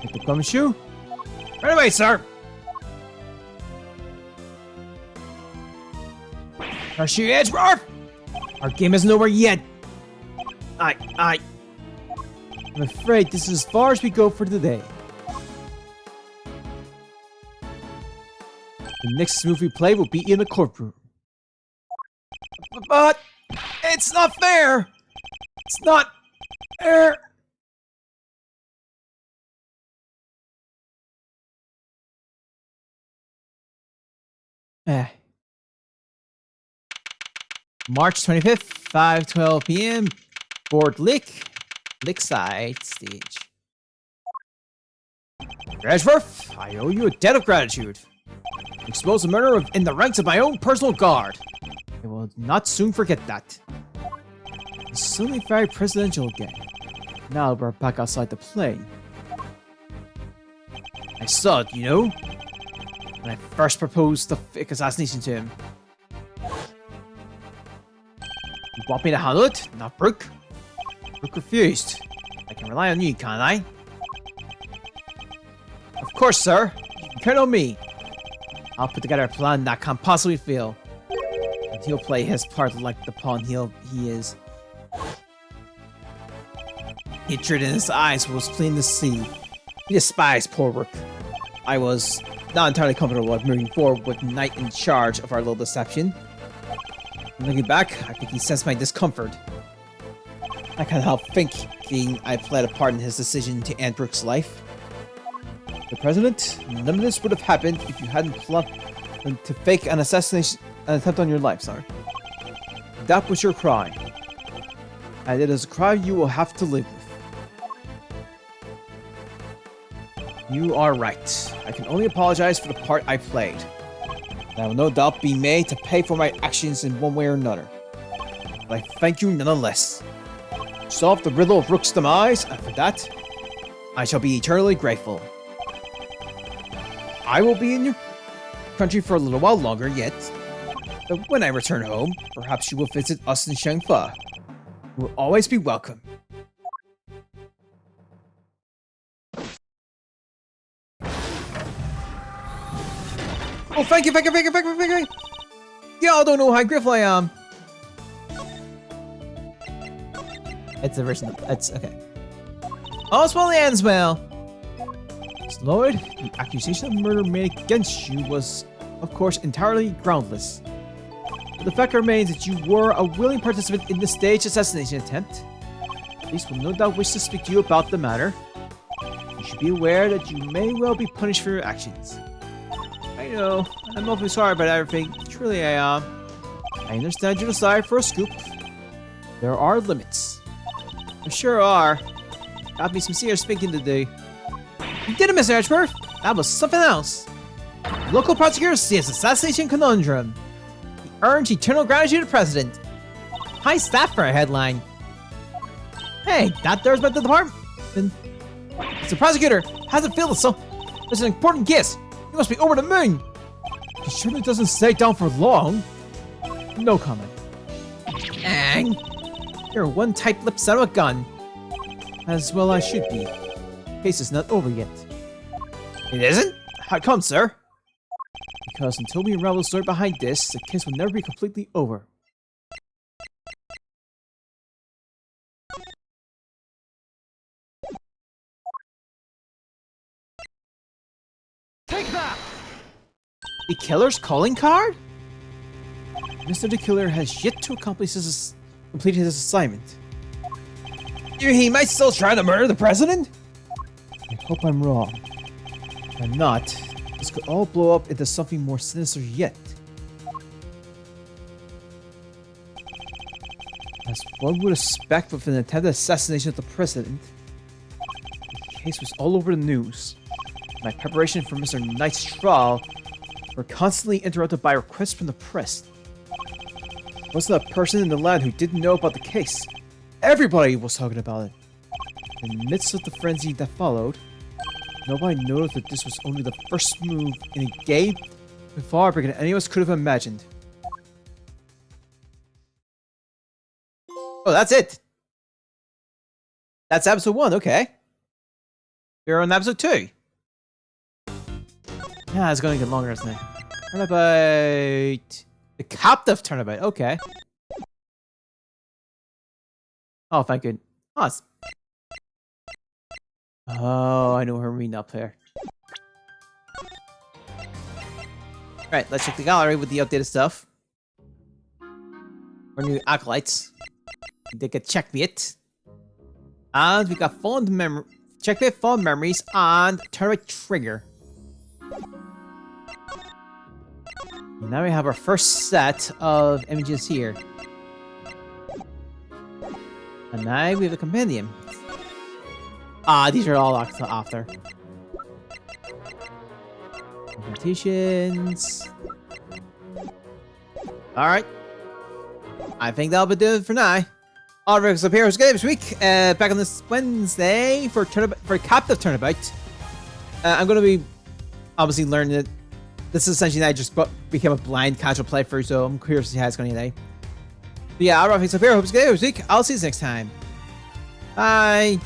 Take the gumshoe. Right away, sir. Rush you, Edgeworth. Our game isn't over yet. I'm afraid this is as far as we go for today. The next move we play will be in the courtroom. But it's not fair! It's not fair! March 25th, 5:12 p.m. Fort Lick, Lickside Stage. Ashworth, I owe you a debt of gratitude. Expose a murder in the ranks of my own personal guard. I will not soon forget that. It's suddenly very presidential again. Now we're back outside the plane. I saw it, you know, when I first proposed the fake assassination to him. You want me to handle it, not Brooke? Brooke refused. I can rely on you, can't I? Of course, sir. You can count on me. I'll put together a plan that can possibly fail. And he'll play his part like the pawn he is. Hatred in his eyes was plain to see. He despised poor Rook. I was not entirely comfortable with moving forward with Knight in charge of our little deception. Looking back, I think he sensed my discomfort. I can't help thinking I played a part in his decision to end Brooke's life. The President, none of this would have happened if you hadn't plotted to fake an assassination, an attempt on your life, sorry. That was your crime. And it is a crime you will have to live with. You are right. I can only apologize for the part I played. I will no doubt be made to pay for my actions in one way or another. But I thank you nonetheless. Solve the riddle of Rook's demise, and for that, I shall be eternally grateful. I will be in your country for a little while longer yet, but when I return home, perhaps you will visit us in Shangfa. You will always be welcome. Oh, thank you! Y'all don't know how grateful I am. It's the version of, it's okay. All's well that ends well. Lloyd, the accusation of murder made against you was, of course, entirely groundless. But the fact remains that you were a willing participant in the staged assassination attempt. Police will no doubt wish to speak to you about the matter. You should be aware that you may well be punished for your actions. I know, I'm awfully sorry about everything. Truly I am. I understand your desire for a scoop. There are limits. There sure are. Got me some serious thinking to do. You did it, Mr. Ashworth! That was something else! The local prosecutor sees assassination conundrum. He earns eternal gratitude to the President. High staff for a headline. Hey, that there's about the department. Mr. Prosecutor, how's it feel so? There's an important case. You must be over the moon. He surely doesn't stay down for long. No comment. Dang. You're a one-type-lipped son of a gun. As well I should be. Case is not over yet. It isn't? How come, sir? Because until we unravel the story behind this, the case will never be completely over. Take that! The killer's calling card? Mr. the Killer has yet to complete his assignment. He might still try to murder the President? I hope I'm wrong. If I'm not, this could all blow up into something more sinister yet. As one would expect with an attempted assassination of the President, the case was all over the news. My preparation for Mr. Knight's trial were constantly interrupted by requests from the press. There wasn't a person in the land who didn't know about the case. Everybody was talking about it. In the midst of the frenzy that followed, nobody noticed that this was only the first move in a game far bigger than any of us could have imagined. Oh, that's it! That's episode 1, okay. We're on episode 2. Yeah, it's gonna get longer, isn't it? Turnabout. The captive turnabout, okay. Oh, thank you. Oh, oh, I know her meeting up there. Right, let's check the gallery with the updated stuff. Our new acolytes. They get checkmate. And we got checkmate fond memories and turret trigger. Now we have our first set of images here. And now we have a compendium. Ah, these are all after. Competitions. Alright. I think that'll be doing it for now. Alright, so here's Games Week. Back on this Wednesday for Captive Turnabout. I'm going to be obviously learning it. This is essentially I just became a blind casual playthrough, so I'm curious to see how it's going today. But yeah, alright, so here, hope it's good this week. I'll see you next time. Bye.